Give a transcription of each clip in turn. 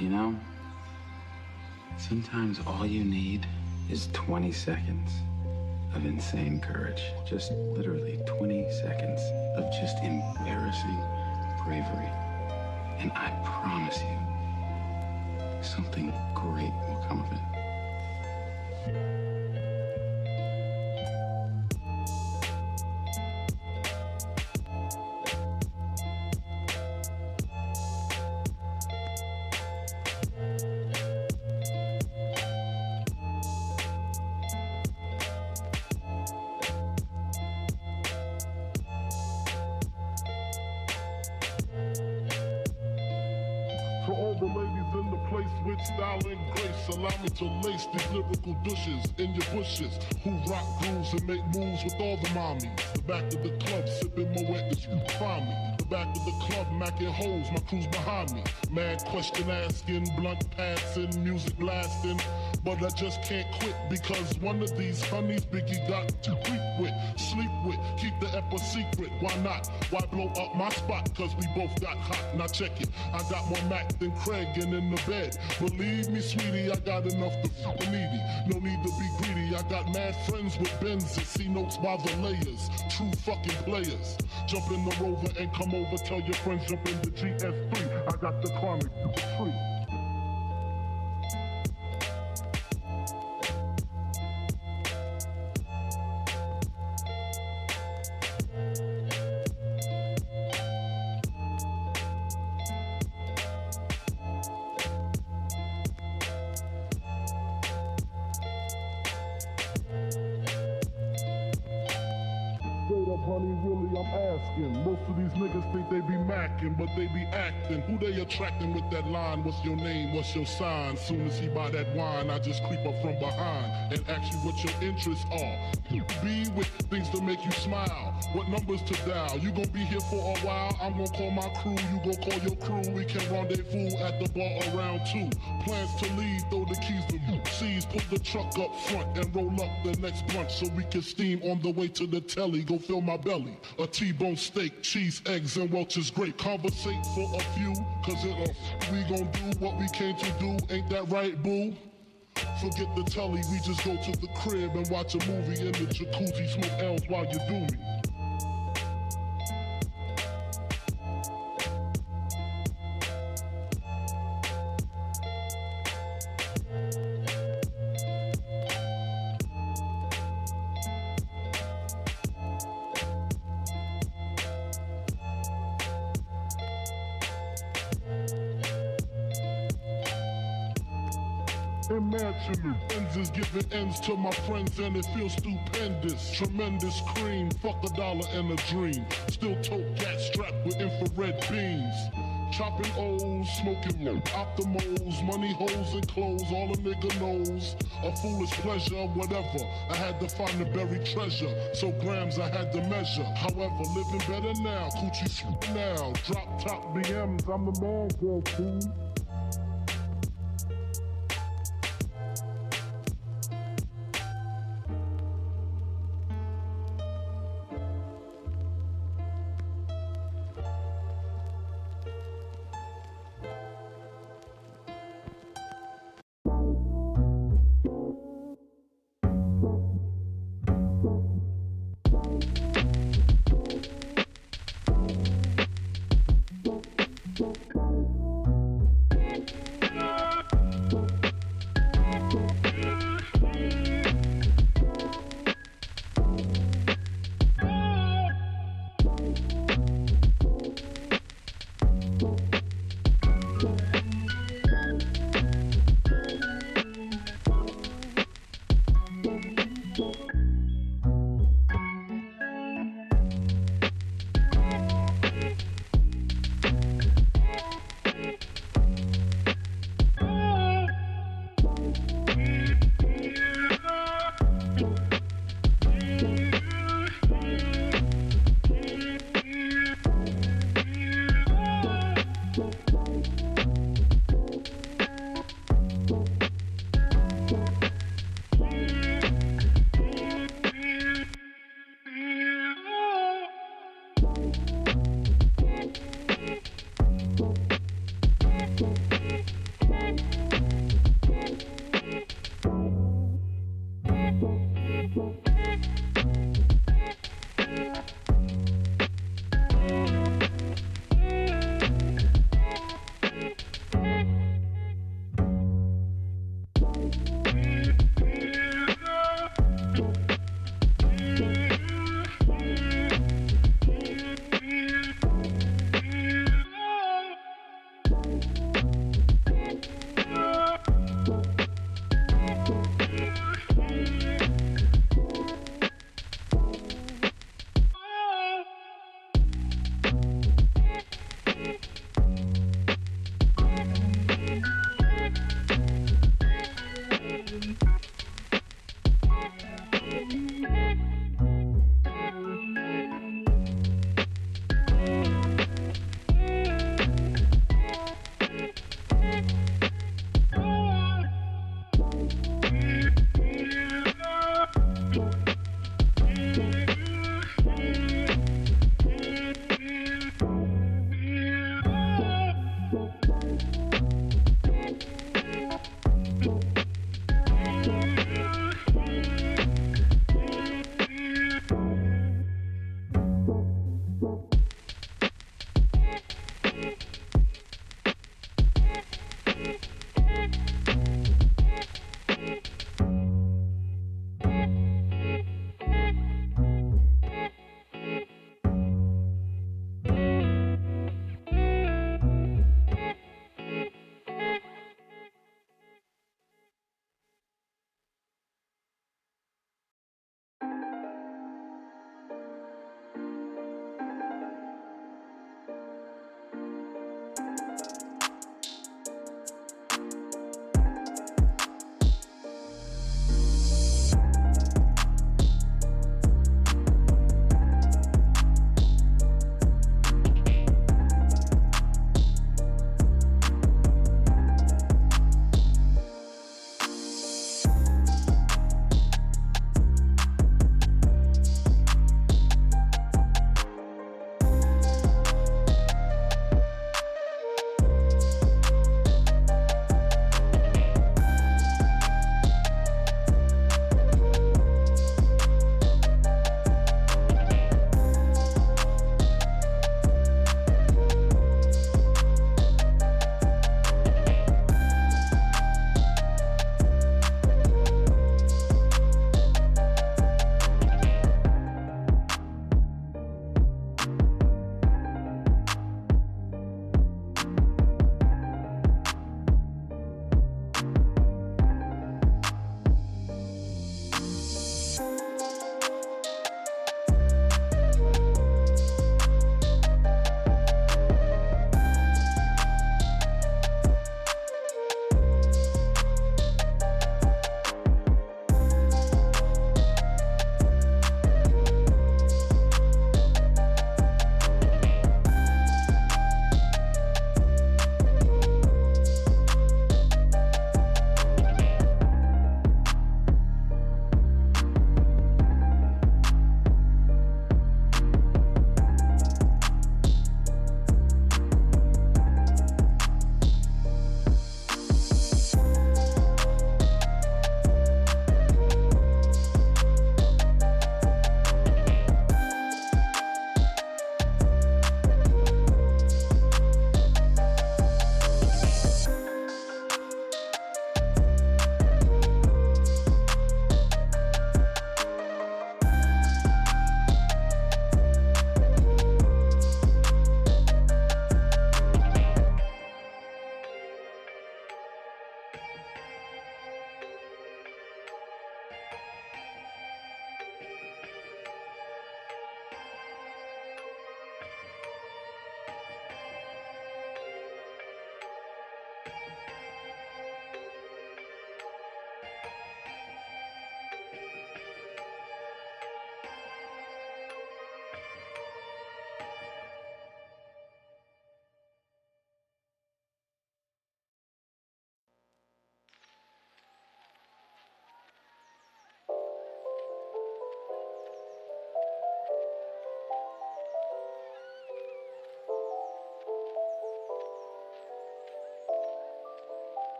You know, sometimes all you need is 20 seconds of insane courage. Just literally 20 seconds of just embarrassing bravery. And I promise you, something great will come of it. For all the ladies in the place with style and grace, allow me to lace these lyrical douches in your bushes who rock grooves and make moves with all the mommies. The back of the club sipping Moet as you find me. The back of the club macking holes, my crew's behind me. Mad question asking, blunt passing, music blasting. But I just can't quit because one of these honeys Biggie got to creep with, sleep with, keep the ep a secret. Why not? Why blow up my spot? Cause we both got hot. Now check it. I got more Mac than Craig and in the bed. Believe me, sweetie, I got enough to f needy. No need to be greedy. I got mad friends with Benzes. See notes by the layers. True fucking players. Jump in the Rover and come over. Tell your friends jump in the GS3. I got the chronic free. Honey, really, I'm asking. Most of these niggas think they be macking, but they be acting. Who they attracting with that line? What's your name? What's your sign? Soon as he buy that wine, I just creep up from behind and ask you what your interests are. Be with things to make you smile. What numbers to dial? You gon' be here for a while. I'm gon' call my crew. You gon' call your crew. We can rendezvous at the bar around 2. Plans to leave, throw the keys to C's. Put the truck up front and roll up the next blunt so we can steam on the way to the telly. Go fill my belly. A T-bone steak, cheese, eggs, and Welch's grape. Conversate for a few, cause we gon' do what we came to do. Ain't that right, boo? Forget the telly, we just go to the crib and watch a movie in the jacuzzi, smoke L's while you do me. Imagine ends is giving ends to my friends and it feels stupendous. Tremendous cream, fuck $1 and a dream. Still tote gas strapped with infrared beams. Chopping O's, smoking optimals, money holes and clothes, all a nigga knows. A foolish pleasure, whatever. I had to find the buried treasure, so grams I had to measure. However, living better now, coochie now. Drop top BMs, I'm the man, girl, fool.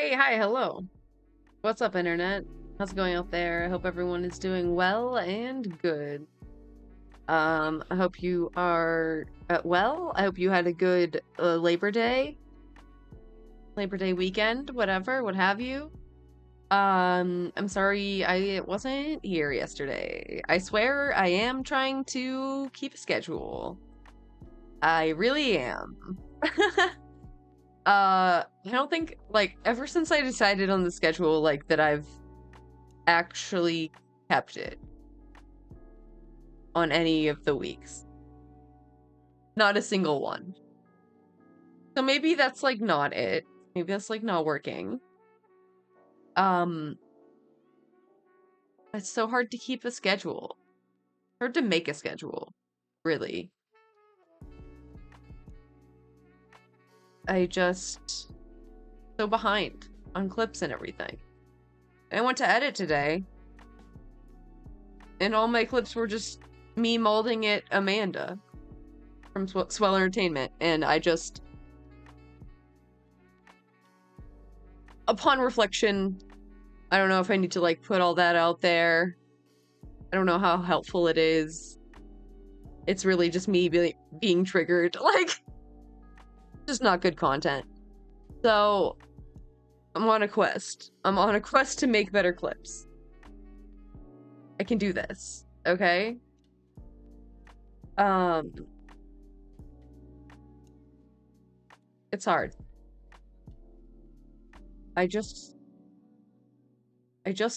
Hey, hi, hello. What's up, internet? How's it going out there? I hope everyone is doing well and good. I hope you are well. I hope you had a good Labor Day weekend, whatever, what have you. I'm sorry I wasn't here yesterday. I swear I am trying to keep a schedule. I really am. I don't think, like, ever since I decided on the schedule, like, that I've actually kept it on any of the weeks. Not a single one. So maybe that's, like, not it. Maybe that's, like, not working. It's so hard to keep a schedule. Hard to make a schedule, really. I just so behind on clips and everything. I went to edit today, and all my clips were just me molding it Amanda from Swell Entertainment, and I just, upon reflection, I don't know if I need to, like, put all that out there. I don't know how helpful it is. It's really just me being triggered, like, just not good content. So, I'm on a quest. I'm on a quest to make better clips. I can do this, okay? It's hard. I just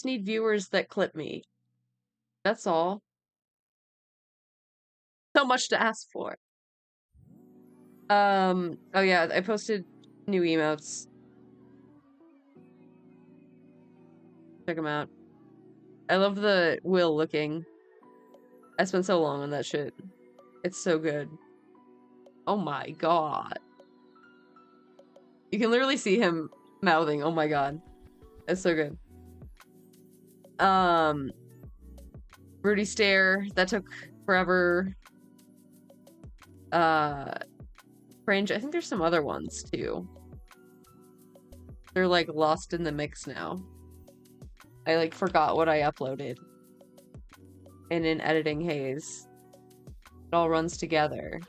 need viewers that clip me. That's all. So much to ask for. Oh yeah, I posted new emotes. Check them out. I love the Will looking. I spent so long on that shit. It's so good. Oh my god. You can literally see him mouthing, oh my god. It's so good. Rudy Stare, that took forever. Fringe, I think there's some other ones too. They're like lost in the mix now. I like forgot what I uploaded. And in editing haze, it all runs together.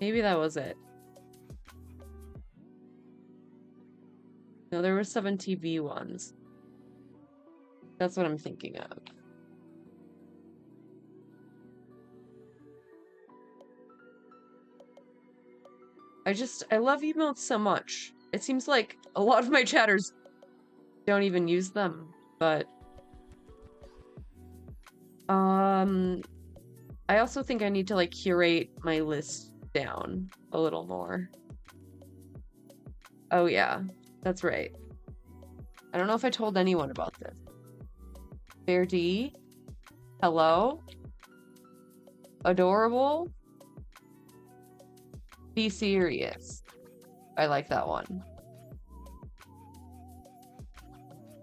Maybe that was it. No, there were 7 TV ones. That's what I'm thinking of. I love emotes so much. It seems like a lot of my chatters don't even use them, but I also think I need to, like, curate my list down a little more. Oh yeah, that's right. I don't know if I told anyone about this. Bear D, hello, adorable, be serious. I like that one.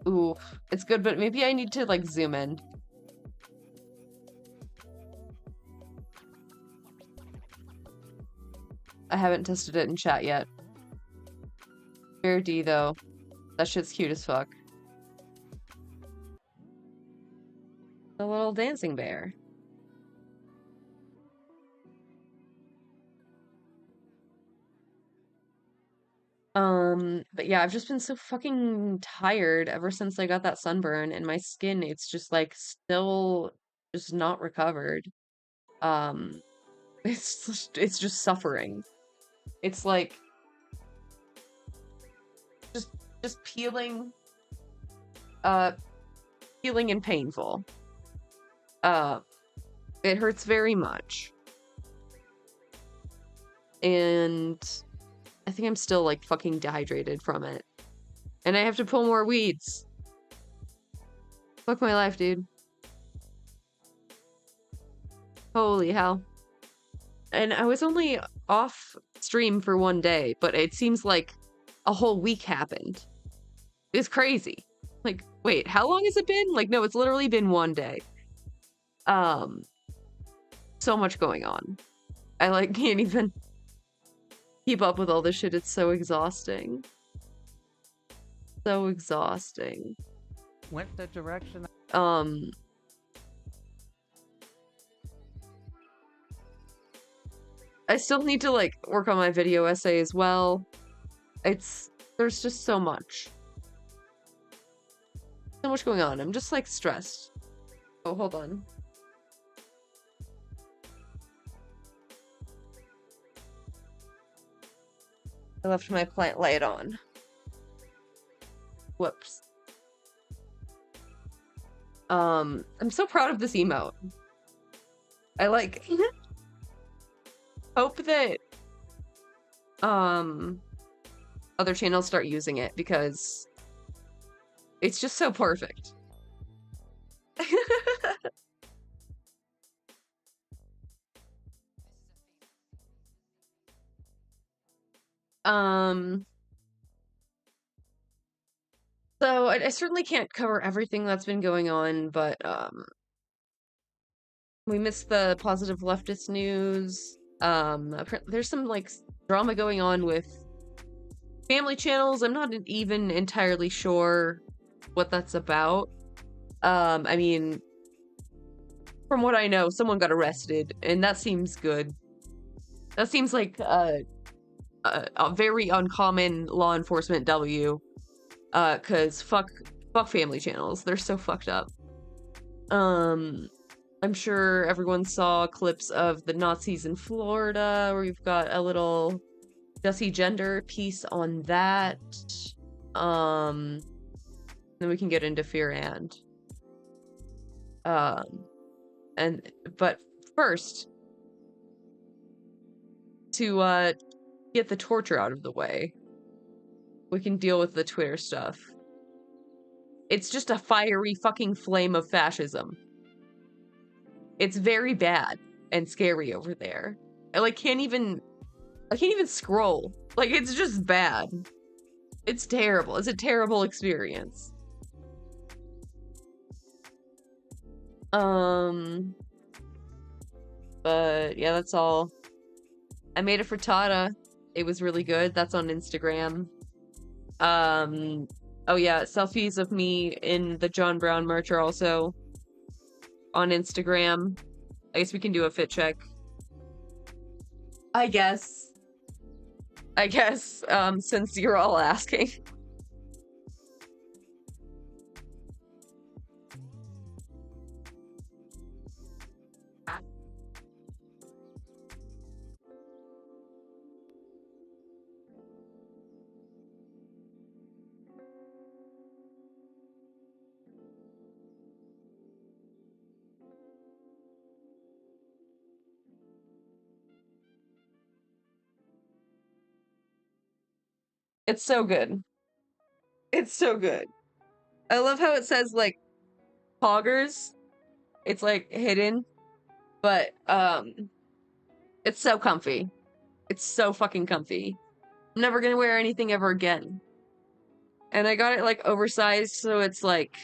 Ooh, it's good, but maybe I need to, like, zoom in. I haven't tested it in chat yet. Bear D, though. That shit's cute as fuck. The little dancing bear. But yeah, I've just been so fucking tired ever since I got that sunburn, and my skin, it's just, like, still just not recovered. It's just suffering. It's like just peeling and painful. It hurts very much. And I think I'm still, like, fucking dehydrated from it. And I have to pull more weeds. Fuck my life, dude. Holy hell. And I was only off stream for one day, but it seems like a whole week happened. It's crazy. Like, wait, how long has it been? Like, no, it's literally been one day. So much going on. I like can't even keep up with all this shit. It's so exhausting. So exhausting. Went the direction. I still need to like work on my video essay as well. There's just so much. So much going on. I'm just like stressed. Oh, hold on. I left my plant light on. Whoops. I'm so proud of this emote. I like hope that other channels start using it because it's just so perfect. So I certainly can't cover everything that's been going on, but we missed the positive leftist news. There's some like drama going on with family channels. I'm not even entirely sure what that's about. I mean, from what I know, someone got arrested, and that seems good. That seems like a very uncommon law enforcement W. 'Cause fuck family channels. They're so fucked up. I'm sure everyone saw clips of the Nazis in Florida, where we've got a little Jessie gender piece on that. Then we can get into Fear but first, to get the torture out of the way, we can deal with the Twitter stuff. It's just a fiery fucking flame of fascism. It's very bad and scary over there. I can't even scroll. Like, it's just bad. It's terrible. It's a terrible experience. But yeah, that's all. I made a frittata. It was really good. That's on Instagram. Oh yeah, selfies of me in the John Brown merch are also on Instagram. I guess we can do a fit check. I guess, since you're all asking. It's so good. It's so good. I love how it says, like, poggers. It's, like, hidden. But, it's so comfy. It's so fucking comfy. I'm never gonna wear anything ever again. And I got it, like, oversized, so it's, like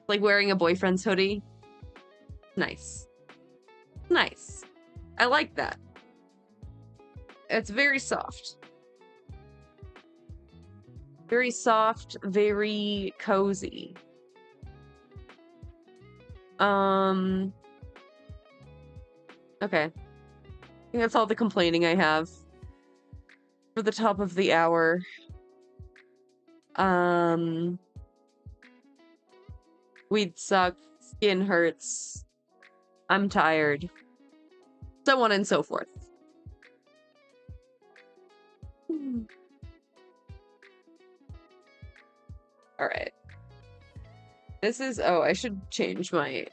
wearing a boyfriend's hoodie. Nice. Nice. I like that. It's very soft. Very soft, very cozy. Okay. I think that's all the complaining I have for the top of the hour. Weed suck, skin hurts, I'm tired, so on and so forth. All right. This is, oh, I should change my,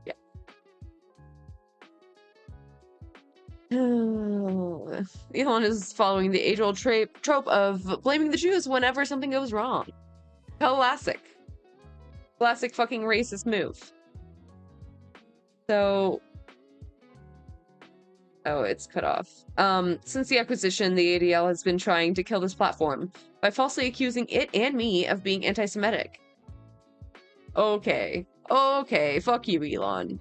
yeah. Elon is following the age-old trope of blaming the Jews whenever something goes wrong. Classic. Classic fucking racist move. So... Oh, it's cut off. Since the acquisition, the ADL has been trying to kill this platform by falsely accusing it and me of being anti-Semitic. Okay. Okay, fuck you, Elon.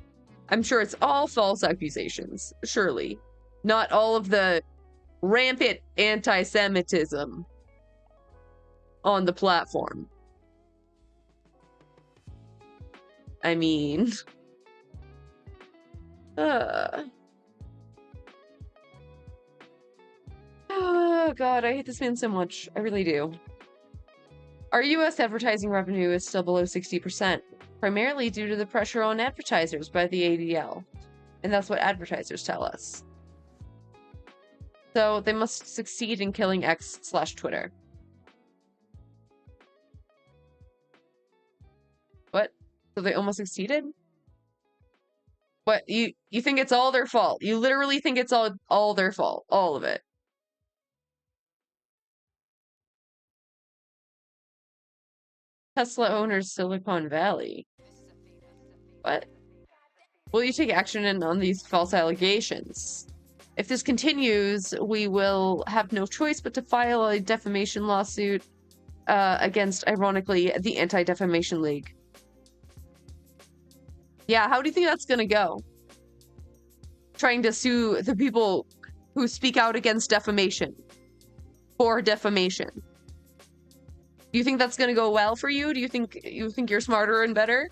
I'm sure it's all false accusations, surely. Not all of the rampant anti-Semitism on the platform. I mean... Oh god, I hate this man so much. I really do. Our US advertising revenue is still below 60%, primarily due to the pressure on advertisers by the ADL. And that's what advertisers tell us. So they must succeed in killing X/Twitter. What? So they almost succeeded? What? You think it's all their fault? You literally think it's all their fault? All of it? Tesla owners Silicon Valley. What? Will you take action on these false allegations? If this continues, we will have no choice but to file a defamation lawsuit against, ironically, the Anti-Defamation League. Yeah, how do you think that's gonna go? Trying to sue the people who speak out against defamation for defamation. Do you think that's gonna go well for you? Do you think you're smarter and better?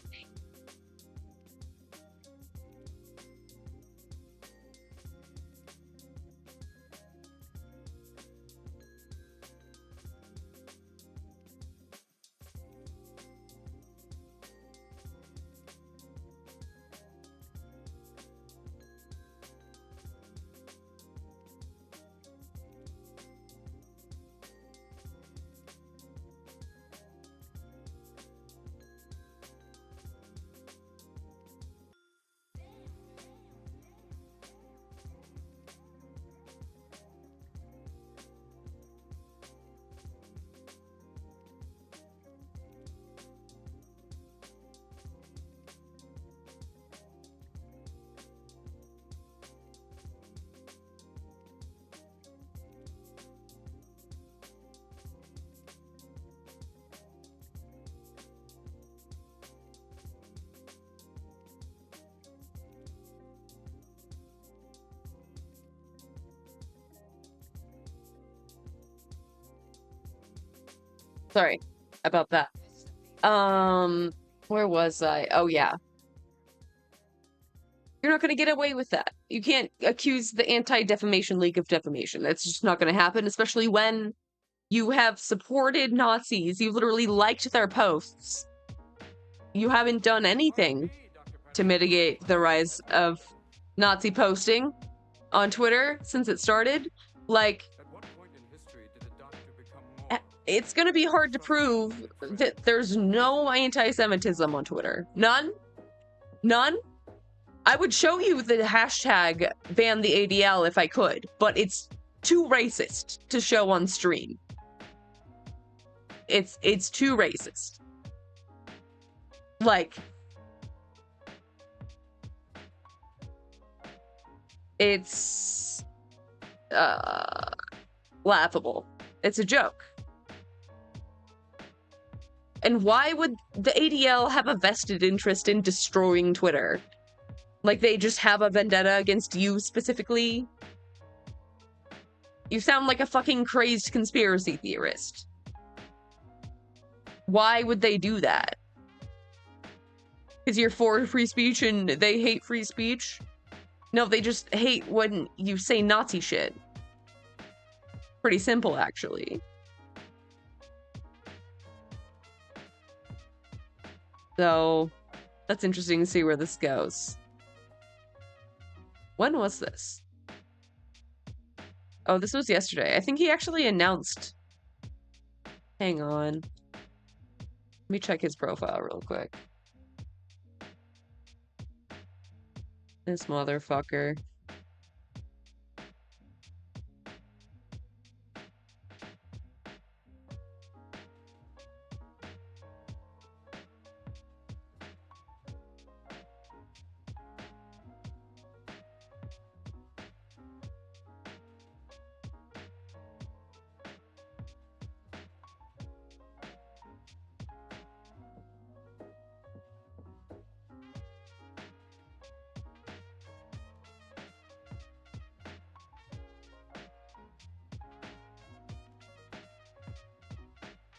Sorry about that. Where was I? Oh, yeah. You're not going to get away with that. You can't accuse the Anti-Defamation League of defamation. That's just not going to happen, especially when you have supported Nazis. You literally liked their posts. You haven't done anything to mitigate the rise of Nazi posting on Twitter since it started. Like, it's gonna be hard to prove that there's no anti-Semitism on Twitter. None? None? I would show you the hashtag ban the ADL if I could, but it's too racist to show on stream. It's too racist. Like, it's laughable. It's a joke. And why would the ADL have a vested interest in destroying Twitter? Like, they just have a vendetta against you specifically? You sound like a fucking crazed conspiracy theorist. Why would they do that? Because you're for free speech and they hate free speech? No, they just hate when you say Nazi shit. Pretty simple, actually. So, that's interesting to see where this goes. When was this? Oh, this was yesterday. I think he actually announced... Hang on. Let me check his profile real quick. This motherfucker.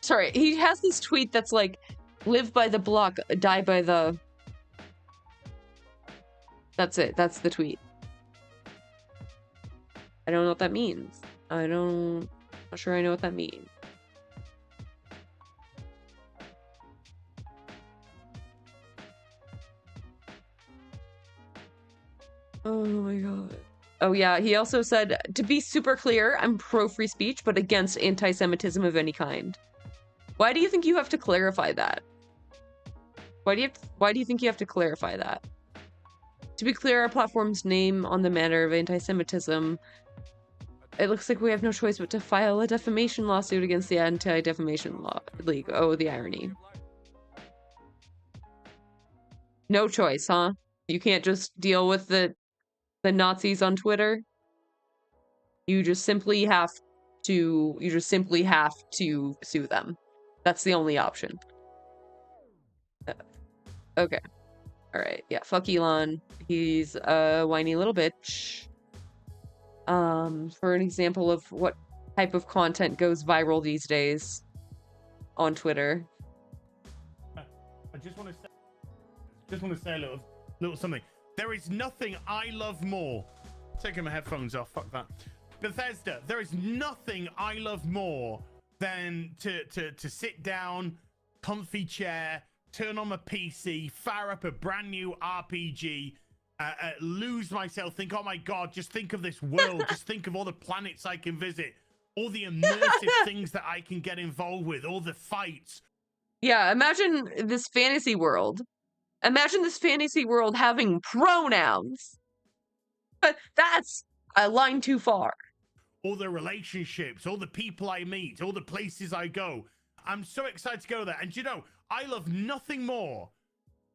Sorry, he has this tweet that's like, live by the block, die by the... That's it. That's the tweet. I don't know what that means. Not sure I know what that means. Oh my god. Oh yeah, he also said, to be super clear, I'm pro-free speech, but against anti-Semitism of any kind. Why do you think you have to clarify that? Why do you think you have to clarify that? To be clear, our platform's name on the matter of anti-Semitism. It looks like we have no choice but to file a defamation lawsuit against the Anti-Defamation League. Oh, the irony. No choice, huh? You can't just deal with the Nazis on Twitter. You just simply have to sue them. That's the only option. Okay. All right. Yeah, fuck Elon. He's a whiny little bitch. For an example of what type of content goes viral these days on Twitter. I just want to say a little something. There is nothing I love more. Taking my headphones off. Fuck that. Bethesda. There is nothing I love more than to sit down, comfy chair, turn on my PC, fire up a brand new RPG, lose myself, think, oh my god, just think of this world, just think of all the planets I can visit, all the immersive things that I can get involved with, all the fights. Yeah, imagine this fantasy world. Imagine this fantasy world having pronouns. But that's a line too far. All the relationships, all the people I meet, all the places I go. I'm so excited to go there. And you know, I love nothing more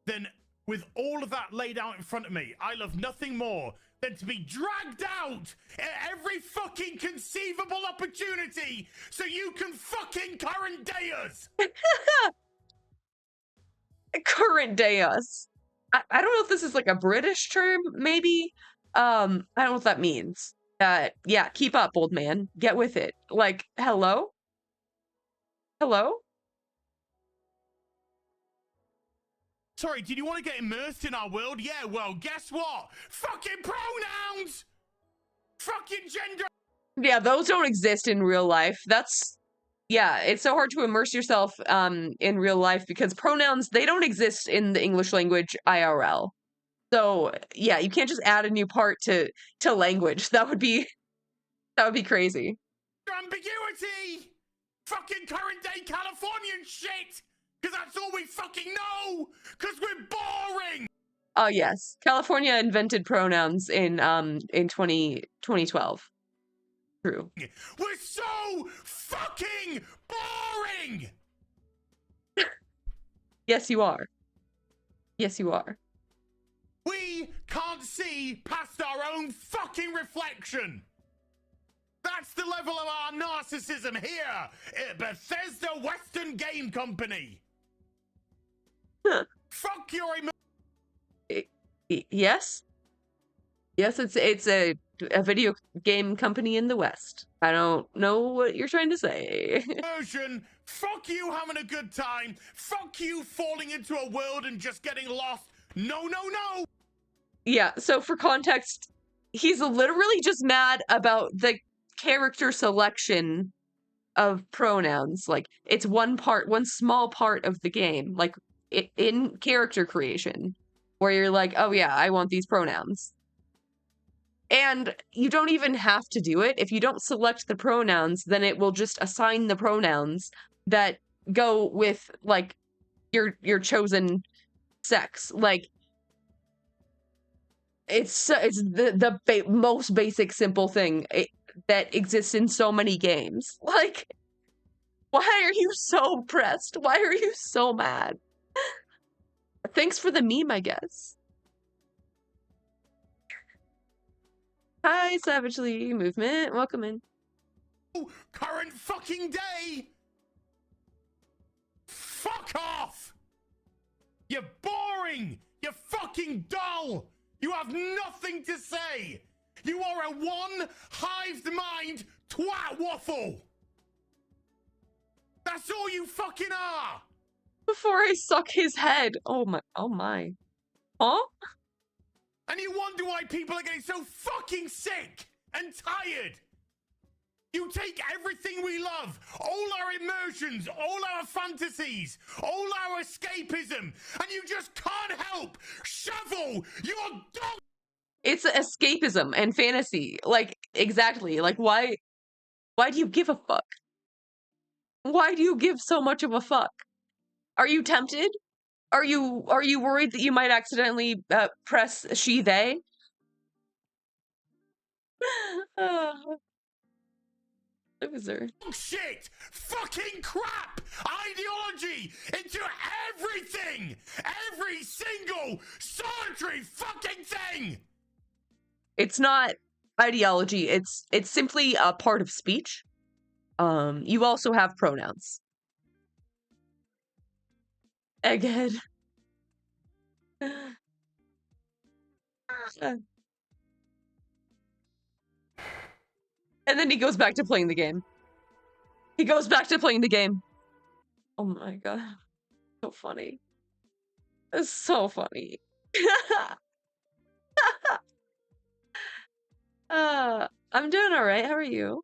than, with all of that laid out in front of me, I love nothing more than to be dragged out at every fucking conceivable opportunity so you can fucking current day us. Current day us. I don't know if this is like a British term, maybe. I don't know what that means. Yeah, keep up, old man. Get with it. Like, hello? Hello? Sorry, did you want to get immersed in our world? Yeah, well, guess what? Fucking pronouns! Fucking gender! Yeah, those don't exist in real life. Yeah, it's so hard to immerse yourself in real life because pronouns, they don't exist in the English language IRL. So, yeah, you can't just add a new part to language. That would be crazy. Ambiguity! Fucking current day Californian shit! Because that's all we fucking know! Because we're boring! Oh, yes. California invented pronouns in 2012. True. We're so fucking boring! Yes, you are. Yes, you are. We can't see past our own fucking reflection! That's the level of our narcissism here at Bethesda Western Game Company! Huh. Fuck your Yes? Yes, it's a video game company in the West. I don't know what you're trying to say. immersion. Fuck you having a good time. Fuck you falling into a world and just getting lost. No, no, no! Yeah, so for context, he's literally just mad about the character selection of pronouns. Like, it's one small part of the game, like in character creation, where you're like, oh yeah, I want these pronouns. And you don't even have to do it. If you don't select the pronouns, then it will just assign the pronouns that go with, like, your chosen sex. Like, it's the most basic, simple thing that exists in so many games. Like, why are you so pressed? Why are you so mad? Thanks for the meme, I guess. Hi, Savagely Movement. Welcome in. Current fucking day! Fuck off! You're boring! You're fucking dull! You have nothing to say! You are a one-hived mind twat waffle! That's all you fucking are! Before I suck his head. Oh my. Oh my. Huh? And you wonder why people are getting so fucking sick and tired. You take everything we love, all our emotions, all our fantasies, all our escapism, and you just can't help shovel your dog. It's escapism and fantasy. Like, exactly. Like, why do you give a fuck? Why do you give so much of a fuck? Are you tempted? Are you worried that you might accidentally press she they? Loser. Shit! Fucking crap! Ideology into everything! Every single solitary fucking thing! It's not ideology, it's simply a part of speech. You also have pronouns. Egghead. And then he goes back to playing the game. He goes back to playing the game. Oh my god. So funny. It's so funny. I'm doing alright. How are you?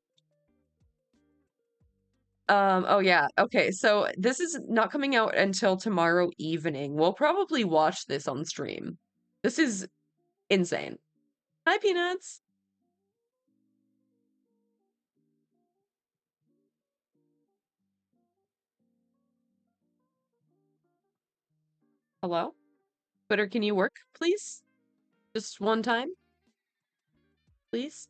Oh yeah. Okay, so this is not coming out until tomorrow evening. We'll probably watch this on stream. This is insane. Hi, Peanuts. Hello? Twitter, can you work, please? Just one time? Please?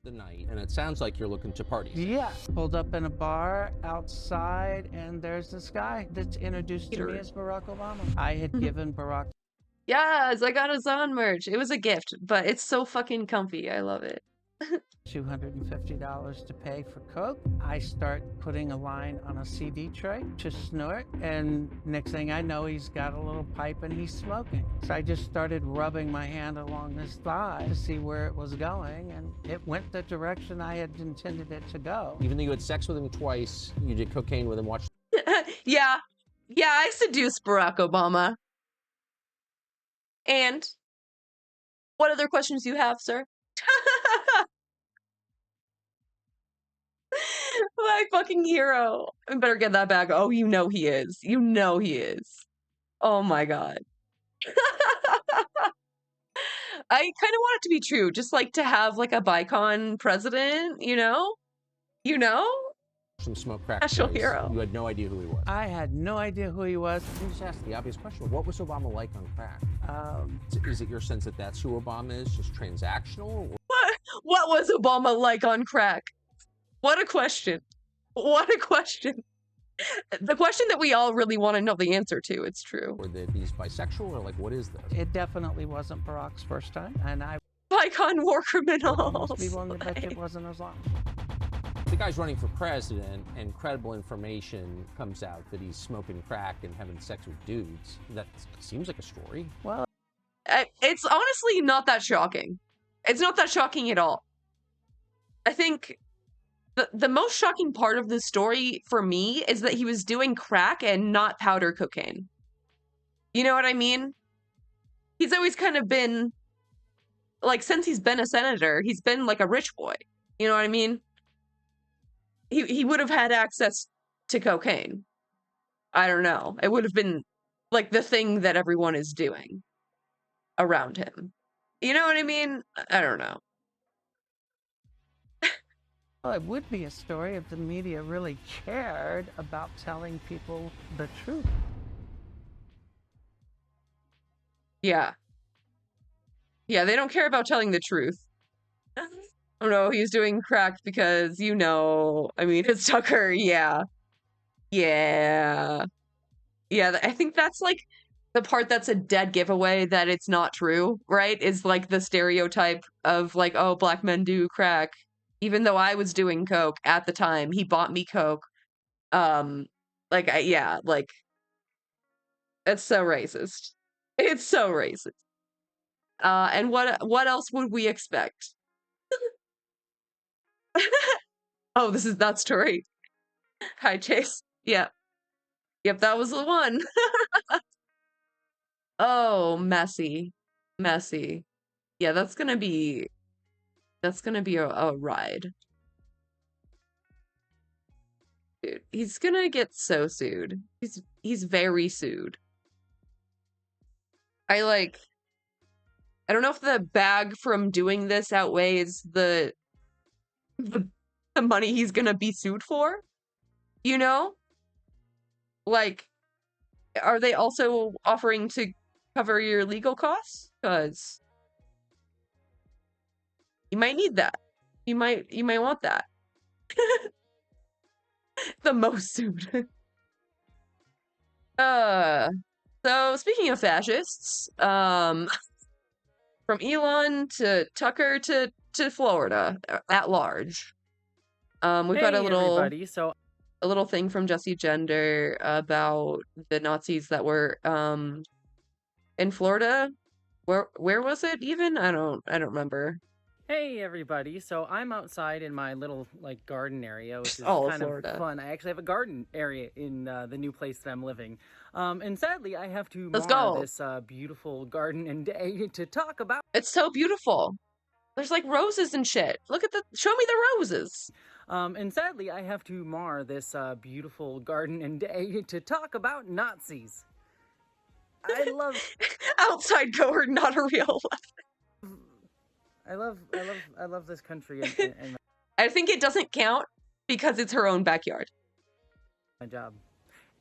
The night, and it sounds like you're looking to party. Yeah. Pulled up in a bar outside, and there's this guy that's introduced to me as Barack Obama. I had given Barack Yes, I got his own merch. It was a gift, but it's so fucking comfy. I love it. $250 to pay for coke. I start putting a line on a CD tray to snort, and next thing I know, he's got a little pipe and he's smoking. So I just started rubbing my hand along his thigh to see where it was going, and it went the direction I had intended it to go. Even though you had sex with him twice, you did cocaine with him, watched Yeah. Yeah, I seduced Barack Obama. And what other questions do you have, sir? My fucking hero. I better get that back. Oh, you know he is. You know he is. Oh my god. I kind of want it to be true, just like to have like a bicon president, you know? You know? some smoke crack National twice. hero. You had no idea who he was. I had no idea who he was. Let me just ask the obvious question. What was Obama like on crack? Is it your sense that that's who Obama is, just transactional? Or What was Obama like on crack? What a question. What a question. The question that we all really want to know the answer to. It's true. or that he's bisexual, or like, what is this? It definitely wasn't Barack's first time, and I Icon war would criminals. almost be willing to bet it wasn't as long. The guy's running for president, and credible information comes out that he's smoking crack and having sex with dudes. That seems like a story. Well, It's honestly not that shocking. It's not that shocking at all. I think the most shocking part of the story for me is that he was doing crack and not powder cocaine. You know what I mean? He's always kind of been, like, since he's been a senator, he's been like a rich boy. You know what I mean? He would have had access to cocaine. I don't know. It would have been like the thing that everyone is doing around him. You know what I mean? I don't know. well, it would be a story if the media really cared about telling people the truth. Yeah. Yeah, they don't care about telling the truth. Oh no, he's doing crack because, you know, I mean, it's Tucker, yeah. Yeah. Yeah, I think that's like the part that's a dead giveaway that it's not true, right? Is like the stereotype of like, oh, black men do crack. Even though I was doing coke at the time, he bought me coke. Yeah, like, it's so racist. It's so racist. And what else would we expect? Oh, that's Tori. Hi, Chase. Yep. Yep, that was the one. Oh, messy. Messy. Yeah, that's gonna be a ride. Dude, he's gonna get so sued. He's very sued. I don't know if the bag from doing this outweighs the money he's gonna be sued for. You know? Like, are they also offering to cover your legal costs? Because you might need that. You might want that. The most sued. So speaking of fascists, from Elon to Tucker to Florida at large. We've got a little thing from Jessie Gender about the Nazis that were in Florida. Where was it even? I don't remember. Hey everybody, so I'm outside in my little garden area, which is All of kind Florida. of fun. I actually have a garden area in the new place that I'm living. And sadly I have to Let's mar go. this beautiful garden and day to talk about. It's so beautiful. There's like roses and shit. Show me the roses. And sadly I have to mar this beautiful garden and day to talk about Nazis. I love outside goer, not a real life. I love this country and I think it doesn't count because it's her own backyard. my job.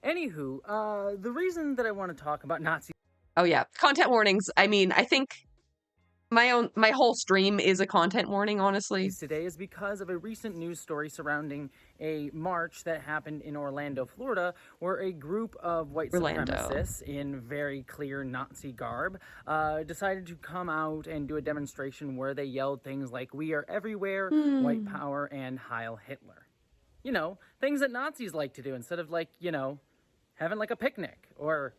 Anywho, the reason that I want to talk about Nazis. Oh yeah, content warnings. I mean, I think my whole stream is a content warning, honestly. Today is because of a recent news story surrounding a march that happened in Orlando, Florida, where a group of white supremacists in very clear Nazi garb decided to come out and do a demonstration where they yelled things like "We are everywhere," "White power," and "Heil Hitler." You know, things that Nazis like to do instead of having a picnic or,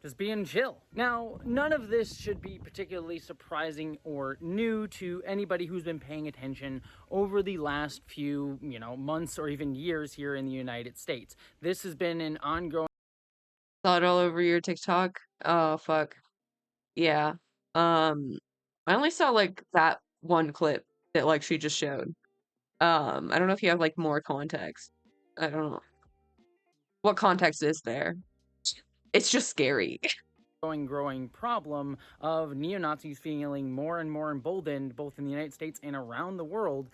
just being chill. Now, none of this should be particularly surprising or new to anybody who's been paying attention over the last few, months or even years here in the United States. This has been an ongoing... Saw it all over your TikTok? Oh, fuck. Yeah. I only saw, that one clip that, she just showed. I don't know if you have, more context. I don't know. What context is there? It's just scary. growing problem of neo-Nazis feeling more and more emboldened both in the United States and around the world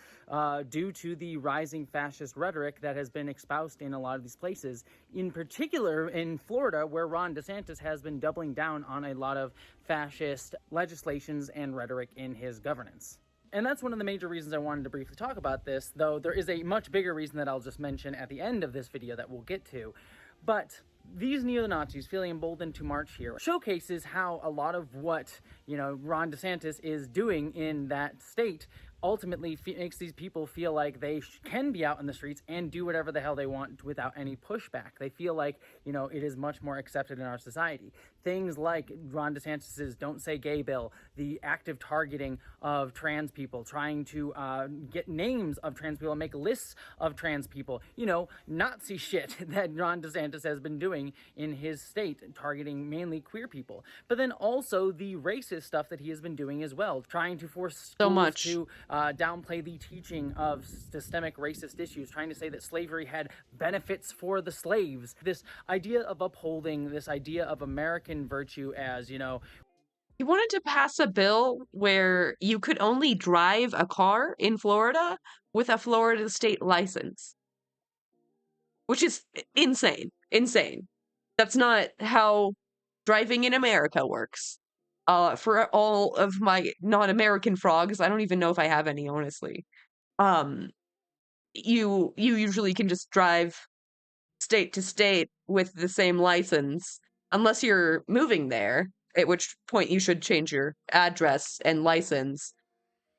due to the rising fascist rhetoric that has been espoused in a lot of these places, in particular in Florida, where Ron DeSantis has been doubling down on a lot of fascist legislations and rhetoric in his governance. And that's one of the major reasons I wanted to briefly talk about this, though there is a much bigger reason that I'll just mention at the end of this video that we'll get to. But these neo-Nazis feeling emboldened to march here showcases how a lot of what, Ron DeSantis is doing in that state ultimately makes these people feel like they can be out in the streets and do whatever the hell they want without any pushback. They feel like, it is much more accepted in our society. Things like Ron DeSantis's Don't Say Gay bill, the active targeting of trans people, trying to get names of trans people and make lists of trans people, Nazi shit that Ron DeSantis has been doing in his state, targeting mainly queer people. But then also the racist stuff that he has been doing as well, trying to force schools to downplay the teaching of systemic racist issues, trying to say that slavery had benefits for the slaves. This idea of upholding this idea of American virtue as, He wanted to pass a bill where you could only drive a car in Florida with a Florida state license. Which is insane. Insane. That's not how driving in America works. For all of my non-American frogs, I don't even know if I have any, honestly. You usually can just drive state to state with the same license, unless you're moving there, at which point you should change your address and license.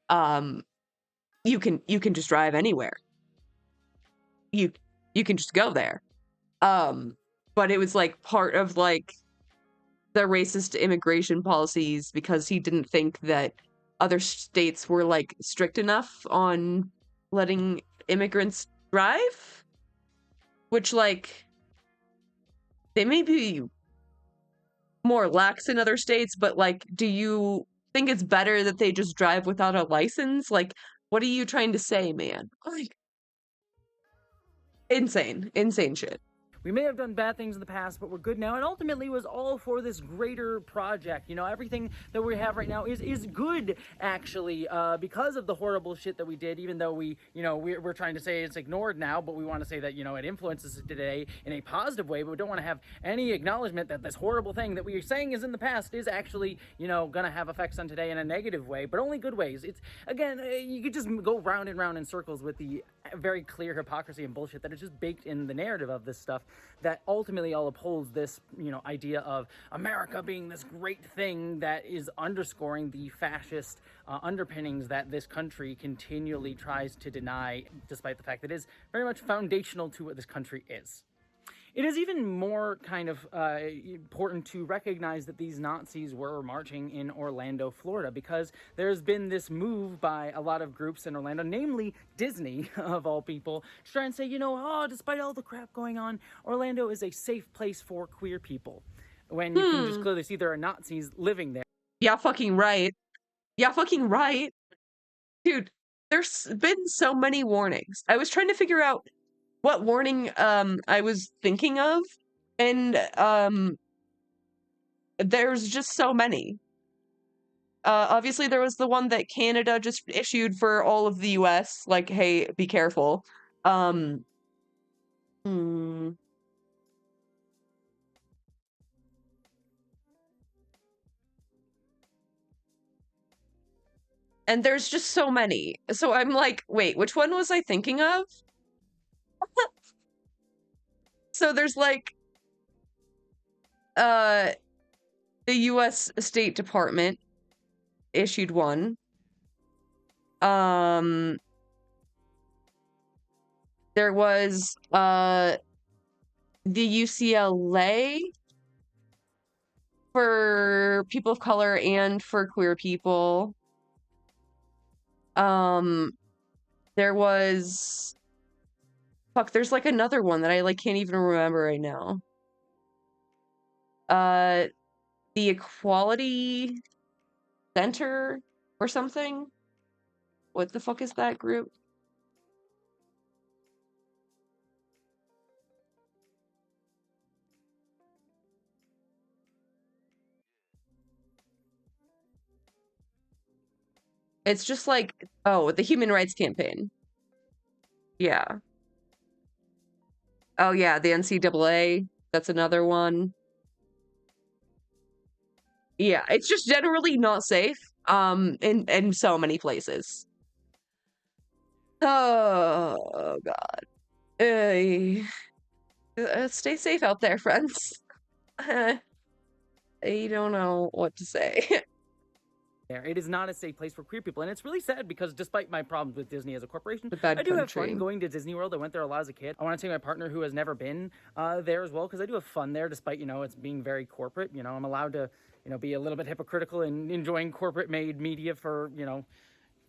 You can just drive anywhere. You can just go there. But it was part of the racist immigration policies because he didn't think that other states were strict enough on letting immigrants drive, which, like, they may be more lax in other states, but, like, do you think it's better that they just drive without a license? Like, what are you trying to say, man? Like, insane shit. We may have done bad things in the past, but we're good now, and ultimately was all for this greater project. You know, everything that we have right now is good, actually, because of the horrible shit that we did, even though we're trying to say it's ignored now, but we want to say that, it influences us today in a positive way, but we don't want to have any acknowledgement that this horrible thing that we are saying is in the past is actually, gonna have effects on today in a negative way, but only good ways. It's, again, you could just go round and round in circles with the very clear hypocrisy and bullshit that is just baked in the narrative of this stuff that ultimately all upholds this, idea of America being this great thing that is underscoring the fascist underpinnings that this country continually tries to deny, despite the fact that it is very much foundational to what this country is. It is even more kind of important to recognize that these Nazis were marching in Orlando, Florida, because there's been this move by a lot of groups in Orlando, namely Disney, of all people, to try and say, despite all the crap going on, Orlando is a safe place for queer people. When you can just clearly see there are Nazis living there. Yeah, fucking right. Yeah, fucking right. Dude, there's been so many warnings. I was trying to figure out what warning I was thinking of, and there's just so many. Obviously there was the one that Canada just issued for all of the US, like, hey, be careful. And there's just so many. So I'm like, wait, which one was I thinking of? So there's like the US State Department issued one. There was the UCLA for people of color and for queer people. There was there's like another one that I like can't even remember right now. The Equality Center or something. What the fuck is that group? It's just like, oh, the Human Rights Campaign. Yeah. Oh yeah, the NCAA. That's another one. Yeah, it's just generally not safe. In so many places. Oh God. Stay safe out there, friends. I don't know what to say. It is not a safe place for queer people, and it's really sad because despite my problems with Disney as a corporation, The bad I do have country. fun going to Disney World. I went there a lot as a kid. I want to take my partner who has never been there as well because I do have fun there despite, it's being very corporate. I'm allowed to, be a little bit hypocritical and enjoying corporate-made media for,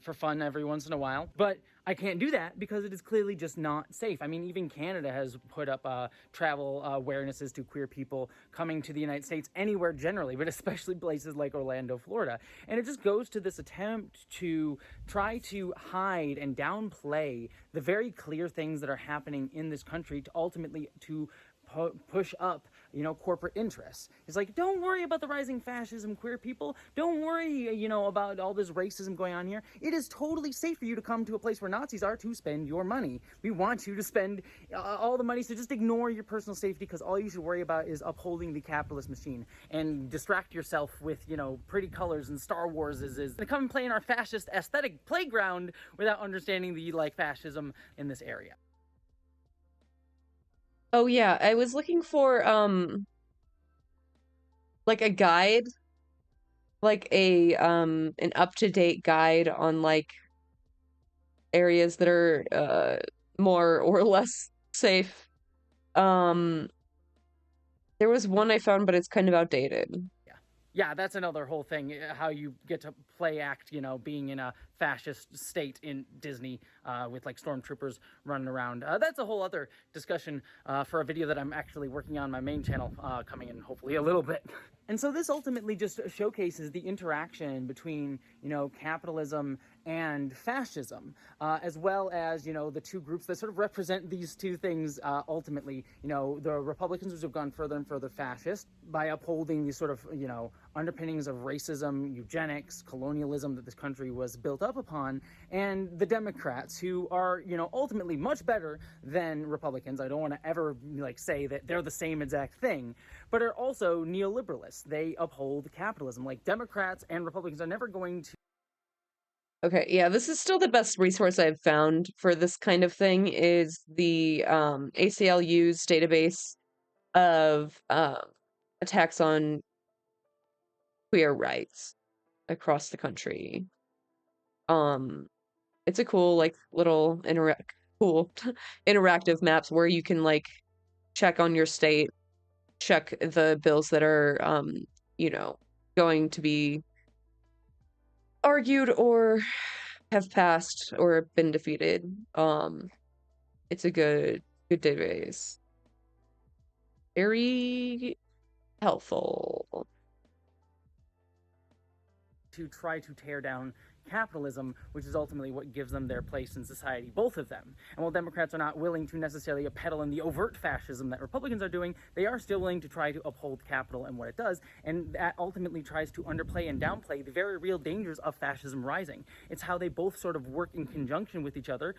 for fun every once in a while. But I can't do that because it is clearly just not safe. I mean, even Canada has put up travel awarenesses to queer people coming to the United States anywhere generally, but especially places like Orlando, Florida. And it just goes to this attempt to try to hide and downplay the very clear things that are happening in this country to ultimately to push up, corporate interests. It's like, don't worry about the rising fascism, queer people. Don't worry, about all this racism going on here. It is totally safe for you to come to a place where Nazis are to spend your money. We want you to spend all the money, so just ignore your personal safety because all you should worry about is upholding the capitalist machine and distract yourself with, pretty colors and Star Wars is to come and play in our fascist aesthetic playground without understanding the, fascism in this area. Oh yeah, I was looking for like a guide, like a an up-to-date guide on like areas that are more or less safe. There was one I found, but it's kind of outdated. Yeah, that's another whole thing, how you get to play act, being in a fascist state in Disney with like stormtroopers running around. That's a whole other discussion for a video that I'm actually working on my main channel coming in hopefully a little bit. And so this ultimately just showcases the interaction between, you know, capitalism and fascism, as well as, you know, the two groups that sort of represent these two things ultimately. You know, the Republicans, which have gone further and further fascist by upholding these sort of, you know, underpinnings of racism, eugenics, colonialism that this country was built up upon, and the Democrats, who are, you know, ultimately much better than Republicans. I don't want to ever like say that they're the same exact thing, but are also neoliberalists. They uphold capitalism. Like Democrats and Republicans are never going to. Okay, yeah, this is still the best resource I've found for this kind of thing is the ACLU's database of attacks on queer rights across the country. It's a cool like little interactive maps where you can like check on your state, check the bills that are you know, going to be argued or have passed or been defeated. It's a good database. Very helpful. To try to tear down capitalism, which is ultimately what gives them their place in society, both of them. And while Democrats are not willing to necessarily peddle in the overt fascism that Republicans are doing, they are still willing to try to uphold capital and what it does, and that ultimately tries to underplay and downplay the very real dangers of fascism rising. It's how they both sort of work in conjunction with each other,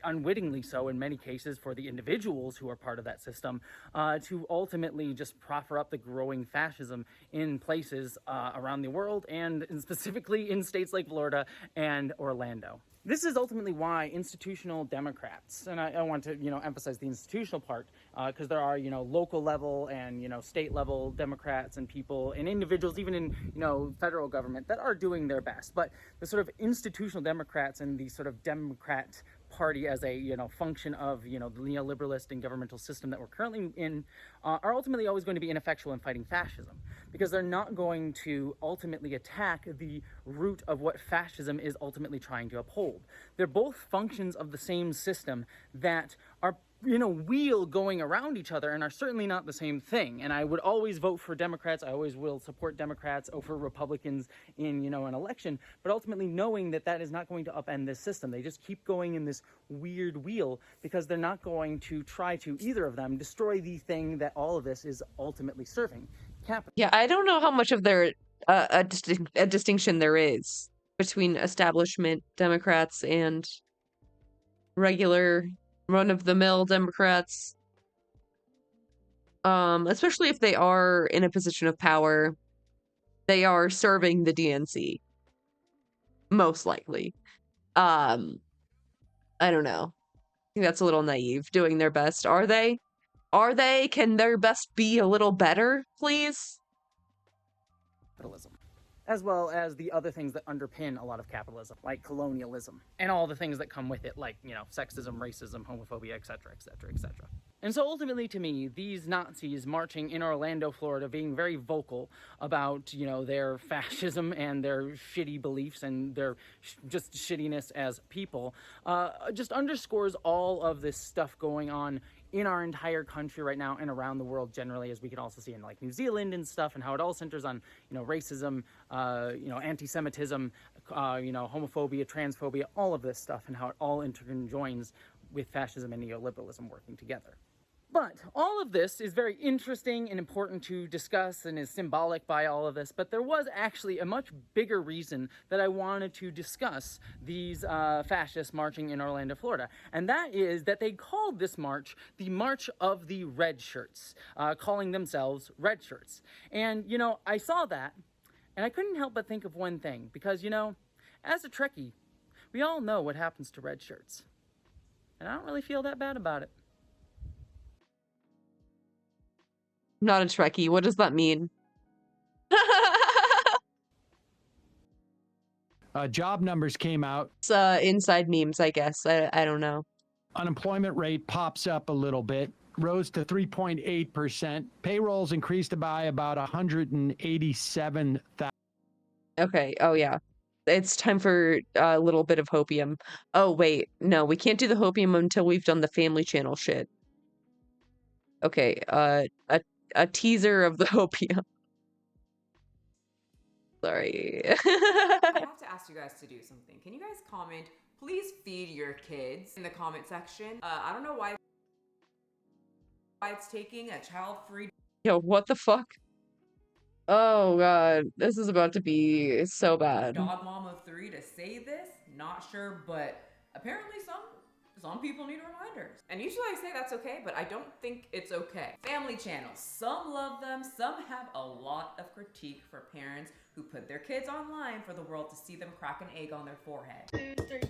unwittingly so in many cases for the individuals who are part of that system, to ultimately just proffer up the growing fascism in places around the world, and specifically in states like Florida and Orlando. This is ultimately why institutional Democrats, and I want to, you know, emphasize the institutional part, because there are, you know, local level and, you know, state level Democrats and people and individuals, even in, you know, federal government, that are doing their best. But the sort of institutional Democrats and the sort of Democrat Party as a, you know, function of, you know, the neoliberalist and governmental system that we're currently in, are ultimately always going to be ineffectual in fighting fascism, because they're not going to ultimately attack the root of what fascism is ultimately trying to uphold. They're both functions of the same system that are, you know, wheel going around each other and are certainly not the same thing. And I would always vote for Democrats. I always will support Democrats over Republicans in, you know, an election, but ultimately knowing that that is not going to upend this system. They just keep going in this weird wheel because they're not going to try to, either of them, destroy the thing that all of this is ultimately serving. Capital. Yeah, I don't know how much of their a distinction there is between establishment Democrats and regular run-of-the-mill Democrats, especially if they are in a position of power. They are serving the DNC, most likely. I don't know. I think that's a little naive, doing their best. Are they? Are they? Can their best be a little better, please? Capitalism, as well as the other things that underpin a lot of capitalism, like colonialism, and all the things that come with it, like, you know, sexism, racism, homophobia, etc., etc., etc. And so ultimately, to me, these Nazis marching in Orlando, Florida, being very vocal about, you know, their fascism and their shitty beliefs and their just shittiness as people, just underscores all of this stuff going on in our entire country right now and around the world generally, as we can also see in like New Zealand and stuff, and how it all centers on, you know, racism, you know, anti-Semitism, you know, homophobia, transphobia, all of this stuff, and how it all interjoins with fascism and neoliberalism working together. But all of this is very interesting and important to discuss and is symbolic by all of this, but there was actually a much bigger reason that I wanted to discuss these fascists marching in Orlando, Florida, and that is that they called this march the March of the Redshirts, calling themselves Redshirts. And, you know, I saw that, and I couldn't help but think of one thing, because, you know, as a Trekkie, we all know what happens to red shirts, and I don't really feel that bad about it. Not a Trekkie. What does that mean? Job numbers came out. It's inside memes, I guess. I don't know. Unemployment rate pops up a little bit, rose to 3.8%. Payrolls increased by about 187,000. Okay. Oh, yeah. It's time for a little bit of hopium. Oh, wait. No, we can't do the hopium until we've done the Family Channel shit. Okay, a teaser of the hopium. Sorry. I have to ask you guys to do something. Can you guys comment? Please feed your kids in the comment section. I don't know why it's taking a child-free Yo, what the fuck? Oh god, this is about to be so bad. dog mama 3 to say this. Not sure, but apparently some people need reminders. And usually I say that's okay, but I don't think it's okay. Family channels. Some love them, some have a lot of critique for parents who put their kids online for the world to see them crack an egg on their forehead. 2, 3.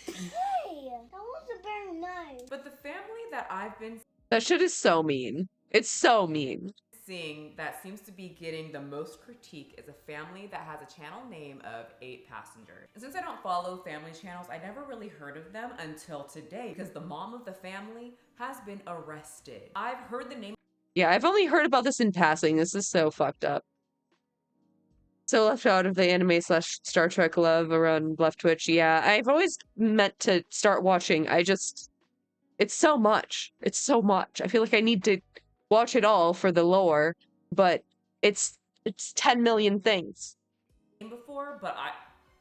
Hey, that was a very nice. But the family that I've been That shit is so mean. It's so mean. seeing that seems to be getting the most critique is a family that has a channel name of 8 Passengers. And since I don't follow family channels, I never really heard of them until today because the mom of the family has been arrested. I've heard the name. Yeah, I've only heard about this in passing. This is so fucked up. So left out of the anime / Star Trek love around Left Twitch. Yeah, I've always meant to start watching. It's so much. It's so much. I feel like I need to watch it all for the lore, but it's 10 million things. Before, but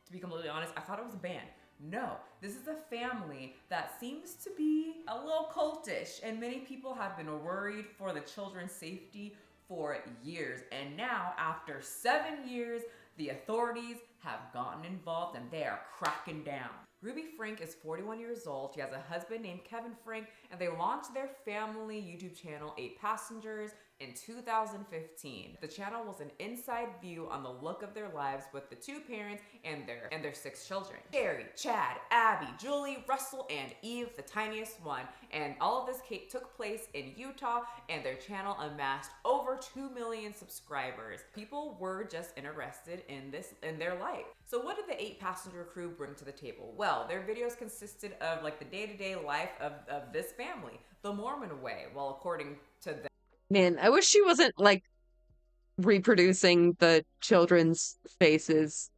to be completely honest, I thought it was a band. No, this is a family that seems to be a little cultish, and many people have been worried for the children's safety for years. And now, after 7 years, the authorities have gotten involved and they are cracking down. Ruby Frank is 41 years old. She has a husband named Kevin Frank, and they launched their family YouTube channel, 8 Passengers, in 2015. The channel was an inside view on the look of their lives with the 2 parents and their 6 children. Sherry, Chad, Abby, Julie, Russell, and Eve, the tiniest one. And all of this took place in Utah, and their channel amassed over 2 million subscribers. People were just interested in their life. So what did the 8 Passenger crew bring to the table? Well, their videos consisted of like the day-to-day life of this family, the Mormon way. Well, according to them. Man, I wish she wasn't like reproducing the children's faces.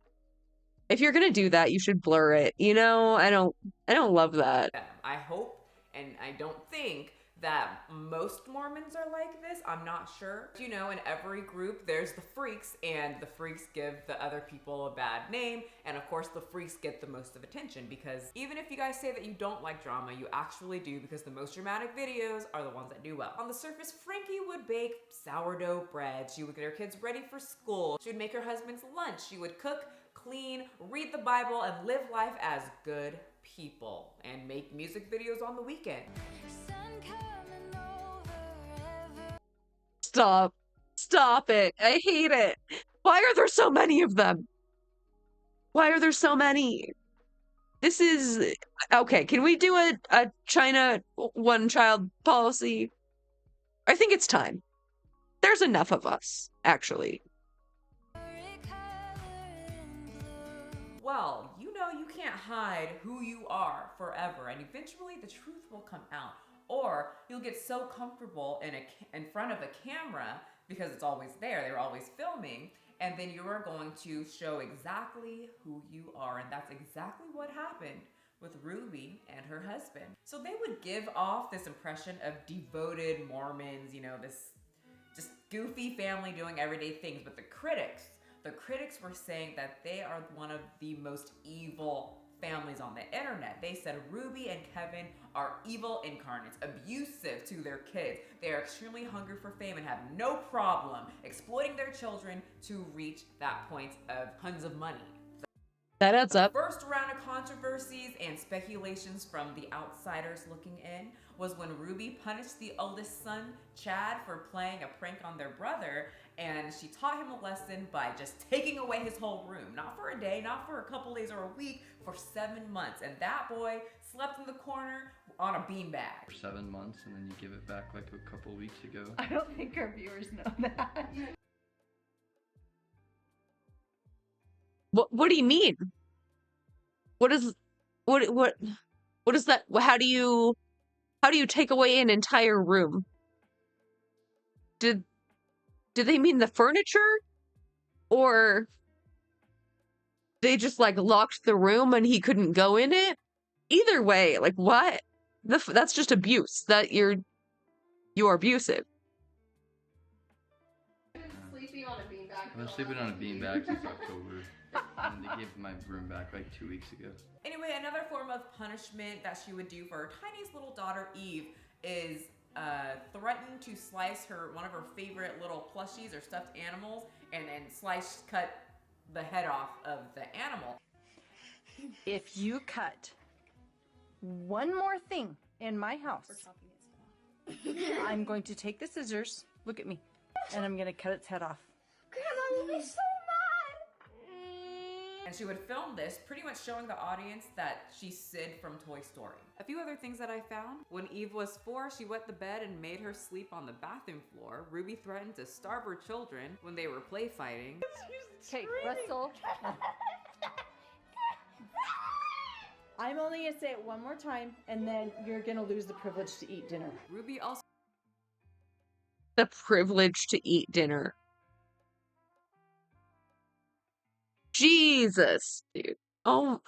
If you're gonna do that, you should blur it. You know, I don't love that. I hope, and I don't think that most Mormons are like this. I'm not sure. You know, in every group, there's the freaks, and the freaks give the other people a bad name, and of course the freaks get the most of attention, because even if you guys say that you don't like drama, you actually do, because the most dramatic videos are the ones that do well. On the surface, Frankie would bake sourdough bread. She would get her kids ready for school. She would make her husband's lunch. She would cook, clean, read the Bible, and live life as good people, and make music videos on the weekend. Stop it. I hate it. Why are there so many of them? Why are there so many? This is okay. Can we do a China one-child policy? I think it's time. There's enough of us, actually. Well, you know you can't hide who you are forever, and eventually the truth will come out. Or you'll get so comfortable in front of a camera, because it's always there, they're always filming, and then you are going to show exactly who you are. And that's exactly what happened with Ruby and her husband. So they would give off this impression of devoted Mormons, you know, this just goofy family doing everyday things. But the critics were saying that they are one of the most evil families on the internet. They said Ruby and Kevin are evil incarnates, abusive to their kids. They are extremely hungry for fame and have no problem exploiting their children to reach that point of tons of money. That adds up. The first round of controversies and speculations from the outsiders looking in was when Ruby punished the oldest son, Chad, for playing a prank on their brother, and she taught him a lesson by just taking away his whole room. Not for a day, not for a couple days or a week, for 7 months. And that boy slept in the corner on a beanbag. For 7 months, and then you give it back like a couple weeks ago. I don't think our viewers know that. What do you mean? What is that? How do you take away an entire room? Did they mean the furniture? Or they just like locked the room and he couldn't go in it. Either way, like what? That's just abuse. That you're abusive. Sleeping on a beanbag. I've been sleeping on a beanbag since October, and they gave my room back like 2 weeks ago. Anyway, another form of punishment that she would do for her tiniest little daughter, Eve, is threaten to slice one of her favorite little plushies or stuffed animals and cut the head off of the animal. If you cut one more thing in my house, I'm going to take the scissors, look at me, and I'm going to cut its head off. Grandma will be so mad. And she would film this, pretty much showing the audience that she's Sid from Toy Story. A few other things that I found. When Eve was 4, she wet the bed and made her sleep on the bathroom floor. Ruby threatened to starve her children when they were play fighting. Okay, Russell. I'm only going to say it one more time, and then you're going to lose the privilege to eat dinner. Ruby also... The privilege to eat dinner. Jesus, dude. Oh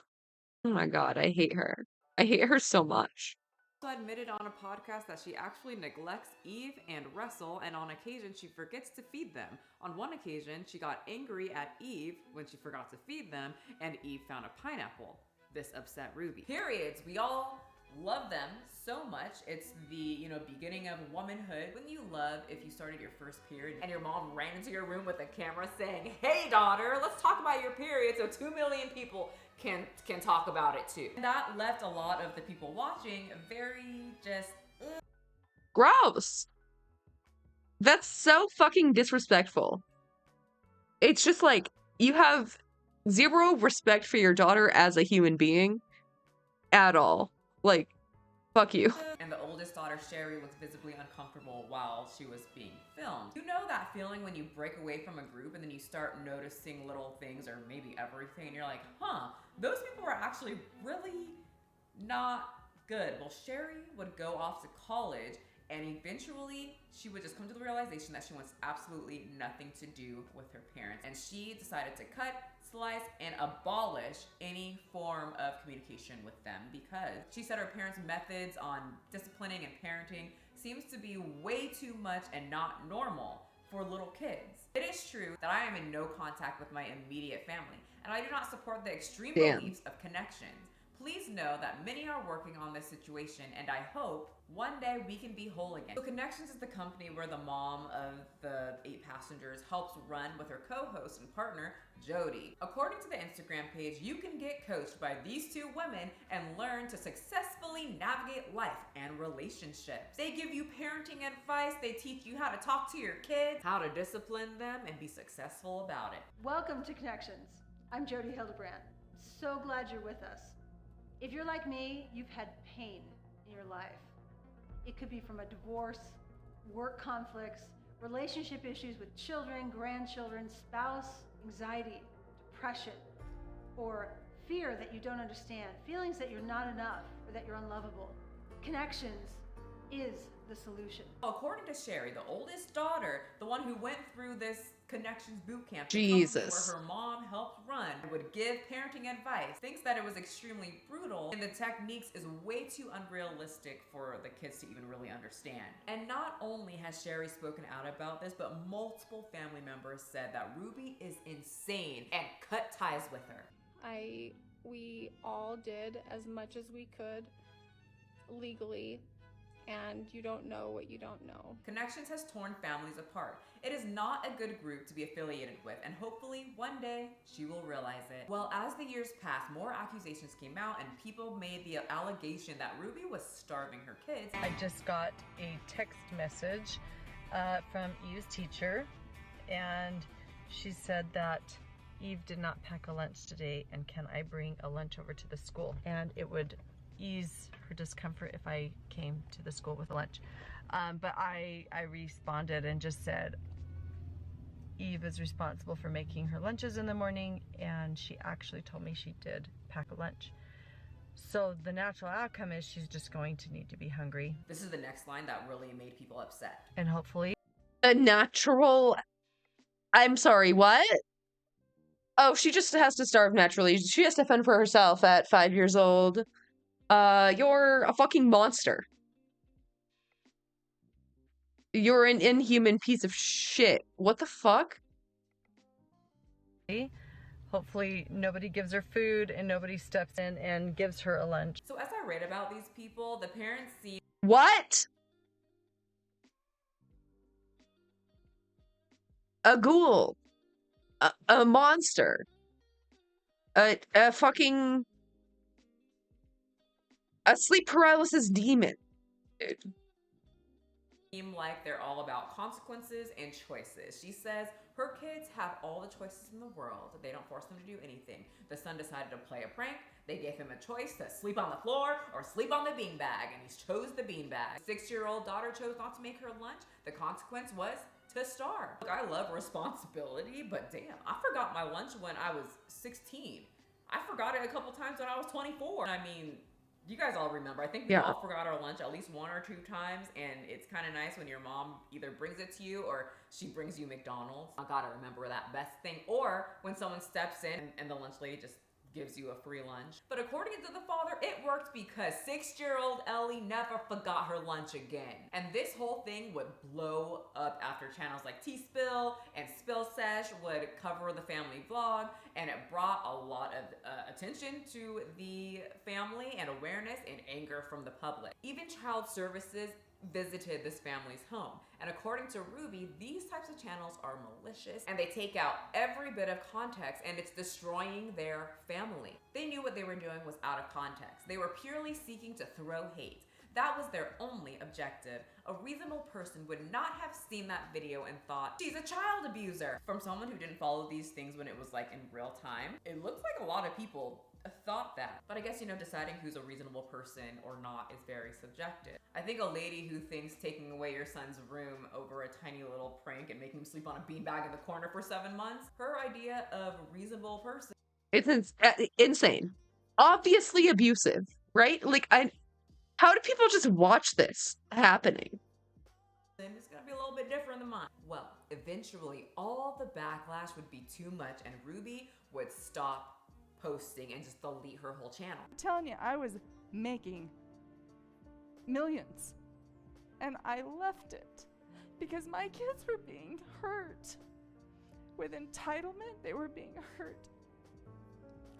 my God, I hate her. I hate her so much. Also admitted on a podcast that she actually neglects Eve and Russell, and on occasion she forgets to feed them. On one occasion, she got angry at Eve when she forgot to feed them, and Eve found a pineapple. This upset Ruby. Periods, we all love them so much. It's the, beginning of womanhood. Wouldn't you love if you started your first period and your mom ran into your room with a camera saying, "Hey daughter, let's talk about your period so 2 million people can talk about it too." And that left a lot of the people watching very just gross. That's so fucking disrespectful. It's just like, you have zero respect for your daughter as a human being at all. Like, fuck you. And the oldest daughter, Sherry, was visibly uncomfortable while she was being filmed. You know that feeling when you break away from a group and then you start noticing little things or maybe everything and you're like, those people are actually really not good. Well, Sherry would go off to college and eventually she would just come to the realization that she wants absolutely nothing to do with her parents. And she decided to cut, slice, and abolish any form of communication with them because she said her parents' methods on disciplining and parenting seems to be way too much and not normal for little kids. It is true that I am in no contact with my immediate family, and I do not support the extreme beliefs of connections. Please know that many are working on this situation, and I hope one day we can be whole again. So Connections is the company where the mom of the 8 passengers helps run with her co-host and partner, Jody. According to the Instagram page, you can get coached by these 2 women and learn to successfully navigate life and relationships. They give you parenting advice, they teach you how to talk to your kids, how to discipline them, and be successful about it. Welcome to Connections. I'm Jody Hildebrand. So glad you're with us. If you're like me, you've had pain in your life. It could be from a divorce, work conflicts, relationship issues with children, grandchildren, spouse, anxiety, depression, or fear that you don't understand, feelings that you're not enough or that you're unlovable. Connections is the solution. According to Sherry, the oldest daughter, the one who went through this Connections boot camp, Jesus, where her mom helped run, would give parenting advice, thinks that it was extremely brutal, and the techniques is way too unrealistic for the kids to even really understand. And not only has Sherry spoken out about this, but multiple family members said that Ruby is insane and cut ties with her. We all did as much as we could legally, and you don't know what you don't know. Connections has torn families apart. It is not a good group to be affiliated with, and hopefully one day she will realize it. Well, as the years passed, more accusations came out and people made the allegation that Ruby was starving her kids. I just got a text message from Eve's teacher, and she said that Eve did not pack a lunch today, and can I bring a lunch over to the school? And it would ease her discomfort if I came to the school with a lunch. But I responded and just said Eve is responsible for making her lunches in the morning, and she actually told me she did pack a lunch. So the natural outcome is she's just going to need to be hungry. This is the next line that really made people upset. And hopefully... I'm sorry, what? Oh, she just has to starve naturally. She has to fend for herself at 5 years old. You're a fucking monster. You're an inhuman piece of shit. What the fuck? Hopefully nobody gives her food and nobody steps in and gives her a lunch. So as I read about these people, the parents see What? A ghoul. A monster. A fucking... A sleep paralysis demon. Dude. seem like they're all about consequences and choices. She says her kids have all the choices in the world. They don't force them to do anything. The son decided to play a prank. They gave him a choice to sleep on the floor or sleep on the beanbag, and he chose the beanbag. 6-year-old daughter chose not to make her lunch. The consequence was to starve. Look, I love responsibility, but damn, I forgot my lunch when I was 16. I forgot it a couple times when I was 24. I mean, you guys all remember. I think we all forgot our lunch at least 1 or 2 times, and it's kind of nice when your mom either brings it to you or she brings you McDonald's. I gotta remember that best thing. Or when someone steps in and the lunch lady just gives you a free lunch. But according to the father, it worked because 6-year-old Ellie never forgot her lunch again. And this whole thing would blow up after channels like T-Spill and Spill Sesh would cover the family vlog, and it brought a lot of attention to the family and awareness and anger from the public. Even child services visited this family's home. And according to Ruby, these types of channels are malicious and they take out every bit of context, and it's destroying their family. They knew what they were doing was out of context. They were purely seeking to throw hate. That was their only objective. A reasonable person would not have seen that video and thought, she's a child abuser. From someone who didn't follow these things when it was like in real time, it looks like a lot of people thought that. But I guess, you know, deciding who's a reasonable person or not is very subjective. I think a lady who thinks taking away your son's room over a tiny little prank and making him sleep on a beanbag in the corner for 7 months, her idea of reasonable person. It's insane. Obviously abusive, right? Like, how do people just watch this happening? It's gonna be a little bit different than mine. Well, eventually all the backlash would be too much and Ruby would stop posting and just delete her whole channel. I'm telling you, I was making millions and I left it because my kids were being hurt. With entitlement, they were being hurt.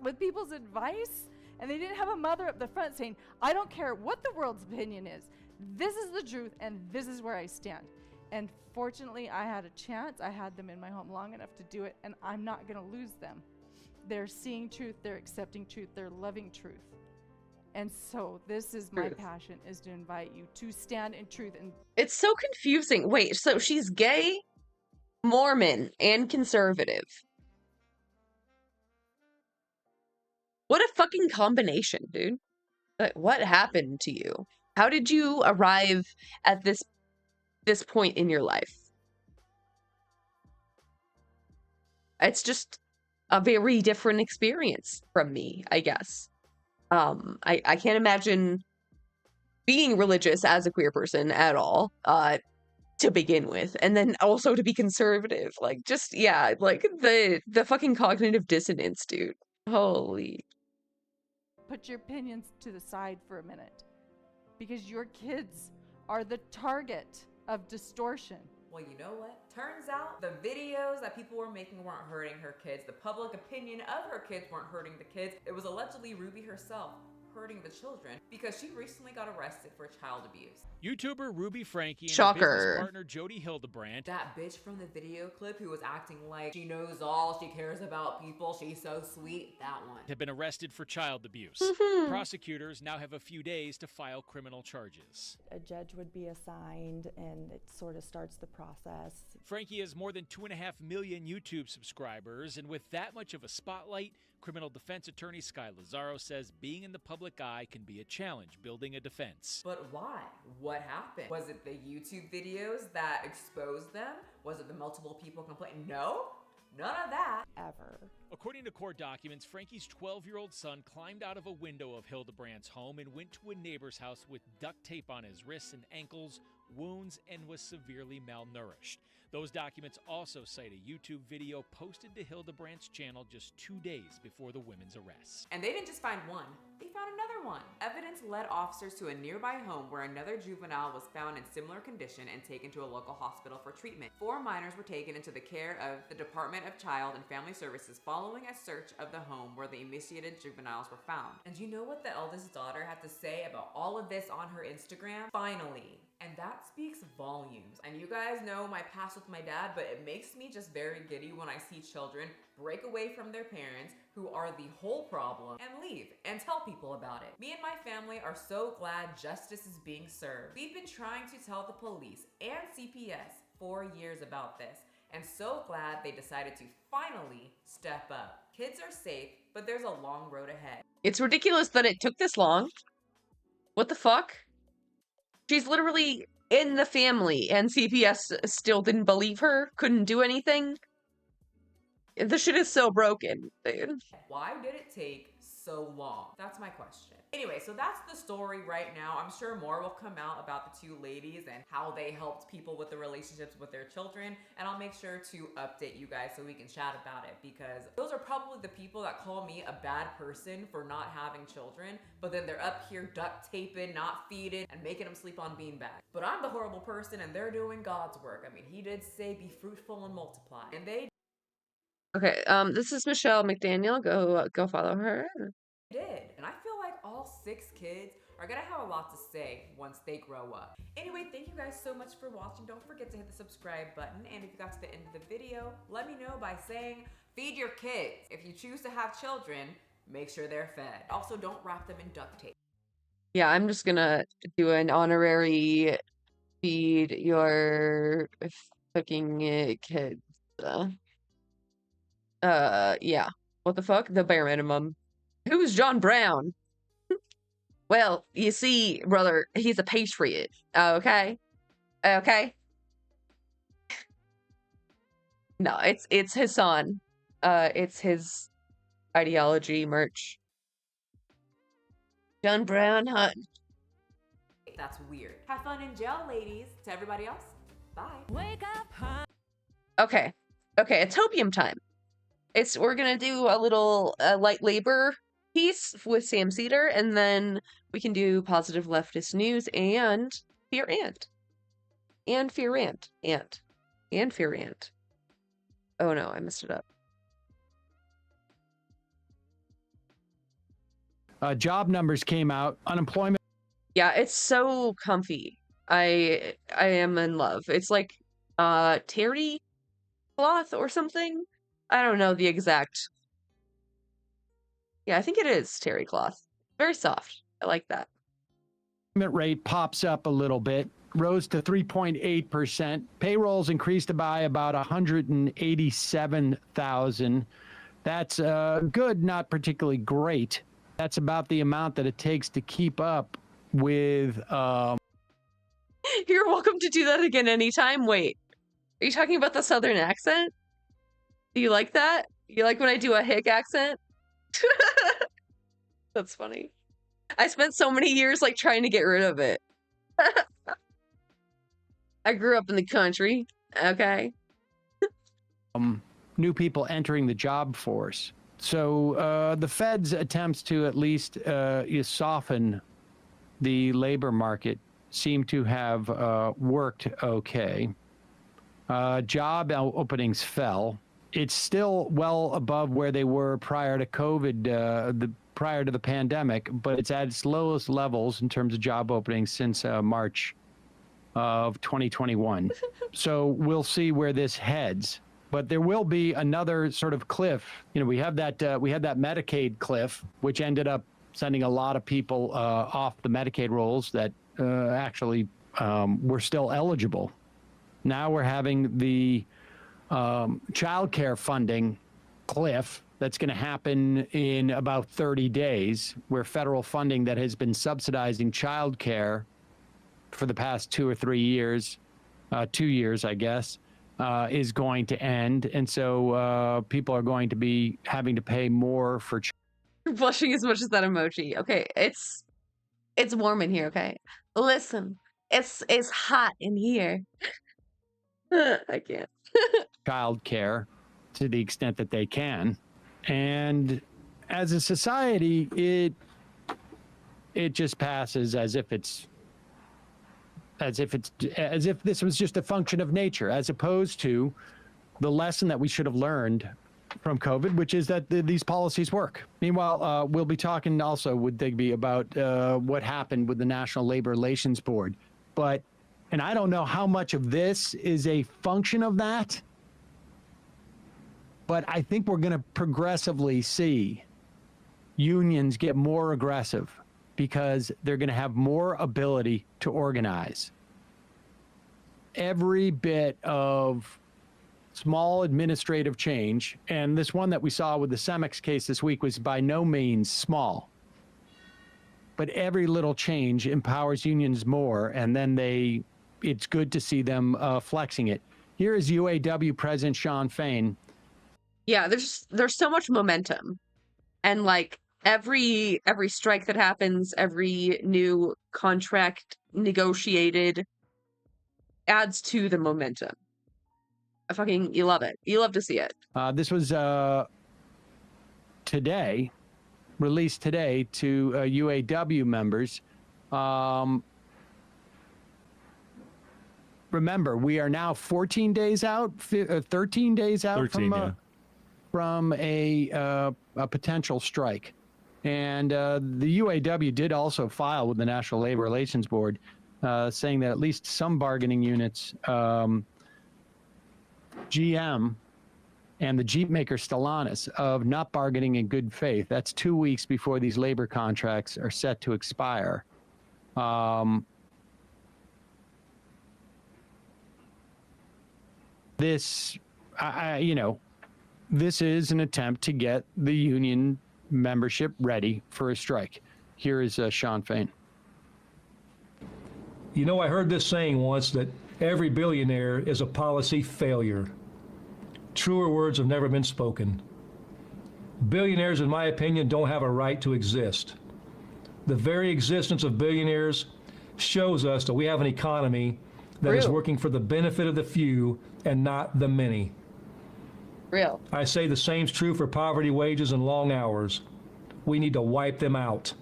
With people's advice, and they didn't have a mother up the front saying, I don't care what the world's opinion is, this is the truth and this is where I stand. And fortunately, I had a chance. I had them in my home long enough to do it, and I'm not gonna lose them. They're seeing truth, they're accepting truth, they're loving truth. And so this is my passion, is to invite you to stand in truth. And it's so confusing. Wait, so she's gay, Mormon, and conservative. What a fucking combination, dude. Like, what happened to you? How did you arrive at this point in your life? It's just a very different experience from me, I guess. I can't imagine being religious as a queer person at all, to begin with, and then also to be conservative. Like, just, yeah, like the fucking cognitive dissonance, dude. Holy. put your opinions to the side for a minute, because your kids are the target of distortion. Well, you know what? Turns out the videos that people were making weren't hurting her kids. The public opinion of her kids weren't hurting the kids. It was allegedly Ruby herself hurting the children because she recently got arrested for child abuse. YouTuber Ruby Frankie and Shocker. her business partner Jody Hildebrandt. That bitch from the video clip who was acting like she knows all, she cares about people, she's so sweet, that one. Have been arrested for child abuse. Prosecutors now have a few days to file criminal charges. A judge would be assigned and it sort of starts the process. Frankie has more than 2.5 million YouTube subscribers, and with that much of a spotlight, criminal defense attorney Sky Lazaro says being in the public eye can be a challenge building a defense. But why? What happened? Was it the YouTube videos that exposed them? Was it the multiple people complaining? No, none of that. Ever. According to court documents, Frankie's 12-year-old son climbed out of a window of Hildebrandt's home and went to a neighbor's house with duct tape on his wrists and ankles, wounds, and was severely malnourished. Those documents also cite a YouTube video posted to Hildebrandt's channel just 2 days before the women's arrest. And they didn't just find one, they found another one. Evidence led officers to a nearby home where another juvenile was found in similar condition and taken to a local hospital for treatment. 4 minors were taken into the care of the Department of Child and Family Services following a search of the home where the emaciated juveniles were found. And do you know what the eldest daughter had to say about all of this on her Instagram? Finally. And that speaks volumes. And you guys know my past with my dad, but it makes me just very giddy when I see children break away from their parents who are the whole problem and leave and tell people about it. Me and my family are so glad justice is being served. We've been trying to tell the police and CPS for years about this, and so glad they decided to finally step up. Kids are safe, but there's a long road ahead. It's ridiculous that it took this long. What the fuck? She's literally in the family, and CPS still didn't believe her, couldn't do anything. The shit is so broken, dude. Why did it take so long? That's my question. Anyway, so that's the story right now. I'm sure more will come out about the 2 ladies and how they helped people with the relationships with their children, and I'll make sure to update you guys so we can chat about it, because those are probably the people that call me a bad person for not having children, but then they're up here duct taping, not feeding, and making them sleep on beanbags. But I'm the horrible person and they're doing God's work. I mean, he did say be fruitful and multiply, and they Okay, this is Michelle McDaniel. Go follow her. did. And I feel like all 6 kids are gonna have a lot to say once they grow up. Anyway, thank you guys so much for watching. Don't forget to hit the subscribe button. And if you got to the end of the video, let me know by saying, feed your kids. If you choose to have children, make sure they're fed. Also, don't wrap them in duct tape. Yeah, I'm just gonna do an honorary feed your fucking kids. Yeah. What the fuck? The bare minimum. Who's John Brown? Well, you see, brother, he's a patriot. Okay? Okay? No, it's his son. It's his ideology merch. John Brown, huh? That's weird. Have fun in jail, ladies. To everybody else, bye. Wake up, huh? Okay. Okay, it's opium time. We're gonna do a little light labor piece with Sam Cedar, and then we can do positive leftist news and Fear&. And Fear&. And Fear&. Oh no, I messed it up. Job numbers came out. Unemployment. Yeah, it's so comfy. I am in love. It's like terry cloth or something. I don't know the exact. Yeah, I think it is terry cloth. Very soft. I like that. Rate pops up a little bit, rose to 3.8%. Payrolls increased by about 187,000. That's good, not particularly great. That's about the amount that it takes to keep up with. You're welcome to do that again anytime. Wait, are you talking about the Southern accent? Do you like that? You like when I do a hick accent? That's funny. I spent so many years like trying to get rid of it. I grew up in the country. Okay. New people entering the job force. So the Fed's attempts to at least soften the labor market seem to have worked okay. Job openings fell. It's still well above where they were prior to COVID, prior to the pandemic, but it's at its lowest levels in terms of job openings since March of 2021. So we'll see where this heads. But there will be another sort of cliff. You know, we have that Medicaid cliff, which ended up sending a lot of people off the Medicaid rolls that actually were still eligible. Now we're having the child care funding cliff that's going to happen in about 30 days, where federal funding that has been subsidizing child care for the past 2 or 3 years, 2 years, I guess, is going to end. And so people are going to be having to pay more for. You're blushing as much as that emoji. Okay, it's warm in here, okay? Listen, it's hot in here. I can't. Child care to the extent that they can. And as a society, it just passes as if this was just a function of nature, as opposed to the lesson that we should have learned from COVID, which is that these policies work. Meanwhile, we'll be talking also with Digby about what happened with the National Labor Relations Board. And I don't know how much of this is a function of that, but I think we're going to progressively see unions get more aggressive because they're going to have more ability to organize. Every bit of small administrative change, and this one that we saw with the Cemex case this week was by no means small, but every little change empowers unions more, and then it's good to see them flexing it. Here is UAW President Shawn Fain. Yeah, there's so much momentum, and like every strike that happens, every new contract negotiated adds to the momentum. You love it. You love to see it. This was released today to UAW members. Remember, we are now 14 days out, 13 days out from a potential strike. And the UAW did also file with the National Labor Relations Board, saying that at least some bargaining units, GM and the Jeep maker Stellantis, of not bargaining in good faith. That's 2 weeks before these labor contracts are set to expire. This is an attempt to get the union membership ready for a strike. Here is Shawn Fain. You know, I heard this saying once that every billionaire is a policy failure. Truer words have never been spoken. Billionaires, in my opinion, don't have a right to exist. The very existence of billionaires shows us that we have an economy that is working for the benefit of the few and not the many. Real. I say the same's true for poverty wages and long hours. We need to wipe them out.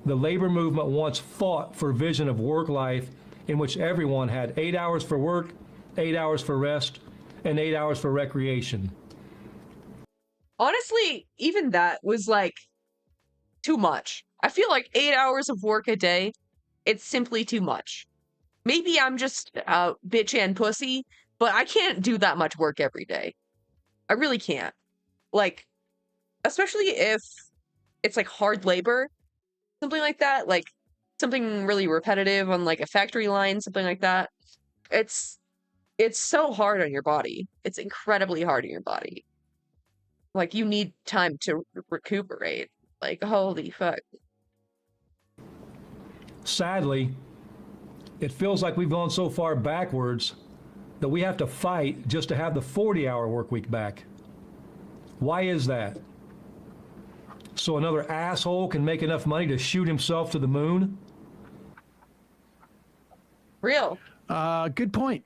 The labor movement once fought for a vision of work life in which everyone had 8 hours for work, 8 hours for rest, and 8 hours for recreation. Honestly, even that was like too much. I feel like 8 hours of work a day, it's simply too much. Maybe I'm just bitch and pussy, but I can't do that much work every day. I really can't. Like, especially if it's like hard labor, something like that, like something really repetitive on like a factory line, something like that. It's so hard on your body. It's incredibly hard on your body. Like, you need time to recuperate. Like, holy fuck. Sadly, it feels like we've gone so far backwards that we have to fight just to have the 40-hour work week back. Why is that? So another asshole can make enough money to shoot himself to the moon? Real. Good point.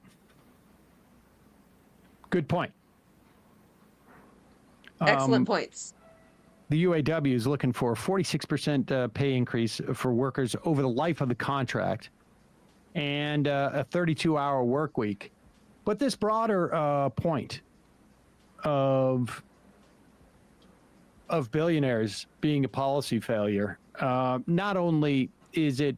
Good point. Excellent points. The UAW is looking for a 46% pay increase for workers over the life of the contract and a 32-hour work week. But this broader point of billionaires being a policy failure, not only is it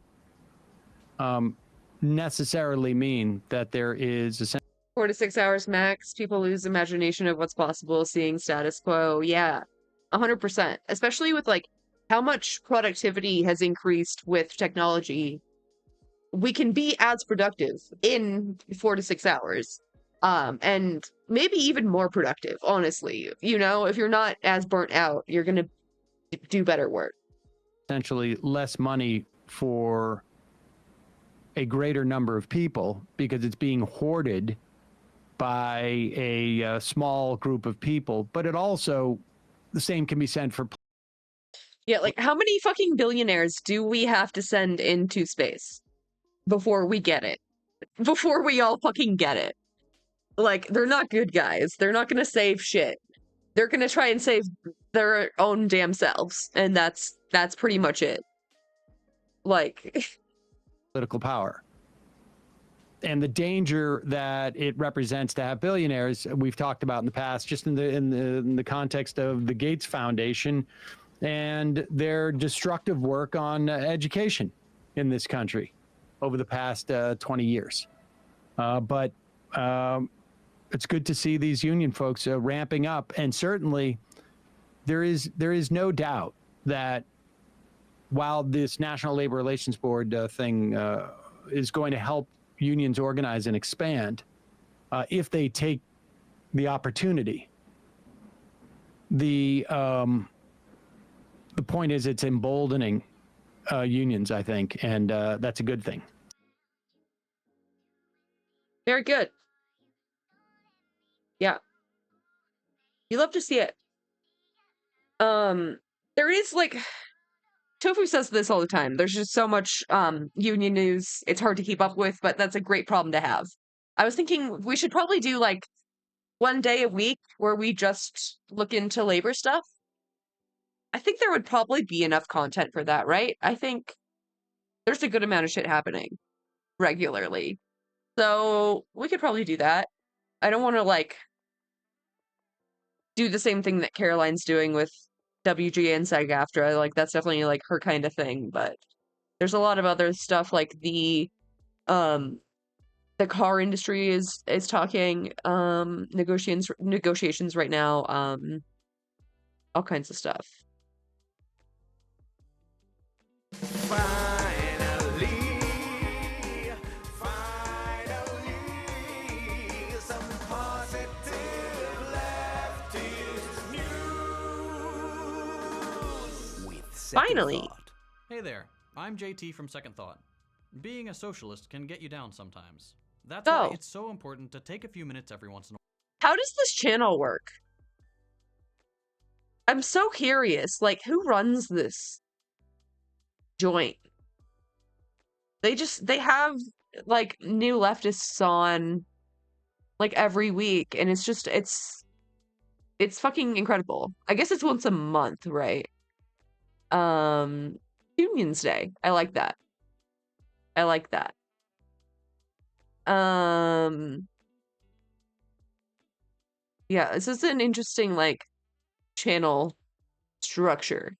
necessarily mean that there is a 4 to 6 hours max, people lose imagination of what's possible, seeing status quo. Yeah, 100%. Especially with like how much productivity has increased with technology. We can be as productive in 4 to 6 hours. And maybe even more productive, honestly. You know, if you're not as burnt out, you're going to do better work. Essentially less money for a greater number of people because it's being hoarded by a small group of people. But it also, the same can be said for... Yeah, like how many fucking billionaires do we have to send into space before we get it? Before we all fucking get it? Like, they're not good guys. They're not gonna save shit. They're gonna try and save their own damn selves, and that's pretty much it. Like, political power. And the danger that it represents to have billionaires, we've talked about in the past, just in the context of the Gates Foundation and their destructive work on education in this country over the past 20 years. But it's good to see these union folks ramping up, and certainly there is no doubt that while this National Labor Relations Board thing is going to help unions organize and expand, if they take the opportunity, the point is it's emboldening unions, I think, and that's a good thing. very good. Yeah. You love to see it. There is, like, Tofu says this all the time. There's just so much union news. It's hard to keep up with, but that's a great problem to have. I was thinking we should probably do, like, one day a week where we just look into labor stuff. I think there would probably be enough content for that, right? I think there's a good amount of shit happening regularly. So we could probably do that. I don't want to, like, do the same thing that Caroline's doing with WGA and SAG-AFTRA. Like, that's definitely, like, her kind of thing, but there's a lot of other stuff, like the car industry is talking negotiations right now, all kinds of stuff. Finally. Hey there, I'm JT from Second Thought. Being a socialist can get you down sometimes. That's why it's so important to take a few minutes every once in a while. How does this channel work? I'm so curious. Like, who runs this joint? They have, like, new leftists on, like, every week, and it's just, it's fucking incredible. I guess it's once a month, right? Union's Day. I like that. I like that. Yeah, this is an interesting, like, channel structure.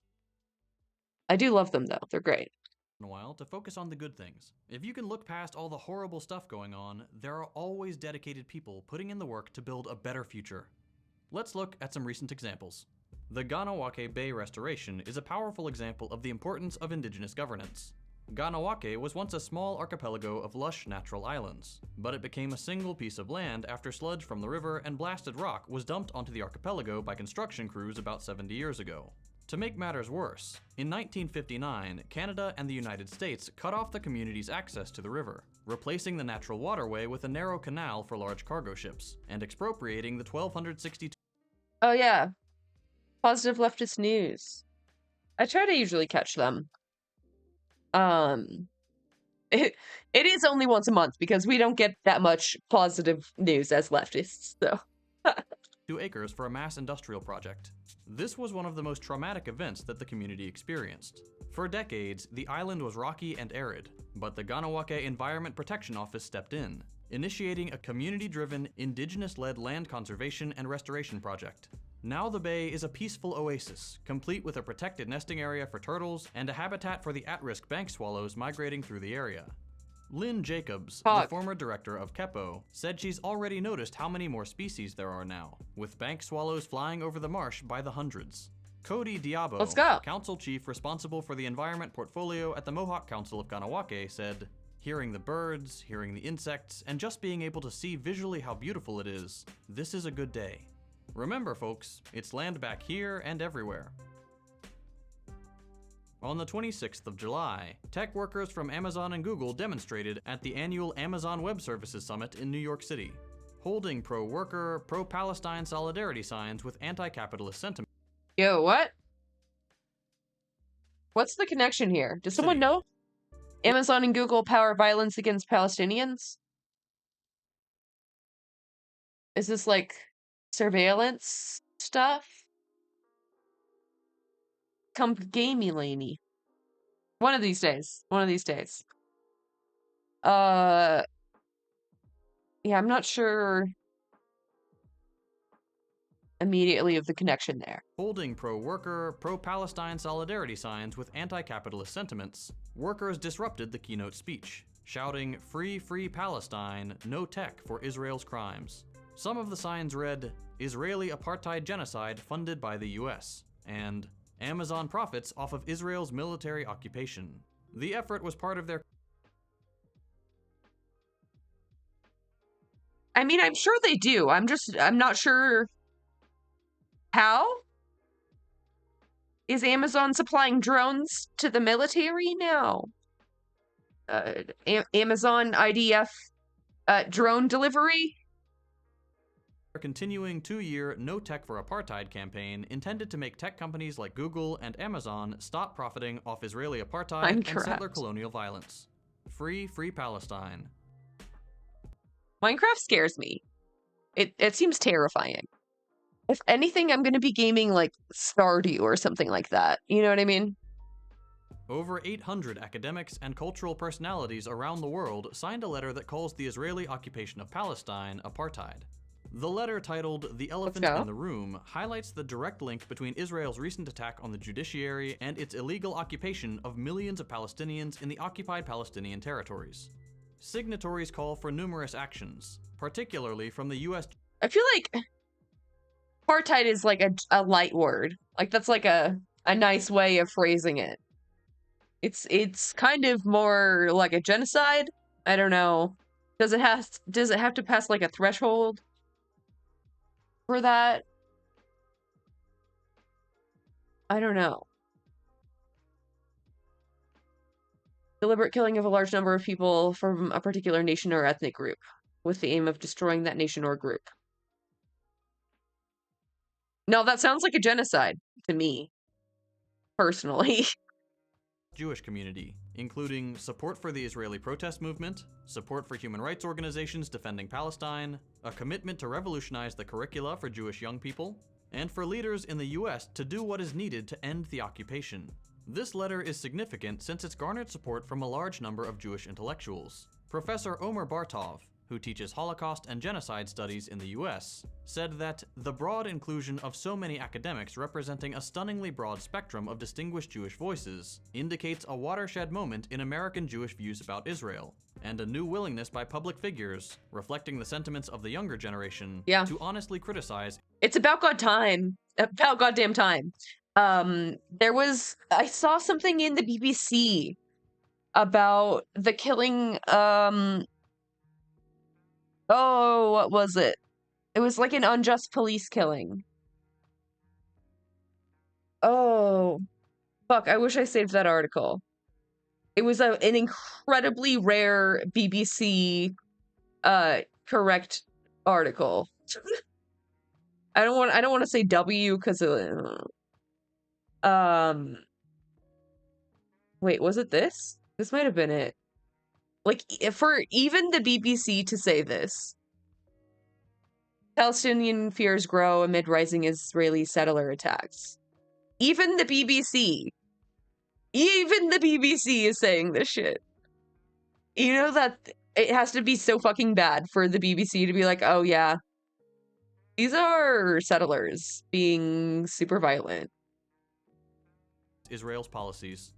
I do love them, though. They're great. In a while to focus on the good things. If you can look past all the horrible stuff going on, there are always dedicated people putting in the work to build a better future. Let's look at some recent examples. The Ganawake Bay restoration is a powerful example of the importance of indigenous governance. Ganawake was once a small archipelago of lush natural islands, but it became a single piece of land after sludge from the river and blasted rock was dumped onto the archipelago by construction crews about 70 years ago. To make matters worse, in 1959, Canada and the United States cut off the community's access to the river, replacing the natural waterway with a narrow canal for large cargo ships, and expropriating the 1,262. Oh, yeah. Positive leftist news. I try to usually catch them. It is only once a month because we don't get that much positive news as leftists, so. 2 acres for a mass industrial project. This was one of the most traumatic events that the community experienced. For decades, the island was rocky and arid, but the Ganawake Environment Protection Office stepped in, initiating a community-driven, indigenous-led land conservation and restoration project. Now the bay is a peaceful oasis, complete with a protected nesting area for turtles and a habitat for the at-risk bank swallows migrating through the area. Lynn Jacobs, the former director of KEPO, said she's already noticed how many more species there are now, with bank swallows flying over the marsh by the hundreds. Cody Diabo, council chief responsible for the environment portfolio at the Mohawk Council of Ganawake, said, "Hearing the birds, hearing the insects, and just being able to see visually how beautiful it is, this is a good day. Remember, folks, it's land back here and everywhere." On the 26th of July, tech workers from Amazon and Google demonstrated at the annual Amazon Web Services Summit in New York City, holding pro-worker, pro-Palestine solidarity signs with anti-capitalist sentiment. Yo, what? What's the connection here? Does someone know? Amazon and Google power violence against Palestinians? Is this like surveillance stuff? Come gamey laney. One of these days. One of these days. Yeah, I'm not sure immediately of the connection there. Holding pro-worker, pro-Palestine solidarity signs with anti-capitalist sentiments, workers disrupted the keynote speech, shouting, "Free, free Palestine, no tech for Israel's crimes." Some of the signs read, "Israeli apartheid genocide funded by the US," and "Amazon profits off of Israel's military occupation." The effort was part of their... I mean, I'm sure they do. I'm not sure how. Is Amazon supplying drones to the military now? Amazon IDF drone delivery? A continuing 2-year No Tech for Apartheid campaign intended to make tech companies like Google and Amazon stop profiting off Israeli apartheid and settler colonial violence. Free, free Palestine. Minecraft scares me. It seems terrifying. If anything, I'm going to be gaming like Stardew or something like that. You know what I mean? Over 800 academics and cultural personalities around the world signed a letter that calls the Israeli occupation of Palestine apartheid. The letter, titled "The Elephant in the Room," highlights the direct link between Israel's recent attack on the judiciary and its illegal occupation of millions of Palestinians in the occupied Palestinian territories. Signatories call for numerous actions, particularly from the US. I feel like apartheid is like a light word. Like that's like a nice way of phrasing it. It's kind of more like a genocide. I don't know. Does it have to pass like a threshold for that? I don't know. Deliberate killing of a large number of people from a particular nation or ethnic group with the aim of destroying that nation or group. No, that sounds like a genocide to me, personally. Jewish community, including support for the Israeli protest movement, support for human rights organizations defending Palestine, a commitment to revolutionize the curricula for Jewish young people, and for leaders in the US to do what is needed to end the occupation. This letter is significant since it's garnered support from a large number of Jewish intellectuals. Professor Omer Bartov, who teaches Holocaust and genocide studies in the US, said that the broad inclusion of so many academics representing a stunningly broad spectrum of distinguished Jewish voices indicates a watershed moment in American Jewish views about Israel, and a new willingness by public figures, reflecting the sentiments of the younger generation, to honestly criticize. It's about about goddamn time. I saw something in the BBC about the killing, oh, what was it? It was like an unjust police killing. Oh, fuck, I wish I saved that article. It was an incredibly rare BBC, correct article. I don't want to say W because wait, was it this? This might have been it. Like, for even the BBC to say this. Palestinian fears grow amid rising Israeli settler attacks. Even the BBC is saying this shit. You know that it has to be so fucking bad for the BBC to be like, oh yeah, these are settlers being super violent. Israel's policies.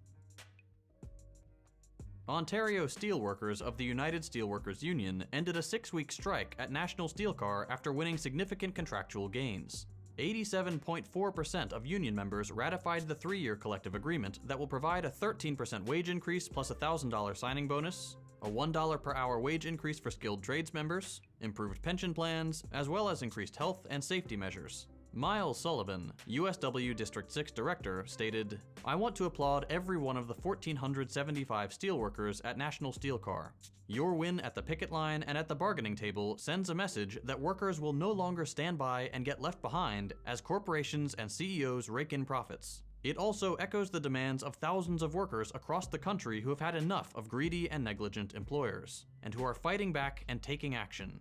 Ontario steelworkers of the United Steelworkers Union ended a 6-week strike at National Steel Car after winning significant contractual gains. 87.4% of union members ratified the 3-year collective agreement that will provide a 13% wage increase plus a $1,000 signing bonus, a $1 per hour wage increase for skilled trades members, improved pension plans, as well as increased health and safety measures. Miles Sullivan, USW District 6 Director, stated, "I want to applaud every one of the 1,475 steelworkers at National Steel Car. Your win at the picket line and at the bargaining table sends a message that workers will no longer stand by and get left behind as corporations and CEOs rake in profits. It also echoes the demands of thousands of workers across the country who have had enough of greedy and negligent employers, and who are fighting back and taking action."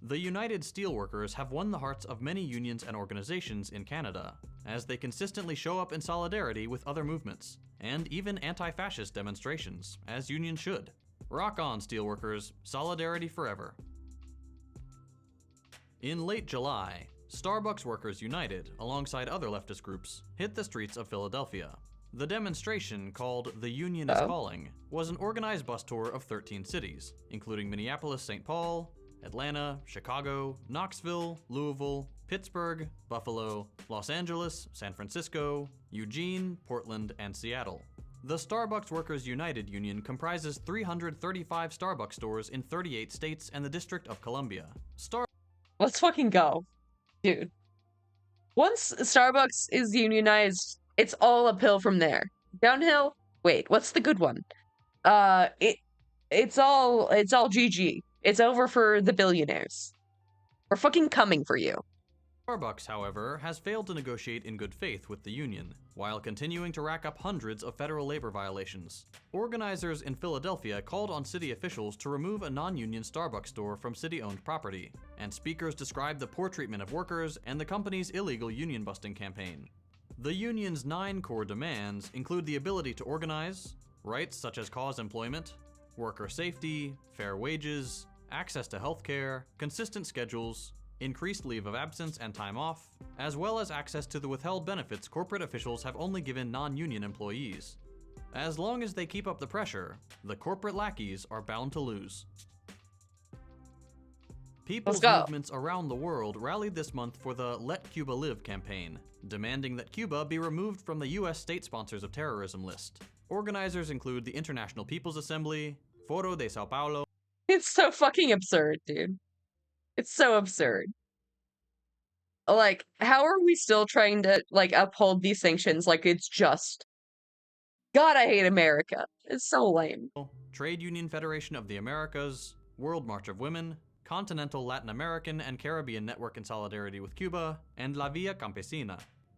The United Steelworkers have won the hearts of many unions and organizations in Canada, as they consistently show up in solidarity with other movements, and even anti-fascist demonstrations, as unions should. Rock on, Steelworkers, solidarity forever. In late July, Starbucks Workers United, alongside other leftist groups, hit the streets of Philadelphia. The demonstration, called The Union is Calling, was an organized bus tour of 13 cities, including Minneapolis, St. Paul, Atlanta, Chicago, Knoxville, Louisville, Pittsburgh, Buffalo, Los Angeles, San Francisco, Eugene, Portland, and Seattle. The Starbucks Workers United Union comprises 335 Starbucks stores in 38 states and the District of Columbia. Let's fucking go, dude. Once Starbucks is unionized, it's all uphill from there. Downhill? Wait, what's the good one? It's all GG. It's over for the billionaires. We're fucking coming for you. Starbucks, however, has failed to negotiate in good faith with the union, while continuing to rack up hundreds of federal labor violations. Organizers in Philadelphia called on city officials to remove a non-union Starbucks store from city-owned property, and speakers described the poor treatment of workers and the company's illegal union-busting campaign. The union's 9 core demands include the ability to organize, rights such as cause employment, worker safety, fair wages, access to healthcare, consistent schedules, increased leave of absence and time off, as well as access to the withheld benefits corporate officials have only given non-union employees. As long as they keep up the pressure, the corporate lackeys are bound to lose. People's movements around the world rallied this month for the Let Cuba Live campaign, demanding that Cuba be removed from the U.S. state sponsors of terrorism list. Organizers include the International People's Assembly, Foro de Sao Paulo. It's so fucking absurd, dude. It's so absurd. Like, how are we still trying to, like, uphold these sanctions like it's just... God, I hate America. It's so lame. Trade Union Federation of the Americas, World March of Women, Continental Latin American and Caribbean Network in solidarity with Cuba, and La Via Campesina.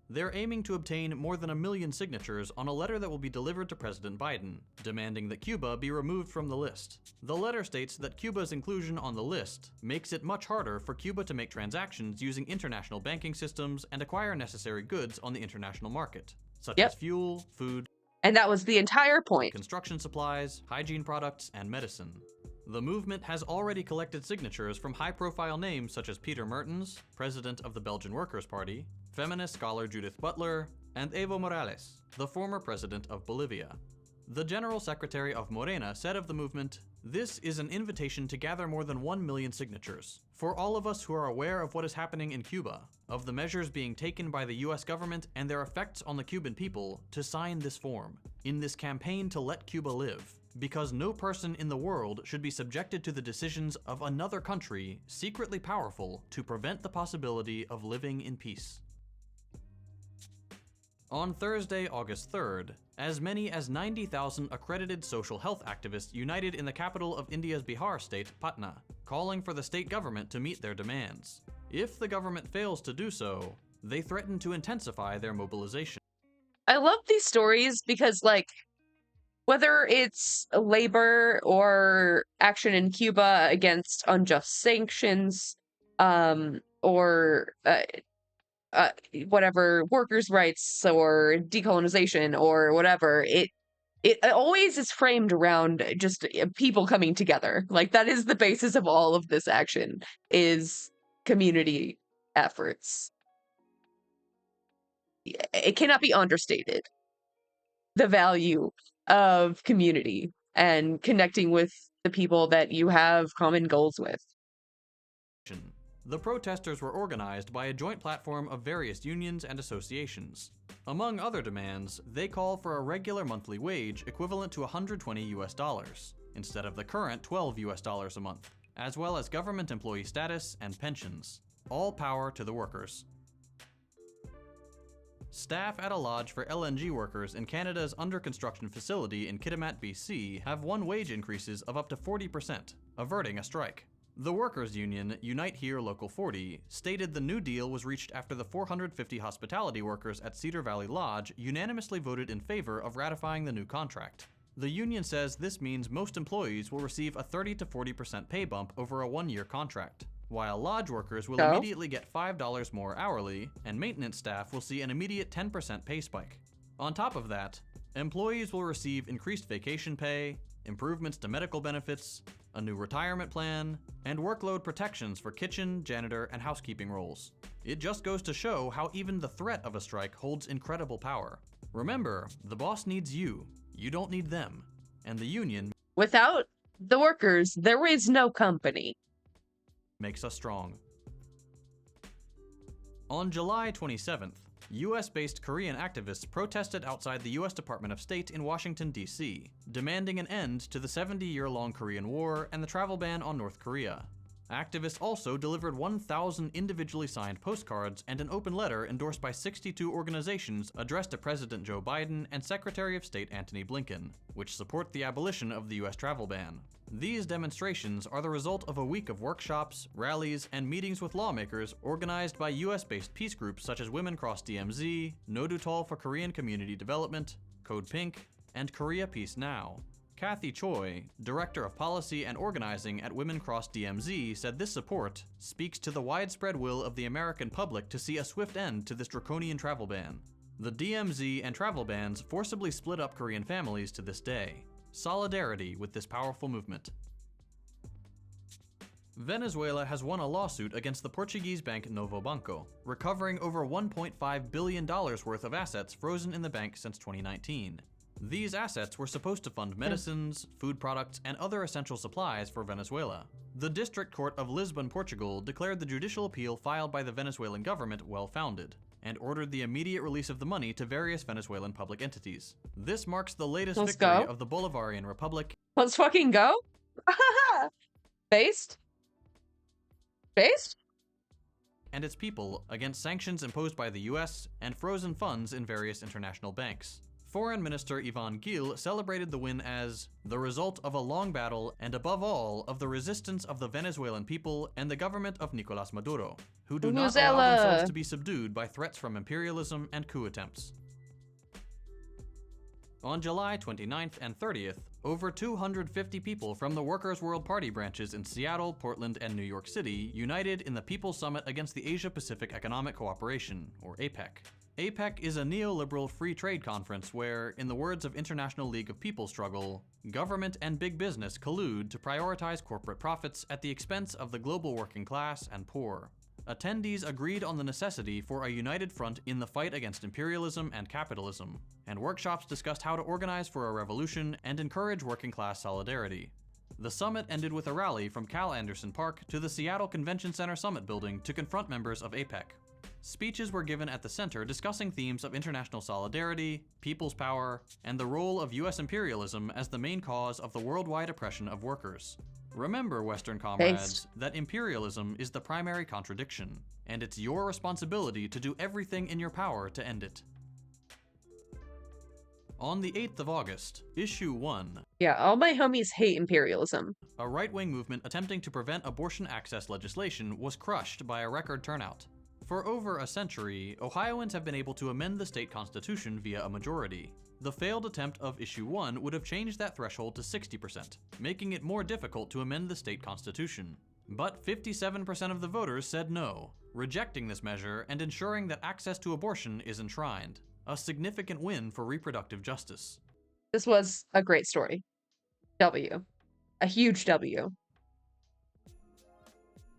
They're aiming to obtain more than 1 million signatures on a letter that will be delivered to President Biden, demanding that Cuba be removed from the list. The letter states that Cuba's inclusion on the list makes it much harder for Cuba to make transactions using international banking systems and acquire necessary goods on the international market, such as fuel, food, and that was the entire point. Construction supplies, hygiene products, and medicine. The movement has already collected signatures from high-profile names such as Peter Mertens, president of the Belgian Workers' Party, feminist scholar Judith Butler, and Evo Morales, the former president of Bolivia. The General Secretary of Morena said of the movement, "This is an invitation to gather more than 1 million signatures. For all of us who are aware of what is happening in Cuba, of the measures being taken by the US government and their effects on the Cuban people, to sign this form, in this campaign to let Cuba live. Because no person in the world should be subjected to the decisions of another country secretly powerful to prevent the possibility of living in peace." On Thursday, August 3rd, as many as 90,000 accredited social health activists united in the capital of India's Bihar state, Patna, calling for the state government to meet their demands. If the government fails to do so, they threaten to intensify their mobilization. I love these stories because, like, whether it's labor or action in Cuba against unjust sanctions, or whatever, workers' rights or decolonization or whatever, it always is framed around just people coming together. Like, that is the basis of all of this action, is community efforts. It cannot be understated, the value of community and connecting with the people that you have common goals with. The protesters were organized by a joint platform of various unions and associations. Among other demands, they call for a regular monthly wage equivalent to $120 instead of the current $12 a month, as well as government employee status and pensions. All power to the workers. Staff at a lodge for LNG workers in Canada's under-construction facility in Kitimat, BC have won wage increases of up to 40%, averting a strike. The workers' union, Unite Here Local 40, stated the new deal was reached after the 450 hospitality workers at Cedar Valley Lodge unanimously voted in favor of ratifying the new contract. The union says this means most employees will receive a 30 to 40% pay bump over a 1-year contract. while lodge workers will So? immediately get $5 more hourly, and maintenance staff will see an immediate 10% pay spike. On top of that, employees will receive increased vacation pay, improvements to medical benefits, a new retirement plan, and workload protections for kitchen, janitor, and housekeeping roles. It just goes to show how even the threat of a strike holds incredible power. Remember, the boss needs you. You don't need them. And the union Without the workers, there is no company. makes us strong. On July 27th, US-based Korean activists protested outside the US Department of State in Washington, D.C., demanding an end to the 70-year-long Korean War and the travel ban on North Korea. Activists also delivered 1,000 individually signed postcards and an open letter endorsed by 62 organizations addressed to President Joe Biden and Secretary of State Antony Blinken, which support the abolition of the US travel ban. These demonstrations are the result of a week of workshops, rallies, and meetings with lawmakers organized by US-based peace groups such as Women Cross DMZ, No Do Tall for Korean Community Development, Code Pink, and Korea Peace Now. Kathy Choi, Director of Policy and Organizing at Women Cross DMZ, said this support speaks to the widespread will of the American public to see a swift end to this draconian travel ban. The DMZ and travel bans forcibly split up Korean families to this day. Solidarity with this powerful movement. Venezuela has won a lawsuit against the Portuguese bank Novo Banco, recovering over $1.5 billion worth of assets frozen in the bank since 2019. These assets were supposed to fund medicines, food products, and other essential supplies for Venezuela. The District Court of Lisbon, Portugal, declared the judicial appeal filed by the Venezuelan government well-founded, and ordered the immediate release of the money to various Venezuelan public entities. This marks the latest victory of the Bolivarian Republic. Let's fucking go. Based? Based? And its people against sanctions imposed by the US and frozen funds in various international banks. Foreign Minister Ivan Gil celebrated the win as the result of a long battle and above all of the resistance of the Venezuelan people and the government of Nicolas Maduro, who do not allow themselves to be subdued by threats from imperialism and coup attempts. On July 29th and 30th, over 250 people from the Workers' World Party branches in Seattle, Portland, and New York City united in the People's Summit against the Asia-Pacific Economic Cooperation, or APEC. APEC is a neoliberal free trade conference where, in the words of International League of People Struggle, government and big business collude to prioritize corporate profits at the expense of the global working class and poor. Attendees agreed on the necessity for a united front in the fight against imperialism and capitalism, and workshops discussed how to organize for a revolution and encourage working class solidarity. The summit ended with a rally from Cal Anderson Park to the Seattle Convention Center Summit Building to confront members of APEC. Speeches were given at the center discussing themes of international solidarity, people's power, and the role of US imperialism as the main cause of the worldwide oppression of workers. Remember, Western comrades, that imperialism is the primary contradiction, and it's your responsibility to do everything in your power to end it. On the 8th of August, Issue 1. Yeah, all my homies hate imperialism. A right-wing movement attempting to prevent abortion access legislation was crushed by a record turnout. For over a century, Ohioans have been able to amend the state constitution via a majority. The failed attempt of Issue 1 would have changed that threshold to 60%, making it more difficult to amend the state constitution. But 57% of the voters said no, rejecting this measure and ensuring that access to abortion is enshrined. A significant win for reproductive justice. This was a great story. W. A huge W.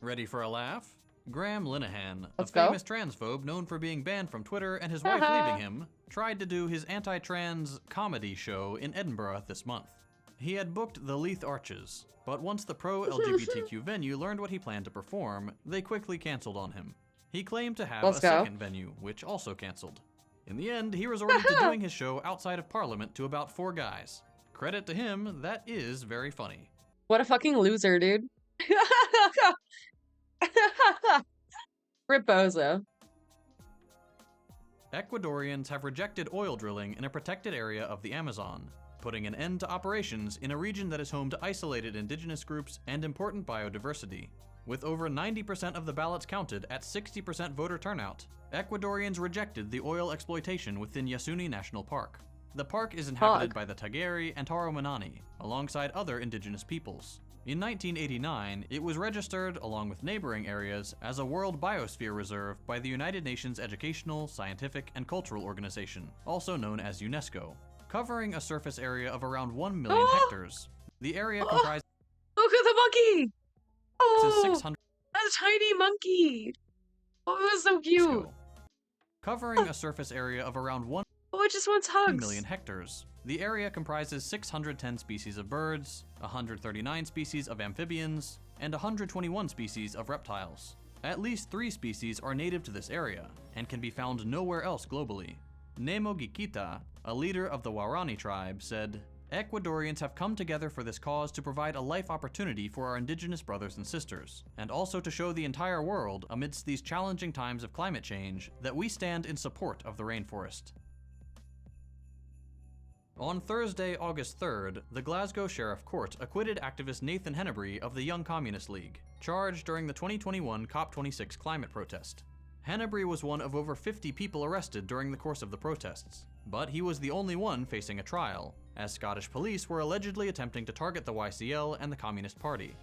Ready for a laugh? Graham Linehan, Let's a go. famous transphobe known for being banned from Twitter and his wife leaving him, tried to do his anti-trans comedy show in Edinburgh this month. He had booked the Leith Arches, but once the pro-LGBTQ venue learned what he planned to perform, they quickly canceled on him. He claimed to have a second venue, which also canceled. In the end, he resorted to doing his show outside of Parliament to about 4 guys. Credit to him, that is very funny. What a fucking loser, dude. Rip Bozo. Ecuadorians have rejected oil drilling in a protected area of the Amazon, putting an end to operations in a region that is home to isolated indigenous groups and important biodiversity. With over 90% of the ballots counted at 60% voter turnout, Ecuadorians rejected the oil exploitation within Yasuni National Park. The park is inhabited by the Tagari and Taromanani, alongside other indigenous peoples. In 1989, it was registered, along with neighboring areas, as a World Biosphere Reserve by the United Nations Educational, Scientific, and Cultural Organization, also known as UNESCO, covering a surface area of around 1 million hectares. The area comprises Look at the monkey! Oh, 600 a tiny monkey! Oh, it was so cute! covering a surface area of around 1 Oh, it just wants hugs! million hectares. The area comprises 610 species of birds, 139 species of amphibians, and 121 species of reptiles. At least 3 species are native to this area, and can be found nowhere else globally. Nemo Gikita, a leader of the Waorani tribe, said, "Ecuadorians have come together for this cause to provide a life opportunity for our indigenous brothers and sisters, and also to show the entire world, amidst these challenging times of climate change, that we stand in support of the rainforest." On Thursday, August 3rd, the Glasgow Sheriff Court acquitted activist Nathan Hennebrey of the Young Communist League, charged during the 2021 COP26 climate protest. Hennebrey was one of over 50 people arrested during the course of the protests, but he was the only one facing a trial, as Scottish police were allegedly attempting to target the YCL and the Communist Party.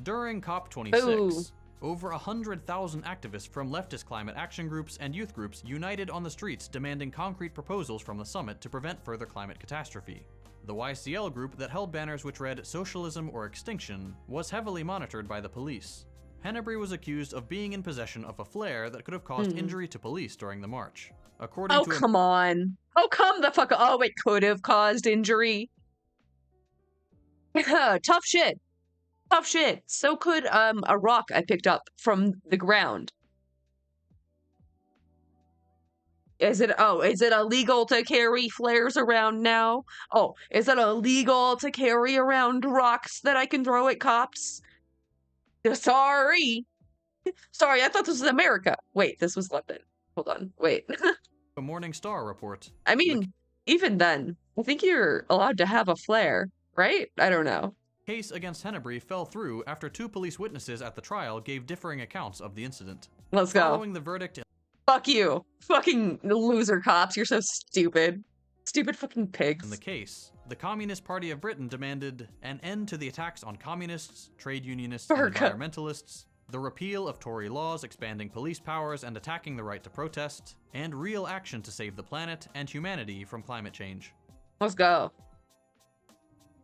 During COP26, over 100,000 activists from leftist climate action groups and youth groups united on the streets demanding concrete proposals from the summit to prevent further climate catastrophe. The YCL group that held banners which read "Socialism or Extinction" was heavily monitored by the police. Hennebrey was accused of being in possession of a flare that could have caused injury to police during the march. According to come on. Oh, come the fuck. Oh, it could have caused injury. Tough shit. Tough shit. So could a rock I picked up from the ground. Is it illegal to carry flares around now? Oh, is it illegal to carry around rocks that I can throw at cops? Sorry. Sorry, I thought this was America. Wait, this was London. Hold on. Wait. a Morning Star report. I mean, even then, I think you're allowed to have a flare, right? I don't know. Case against Hennebrey fell through after 2 police witnesses at the trial gave differing accounts of the incident. Let's go. Following the verdict, Fuck you. Fucking loser cops. You're so stupid. Stupid fucking pigs. in the case, the Communist Party of Britain demanded an end to the attacks on communists, trade unionists, and environmentalists, the repeal of Tory laws expanding police powers and attacking the right to protest, and real action to save the planet and humanity from climate change. Let's go.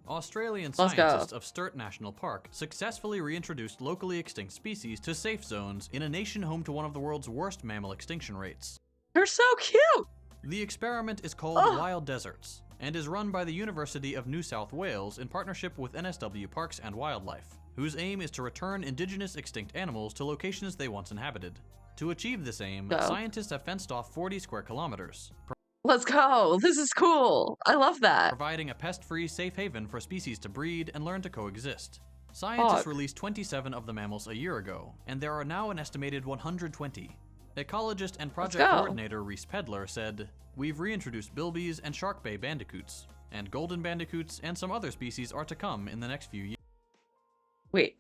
Australian Let's go. scientists of Sturt National Park successfully reintroduced locally extinct species to safe zones in a nation home to one of the world's worst mammal extinction rates. They're so cute! The experiment is called Wild Deserts and is run by the University of New South Wales in partnership with NSW Parks and Wildlife, whose aim is to return indigenous extinct animals to locations they once inhabited. To achieve this aim, scientists have fenced off 40 square kilometers, Let's go. This is cool. I love that. providing a pest-free safe haven for species to breed and learn to coexist. Scientists released 27 of the mammals a year ago, and there are now an estimated 120. Ecologist and project coordinator Reese Pedler said, "We've reintroduced bilbies and shark bay bandicoots, and golden bandicoots and some other species are to come in the next few years." Wait.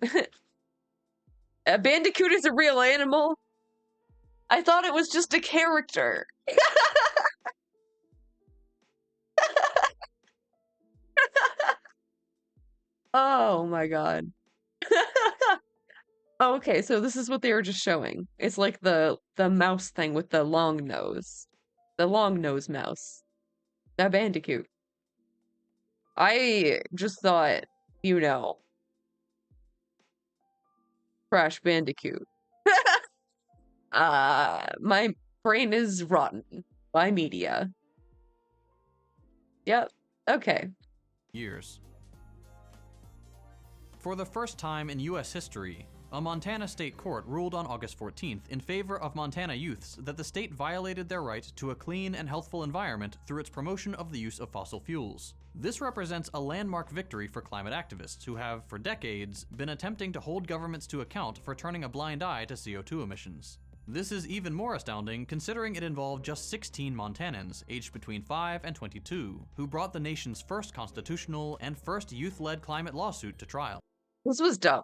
A bandicoot is a real animal? I thought it was just a character. Oh my god. Okay, so this is what they were just showing. It's like the mouse thing with the long nose. The long nose mouse. That bandicoot. I just thought, you know, Crash Bandicoot. My brain is rotten by media. Yep. Okay. Years. For the first time in U.S. history, a Montana state court ruled on August 14th in favor of Montana youths that the state violated their right to a clean and healthful environment through its promotion of the use of fossil fuels. This represents a landmark victory for climate activists who have, for decades, been attempting to hold governments to account for turning a blind eye to CO2 emissions. This is even more astounding considering it involved just 16 Montanans, aged between 5 and 22, who brought the nation's first constitutional and first youth-led climate lawsuit to trial. This was dope.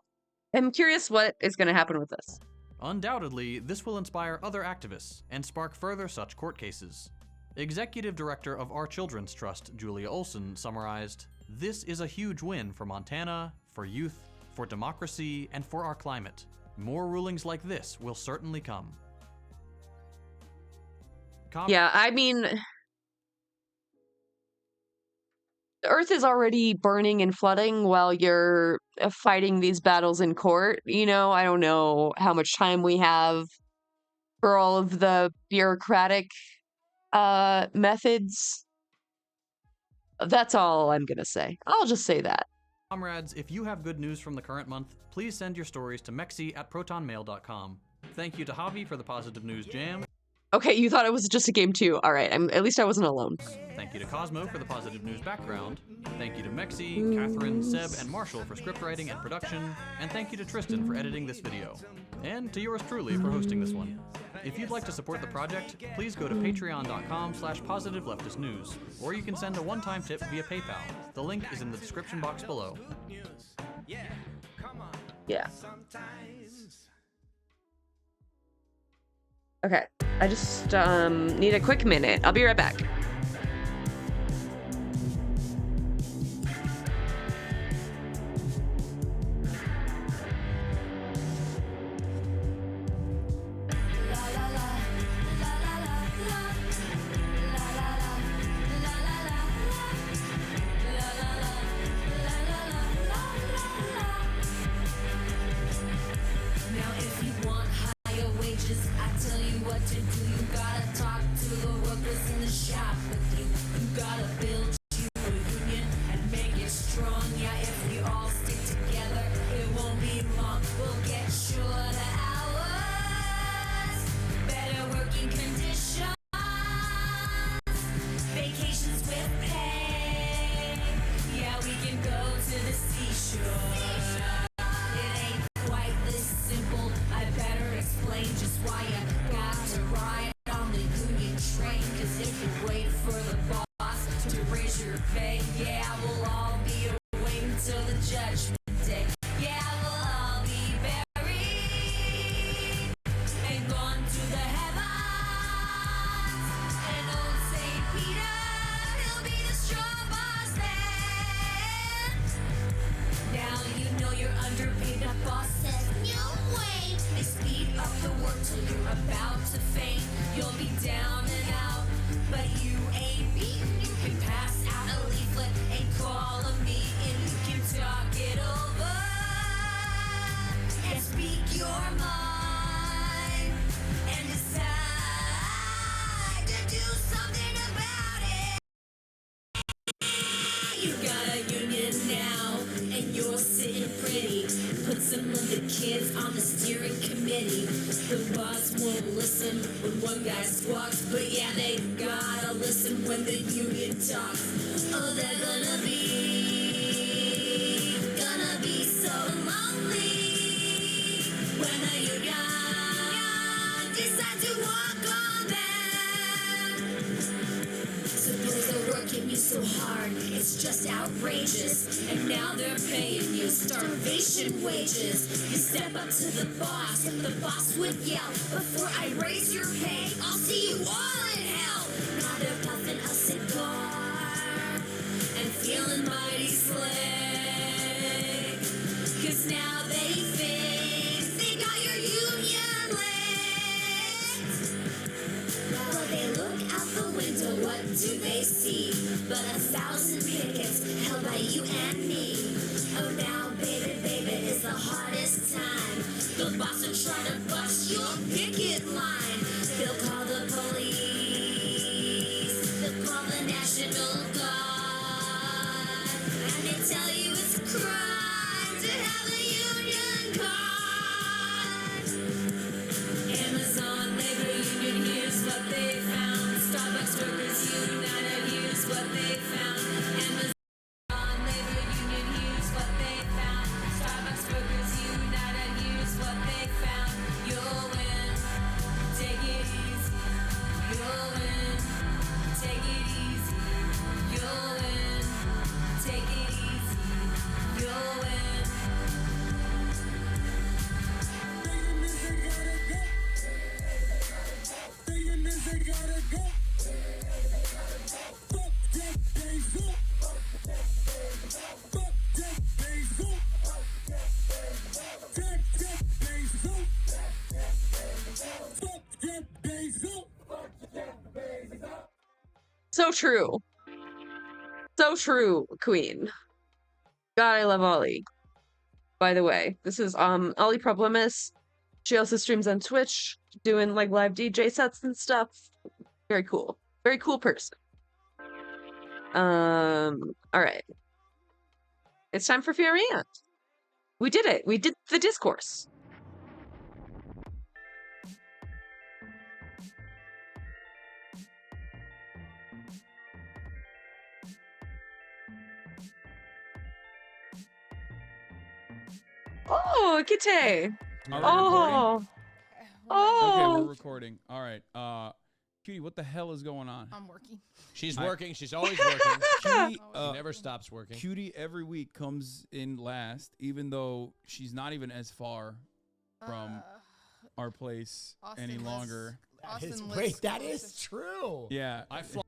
I'm curious what is going to happen with this. Undoubtedly, this will inspire other activists and spark further such court cases. Executive Director of Our Children's Trust, Julia Olson, summarized, "This is a huge win for Montana, for youth, for democracy, and for our climate. More rulings like this will certainly come. Yeah, I mean, the Earth is already burning and flooding while you're fighting these battles in court. You know, I don't know how much time we have for all of the bureaucratic methods. That's all I'm gonna say. I'll just say that. Comrades, if you have good news from the current month, please send your stories to mexi@protonmail.com. Thank you to Javi for the positive news jam. Okay, you thought it was just a game too. All right, at least I wasn't alone. Thank you to Cosmo for the positive news background. Thank you to Mexi, Catherine, Seb, and Marshall for script writing and production. And thank you to Tristan for editing this video. And to yours truly for hosting this one. If you'd like to support the project, please go to patreon.com/positiveleftistnews, or you can send a one-time tip via PayPal. The link is in the description box below. Yeah. Okay, I just need a quick minute. I'll be right back. So true. So true, Queen. God, I love Ollie. By the way, this is Ollie Problemas. She also streams on Twitch, doing like live DJ sets and stuff. Very cool. Very cool person. All right. It's time for Fear&. We did it. We did the discourse. Oh, Kite. Are we Oh. recording? Oh. Okay, we're recording. All right. Cutie, what the hell is going on? I'm working. She's working. She's always working. Cutie, she never stops working. Cutie every week comes in last, even though she's not even as far from our place any longer. Wait, that is true. Yeah.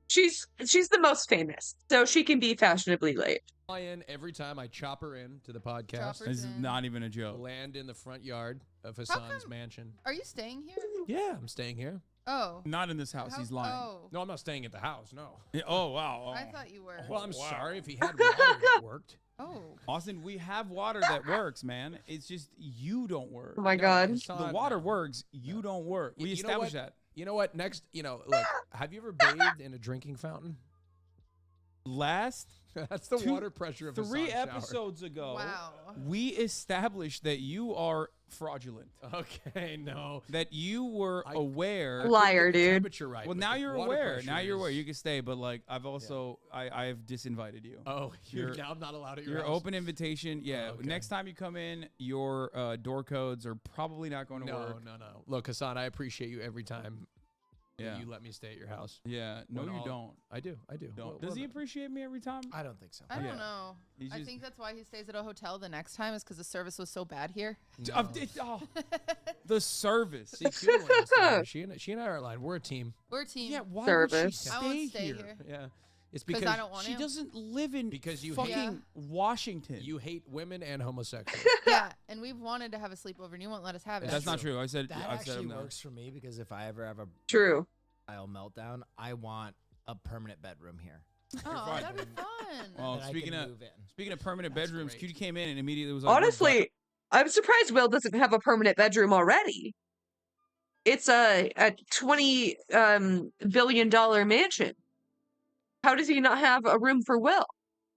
She's the most famous, so she can be fashionably late. Fly in every time I chop her in to the podcast. This is not even a joke. Land in the front yard of Hassan's mansion. Are you staying here? Yeah, I'm staying here. Oh. Not in this house. He's lying. Oh. No, I'm not staying at the house. No. Yeah, oh wow. Oh. I thought you were. Well, I'm sorry if he had water that worked. Oh. Austin, we have water that works, man. It's just you don't work. Oh my God. The water works. You don't work. We established that. You know what? Next, look, have you ever bathed in a drinking fountain? That's the water pressure of a 3 sauna shower. episodes ago, Wow. we established that you are fraudulent. Okay, no. That you were aware. Liar, dude. Temperature right. Well, but now the you're water aware. pressure Now you're is- aware. You can stay, but like I've also I've disinvited you. Oh, now I'm not allowed at your Your house. open invitation. Yeah. okay. Next time you come in, your door codes are probably not going to work. No. Look, Hassan, I appreciate you every time. Yeah. You let me stay at your house. Yeah. No, When you all- don't. I do. Don't. Does he appreciate me every time? I don't think so. I Yeah. don't know. He's I just- think that's why he stays at a hotel the next time is because the service was so bad here. The service. See, Cutie wants to stay. She and I are aligned. We're a team. We're a team. Yeah, why Service. would I she won't stay stay here? here. Yeah. It's 'Cause because I don't want She to. doesn't live in Because you fucking hate- Washington. you hate women and homosexuals. Yeah, and we've wanted to have a sleepover, and you won't let us have it. That's not true. I said That I've said actually no. works for me because if I ever have a True. meltdown, I want a permanent bedroom here. Oh, that'd be fun. Well, then I speaking can of move in. speaking of permanent That's bedrooms, great. Cutie came in and immediately was like, "We're Honestly, I'm surprised Will doesn't have a permanent bedroom already. It's a $20 billion mansion. How does he not have a room for Will?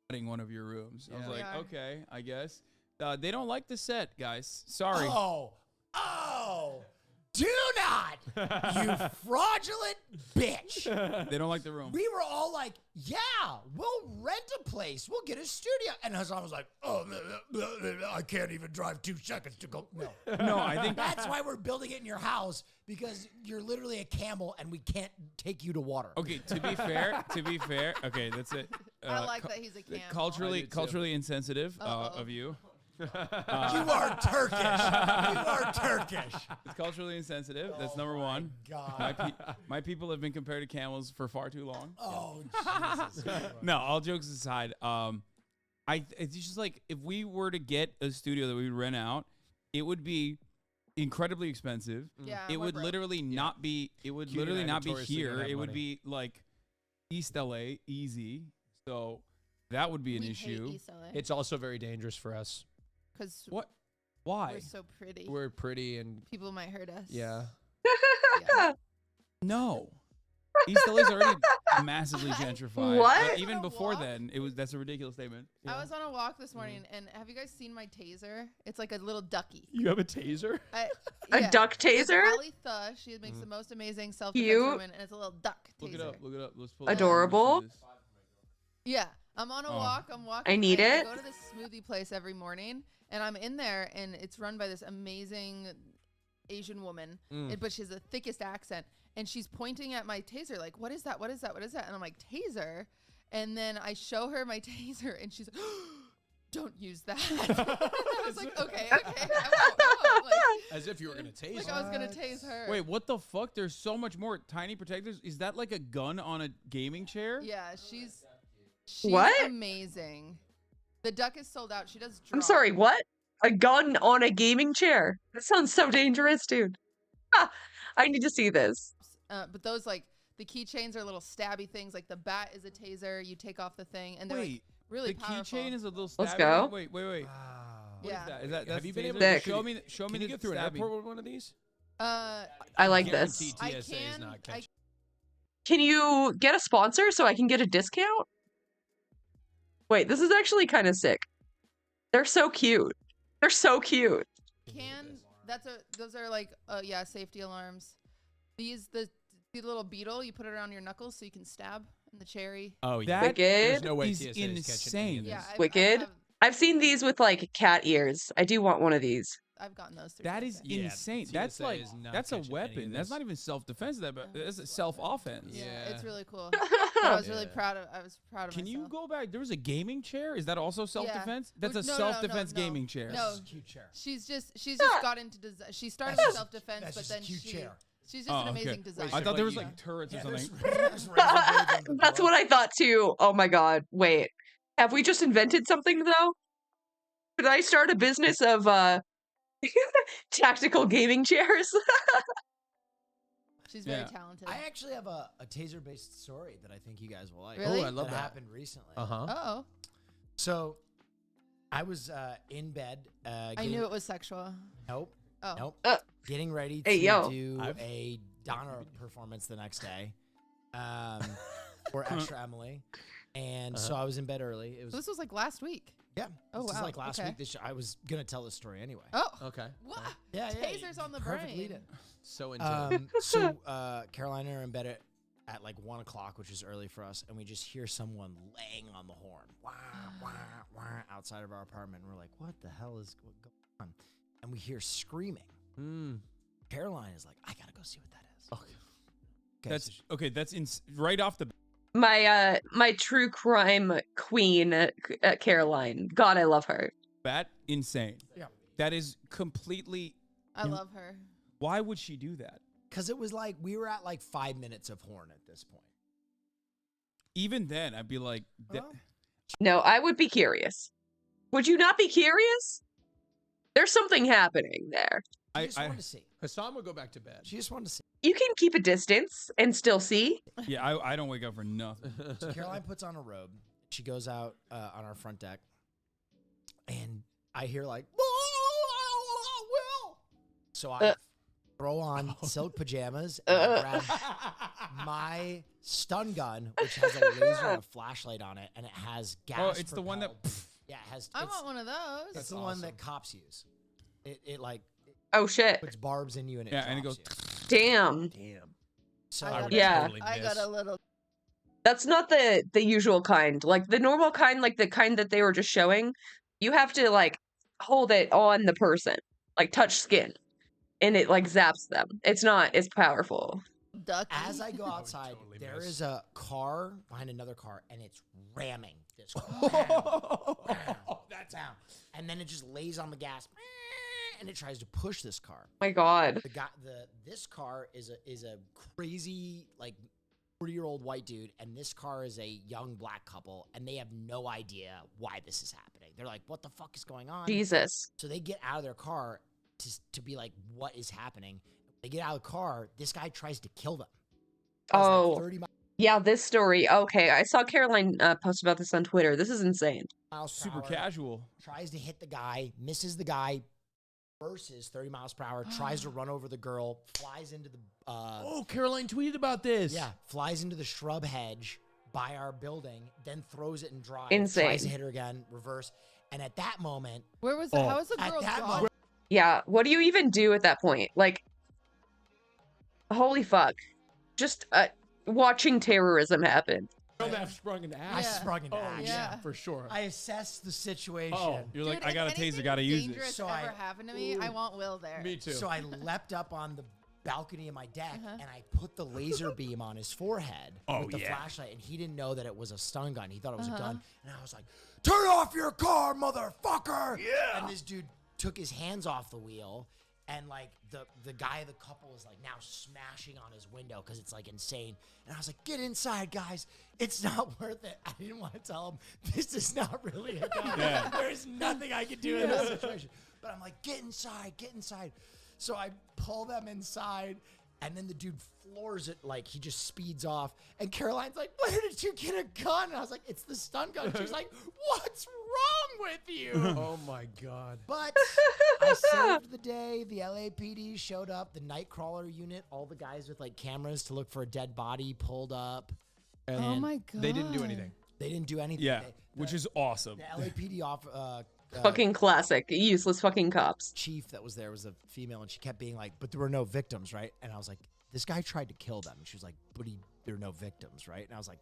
flooding one of your rooms." I was Yeah. like, We are. "Okay, I guess." They don't like the set, guys. Sorry. Oh, do not, you fraudulent bitch. They don't like the room. We were all like, yeah, we'll rent a place. We'll get a studio. And Hassan was like, oh, I can't even drive 2 seconds to go. No. No, I think That's why we're building it in your house, because you're literally a camel and we can't take you to water. Okay, to be fair, okay, that's it. I like that he's a camel. Culturally insensitive of you. You are Turkish. You are Turkish. It's culturally insensitive. That's number one. God. My people have been compared to camels for far too long. Oh, Jesus. No, all jokes aside, it's just like if we were to get a studio that we would rent out, it would be incredibly expensive. Yeah, it we're would broke. literally not be. It would Cutie and literally I not be notoriously don't here. have It would money. be like East LA, easy. So that would be an We issue. hate East LA It's also very dangerous for us. because What? Why? we're so pretty. We're pretty and People might hurt us. yeah. Yeah. No. East LA is already massively gentrified. What? But even On a before walk? then, that's a ridiculous statement. I was on a walk this morning, and have you guys seen my taser? It's like a little ducky. You have a taser? A duck It's taser? Allie Thuh. She makes the most amazing self-defense Cute. women, and it's a little duck taser. Look it up. Look it up. Let's pull it up. Adorable. Let's see this. Yeah, I'm on a Oh. walk. I'm walking. I need I it. go to this smoothie place every morning, and I'm in there, and it's run by this amazing Asian woman, but she has the thickest accent, and she's pointing at my taser like, "What is that? What is that? What is that?" And I'm like, "Taser," and then I show her my taser, and she's like, "Don't use that." I was like, "Okay, I won't." Like, As if you were gonna tase like her. I was gonna tase her. Wait, what the fuck? There's so much more. Tiny protectors? Is that like a gun on a gaming chair? Yeah, she's What? amazing. The duck is sold out. She does. I'm drop. sorry, what? A gun on a gaming chair? That sounds so dangerous, dude. Ah, I need to see this. But those like The keychains are little stabby things. Like the bat is a taser. You take off the thing, and they're like, really the powerful. keychain is a little. Let's stabby go. Wait. What Yeah. is that? Is that that's Have you been taser? able to show me? Show me Can you the get through an stabby. airport with one of these? I like this. Guarantee TSA is not catching. Can you get a sponsor so I can get a discount? Wait, this is actually kind of sick. They're so cute. They're so cute. Those are like safety alarms. The little beetle, you put it around your knuckles so you can stab, and the cherry. Oh yeah. Wicked. There's no way is TSA is catching any of insane. this. Yeah, Wicked. I've seen these with like cat ears. I do want one of these. I've gotten those through. That is Yeah, insane. TSA That's like is not that's a catching any of weapon. That's this. not even self-defense. That's a self-offense. Yeah, it's really cool. Yeah. I was really proud of. I was proud of Can myself. you go back? There was a gaming chair. Is that also self-defense? That's a No, self-defense gaming chair. No, Cute chair. she's just got into design. She started with self-defense, That's but just then cute chair. she's just an amazing designer. I thought there was like turrets or something. That's what I thought too. Oh my god. Wait. Have we just invented something though? Could I start a business of tactical gaming chairs? She's very talented. I actually have a taser-based story that I think you guys will like. Really? Oh, I love that. Happened recently. Uh-oh. So, I was in bed. I knew it was sexual. Nope. Oh. Nope. Getting ready to Hey, yo. do a Donna performance the next day for Extra Emily. And so I was in bed early. It was This was like last week. Yeah. Oh, this is wow. like last Okay. week. I was going to tell this story anyway. Oh. Okay. What? Yeah, Tasers on the perfect brain. lead-in. So into it. So Caroline and I are in bed at like 1 o'clock, which is early for us, and we just hear someone laying on the horn, wah, wah, wah, outside of our apartment. And we're like, what the hell is going on? And we hear screaming. Caroline is like, I gotta go see what that is. Okay. That's right off the. My true crime queen, Caroline. God, I love her. Bat insane. Yeah. That is completely. I love her. Why would she do that? Because it was like we were at like 5 minutes of horn at this point. Even then, I'd be like, No, I would be curious. Would you not be curious? There's something happening there. She just wanted to see. Hassan would go back to bed. She just wanted to see. You can keep a distance and still see. Yeah, I don't wake up for nothing. So Caroline puts on a robe. She goes out on our front deck, and I hear like, Will. So I throw on silk pajamas and I grab my stun gun, which has a laser and a flashlight on it, and it has gas. Oh, it's the one that. Yeah, it has. I want one of those. It's the one that cops use. It like. Oh shit! Puts barbs in you and it. Yeah, and it goes. Damn. So I got a little. That's not the usual kind. Like the normal kind, like the kind that they were just showing, you have to like hold it on the person, like touch skin, and it like zaps them. It's not as powerful. As I go outside, there is a car behind another car, and it's ramming this car. That's down, and then it just lays on the gas, and it tries to push this car. My God. This car is a crazy like 40-year-old white dude, and this car is a young black couple, and they have no idea why this is happening. They're like, "What the fuck is going on?" Jesus. So they get out of their car to be like, "What is happening?" They get out of the car. This guy tries to kill them. Oh. 30 Yeah, this story. Okay, I saw Caroline post about this on Twitter. This is insane. miles per Super hour, casual. Tries to hit the guy, misses the guy, versus 30 miles per hour, tries to run over the girl, flies into the... oh, Caroline tweeted about this. Yeah, flies into the shrub hedge by our building, then throws it in drive. Insane. Tries to hit her again, reverse. And at that moment... Where was the... How was the at girl that gone? moment, Yeah, what do you even do at that point? Like, holy fuck. Just watching terrorism happen. Neff sprung into action. I sprung into action. Yeah. For sure. I assessed the situation. Oh, you're like, Dude, I got a if taser, anything gotta use it. dangerous So ever happened to me, I want Will there. Me too. So I leapt up on the balcony of my deck and I put the laser beam on his forehead with the flashlight, and he didn't know that it was a stun gun. He thought it was a gun, and I was like, "Turn off your car, motherfucker!" Yeah. And this dude took his hands off the wheel, and like the guy of the couple is like now smashing on his window because it's like insane. And I was like, "Get inside, guys! It's not worth it." I didn't want to tell him this is not really a gun. There's nothing I can do in this situation. But I'm like, "Get inside, get inside." So I pull them inside, And then the dude floors it, like he just speeds off. And Caroline's like, where did you get a gun? And I was like, it's the stun gun. She's like, what's wrong with you? Oh my God. But I saved the day. The LAPD showed up. The Nightcrawler unit, all the guys with like cameras to look for a dead body pulled up. And Oh my God. They didn't do anything. They didn't do anything. Yeah, which is awesome. The LAPD Fucking classic. Useless fucking cops. chief that was there was a female, and she kept being like, but there were no victims, right? And I was like, this guy tried to kill them. And she was like, but there are no victims, right? And I was like,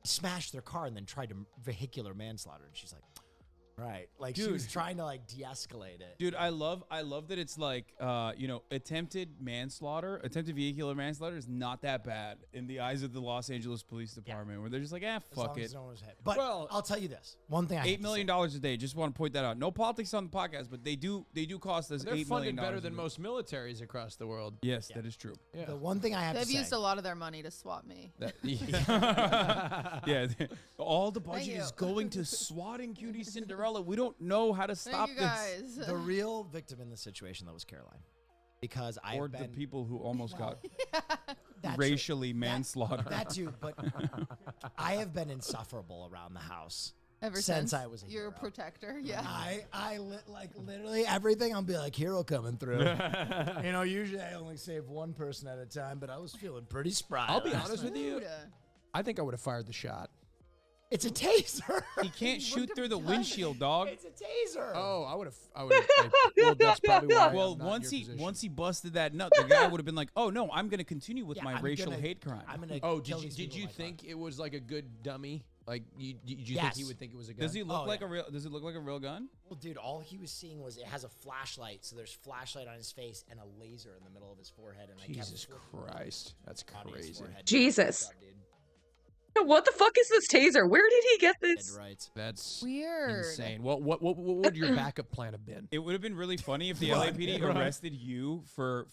he smashed their car and then tried to vehicular manslaughter. And she's like, right. Like, she was trying to like de-escalate it. Dude, I love that it's like, attempted vehicular manslaughter is not that bad in the eyes of the Los Angeles Police Department, where they're just like, fuck it. No one was hit. But I'll tell you this. One thing I $8 million a day. Just want to point that out. No politics on the podcast, but they do cost us $8 million. They're funded better than most militaries across the world. Yes, that is true. Yeah. The one thing I have They've to say. used a lot of their money to swat me. Yeah, all the budget Thank is you. going to swatting Cutie Cinderella. We don't know how to stop Thank you guys. this. The real victim in this situation, though, was Caroline. Because Or the people who almost got racially manslaughtered. That too, but I have been insufferable around the house Ever since I was a You're hero. a protector, yeah. I like literally everything. I'll be like, hero coming through. You know, usually I only save one person at a time, but I was feeling pretty spry. I'll be last honest night. with you. I think I would have fired the shot. It's a taser. He can't shoot through the windshield, dog. It's a taser. Oh, I would have. Well, that's probably why. Well, I'm not in once your he position. once he busted that nut, the guy would have been like, "Oh no, I'm going to continue with my racial hate crime." I'm gonna. Oh, kill did these you people with my think it was like a good dummy? Like you think Yes. he would think it was a gun? Does he look Oh, like yeah. a real? Does it look like a real gun? Well, dude, all he was seeing was it has a flashlight. So there's flashlight on his face and a laser in the middle of his forehead. And Jesus I kept flipping Christ, that's on his crazy. forehead. Jesus. Dude. What the fuck is this taser? Where did he get Dead this? right. That's Weird. insane. What would your backup plan have been? It would have been really funny if the Run, LAPD run. arrested you for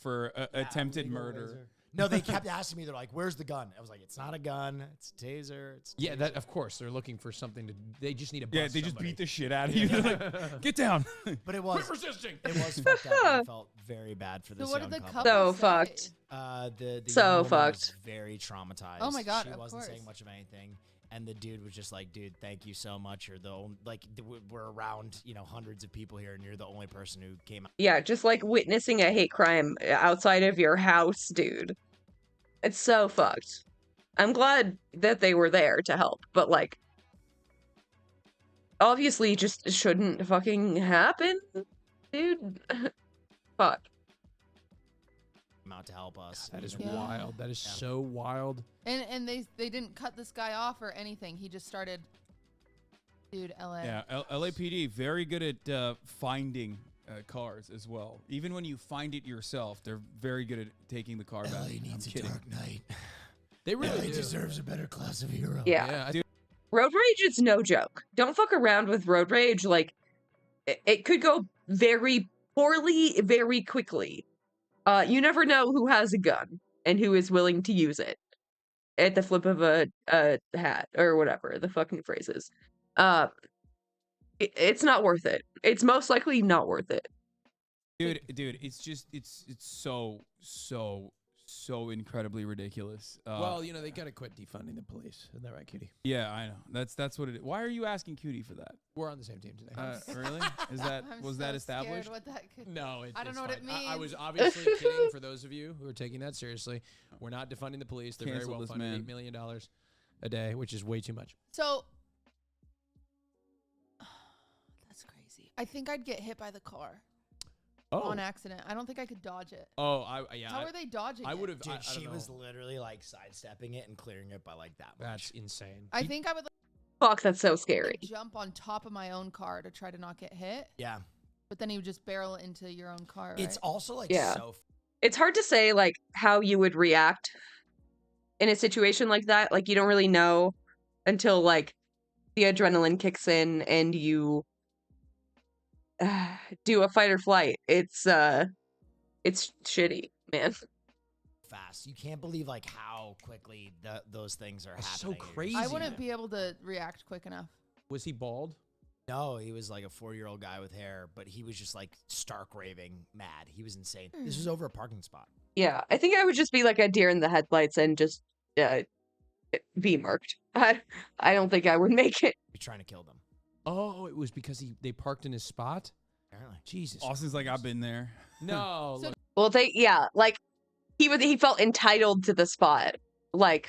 attempted Illegal murder. laser. No, they kept asking me. They're like, "Where's the gun?" I was like, "It's not a gun. It's a taser." It's a Yeah, taser." that of course they're looking for something to. They just need to. Yeah, bust they just somebody. beat the shit out of you. They're like, get down. But it was. Quit resisting. It was fucked up. I felt very bad for this So what young did the couple. couple So say? fucked. The So young woman fucked. was very traumatized. Oh my God, she of wasn't saying course. much of anything, and the dude was just like, "Dude, thank you so much. You're the only, we're around hundreds of people here, and you're the only person who came out." Yeah, just like witnessing a hate crime outside of your house, dude. It's so fucked. I'm glad that they were there to help, but like, obviously just shouldn't fucking happen, dude. Fuck. Came out to help us. That is Yeah. wild. That is so wild. And they didn't cut this guy off or anything. He just started. Dude, LA. Yeah, LAPD very good at finding cars as well. Even when you find it yourself, they're very good at taking the car back. LA needs I'm a kidding. Dark Knight. They really LA do. deserves a better class of hero. Yeah. Dude, Road rage is no joke. Don't fuck around with road rage. Like, it could go very poorly very quickly. You never know who has a gun and who is willing to use it at the flip of a hat or whatever the fucking phrase is. It's not worth it. It's most likely not worth it. dude, it's just it's so incredibly ridiculous. Well, they got to quit defunding the police. Isn't that right, Cutie? Yeah, I know. That's what it is. Why are you asking Cutie for that? We're on the same team today. Really? Is that I'm was so that scared established? what that could. No, I don't it's know what it fine. I was means. obviously kidding for those of you who are taking that seriously. We're not defunding the police. They're Cancel very well this funded, man. $8 million a day, which is way too much. So. That's crazy. I think I'd get hit by the car on accident. I don't think I could dodge it. Oh, yeah. How are they dodging I it? would have. Dude, she was literally like sidestepping it and clearing it by like that much. That's insane. I think I would Fuck, that's so scary. jump on top of my own car to try to not get hit. Yeah. But then you would just barrel into your own car. It's right? also like Yeah. so. It's hard to say like how you would react in a situation like that. Like you don't really know until like the adrenaline kicks in and you do a fight or flight. It's shitty, man. Fast. You can't believe like how quickly those things are That's so happening. crazy. I wouldn't be able to react quick enough. Was he bald? No, he was like a 4-year-old guy with hair, but he was just like stark raving mad. He was insane. This was over a parking spot. Yeah, I think I would just be like a deer in the headlights and just be marked. I don't think I would make it. You're trying to kill them. Oh, it was because they parked in his spot? Apparently. Jesus. Austin's like, I've been there. No. So, well, like he felt entitled to the spot. Like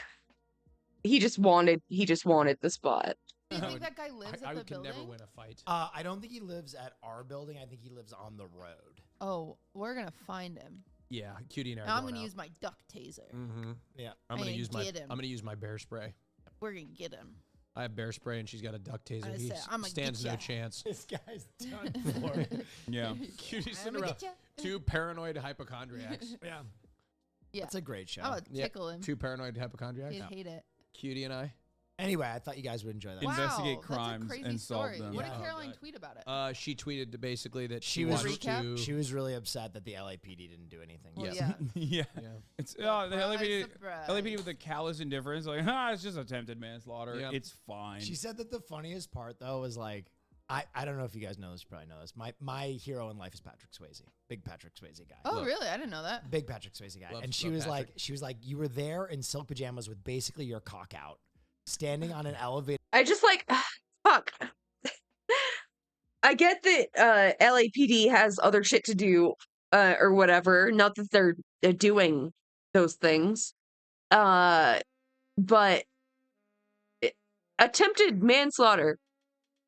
he just wanted the spot. Do you think that guy lives at the building? I never win a fight. I don't think he lives at our building. I think he lives on the road. Oh, we're gonna find him. Yeah, Cutie and I are Now I'm going gonna out. use my duck taser. Yeah. I'm gonna get him. use my bear spray. We're gonna get him. I have bear spray and she's got a duck taser. I He said, "I'ma stands get no ya." chance. This guy's done for. Yeah. Cutie's I'ma sitting around. get ya. Two paranoid hypochondriacs. Yeah. Yeah. That's a great show. I'm gonna tickle him. Two paranoid hypochondriacs. He'd hate it. Cutie and I. Anyway, I thought you guys would enjoy that. Investigate Wow, crimes that's a crazy and solve story. them. What Yeah. did Caroline tweet about it? She tweeted basically that She was wants to. She was really upset that the LAPD didn't do anything. Well, Yeah. yeah. Yeah. It's the LAPD, Surprise. LAPD with a callous indifference, like, it's just attempted manslaughter. Yeah. It's fine. She said that the funniest part though was like, I don't know if you guys know this, you probably know this. My hero in life is Patrick Swayze, big Patrick Swayze guy. Oh, really? I didn't know that. Big Patrick Swayze guy. Love- And she love was Patrick. like, you were there in silk pajamas with basically your cock out, standing on an elevator. I just like fuck. I get that LAPD has other shit to do or whatever. Not that they're doing those things. But attempted manslaughter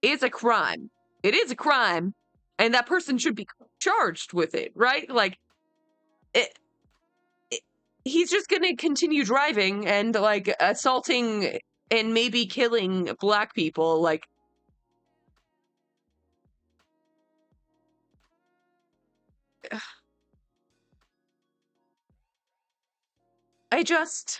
is a crime. It is a crime, and that person should be charged with it, right? Like, he's just gonna continue driving and like assaulting and maybe killing black people. Like, I just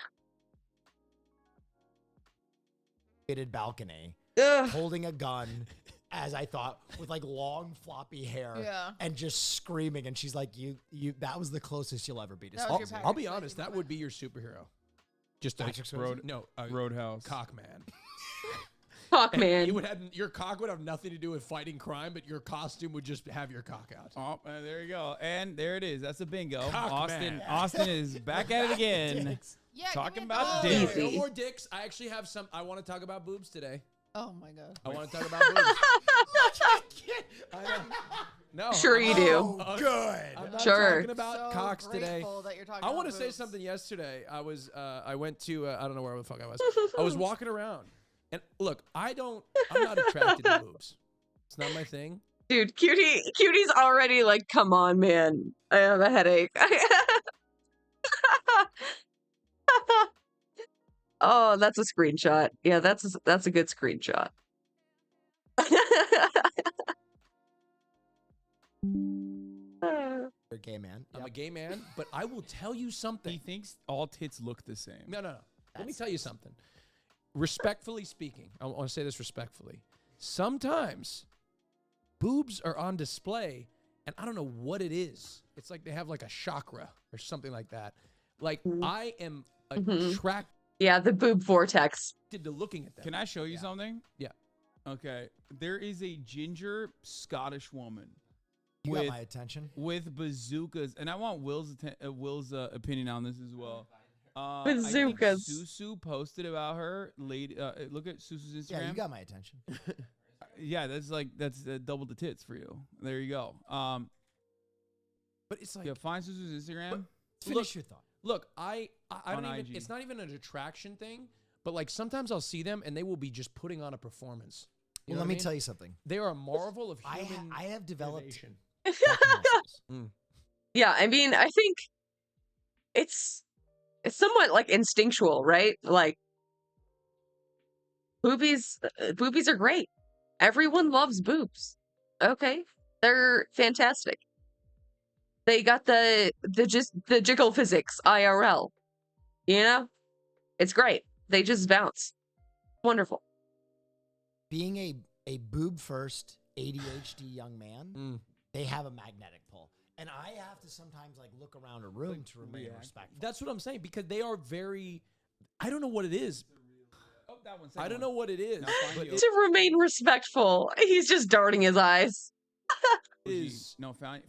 balcony, ugh. holding a gun, as I thought, with like long floppy hair, Yeah. and just screaming. And she's like, "You, that was the closest you'll ever be to." That was Swayze." your Patrick I'll be Swayze honest. That would be your superhero. Just a Patrick Swayze? Roadhouse. cock man. Cock man. Your cock would have nothing to do with fighting crime, but your costume would just have your cock out. Oh, there you go. And there it is. That's a bingo. Cock Austin man. Austin is back at it again. Yeah, Talking give me a about buzz. dicks. No more dicks. I actually have some. I want to talk about boobs today. Oh my god. I want to talk about boobs. I know. No. Sure you do. Oh, good. I'm not Sure. talking about So cocks today. grateful that you're talking I want to about say boobs. something yesterday. I went to, I don't know where the fuck I was. I was walking around. And look, I'm not attracted to boobs. It's not my thing. Dude, Cutie's already like, come on, man. I have a headache. Oh, that's a screenshot. Yeah, that's a good screenshot. You're a gay man. I'm a gay man, but I will tell you something. He thinks all tits look the same. No. Let me tell you something. Respectfully speaking, I want to say this respectfully. Sometimes boobs are on display, and I don't know what it is. It's like they have like a chakra or something like that. Like I am attracted Yeah, the boob vortex. to looking at them. Can I show you something? Yeah. Okay. There is a ginger Scottish woman. You got my attention. With bazookas, and I want Will's opinion on this as well. Bazookas. I think Susu posted about her. Look at Susu's Instagram. Yeah, you got my attention. Yeah, that's double the tits for you. There you go. But it's like, yeah, find Susu's Instagram. Finish your thought. Look, I don't On even. IG. It's not even an attraction thing. But like sometimes I'll see them and they will be just putting on a performance. Well, let me tell you something. They are a marvel of human. I have developed. innovation. Yeah, I mean, I think it's somewhat like instinctual, right? Like boobies are great. Everyone loves boobs. Okay, they're fantastic. They got the jiggle physics IRL. You know, it's great. They just bounce. Wonderful. Being a boob first ADHD young man, they have a magnetic pull. And I have to sometimes like look around a room to remain respectful. That's what I'm saying because they are very. I don't know what it is. Oh, that one. I don't know what it is. But To remain respectful, he's just darting his eyes. is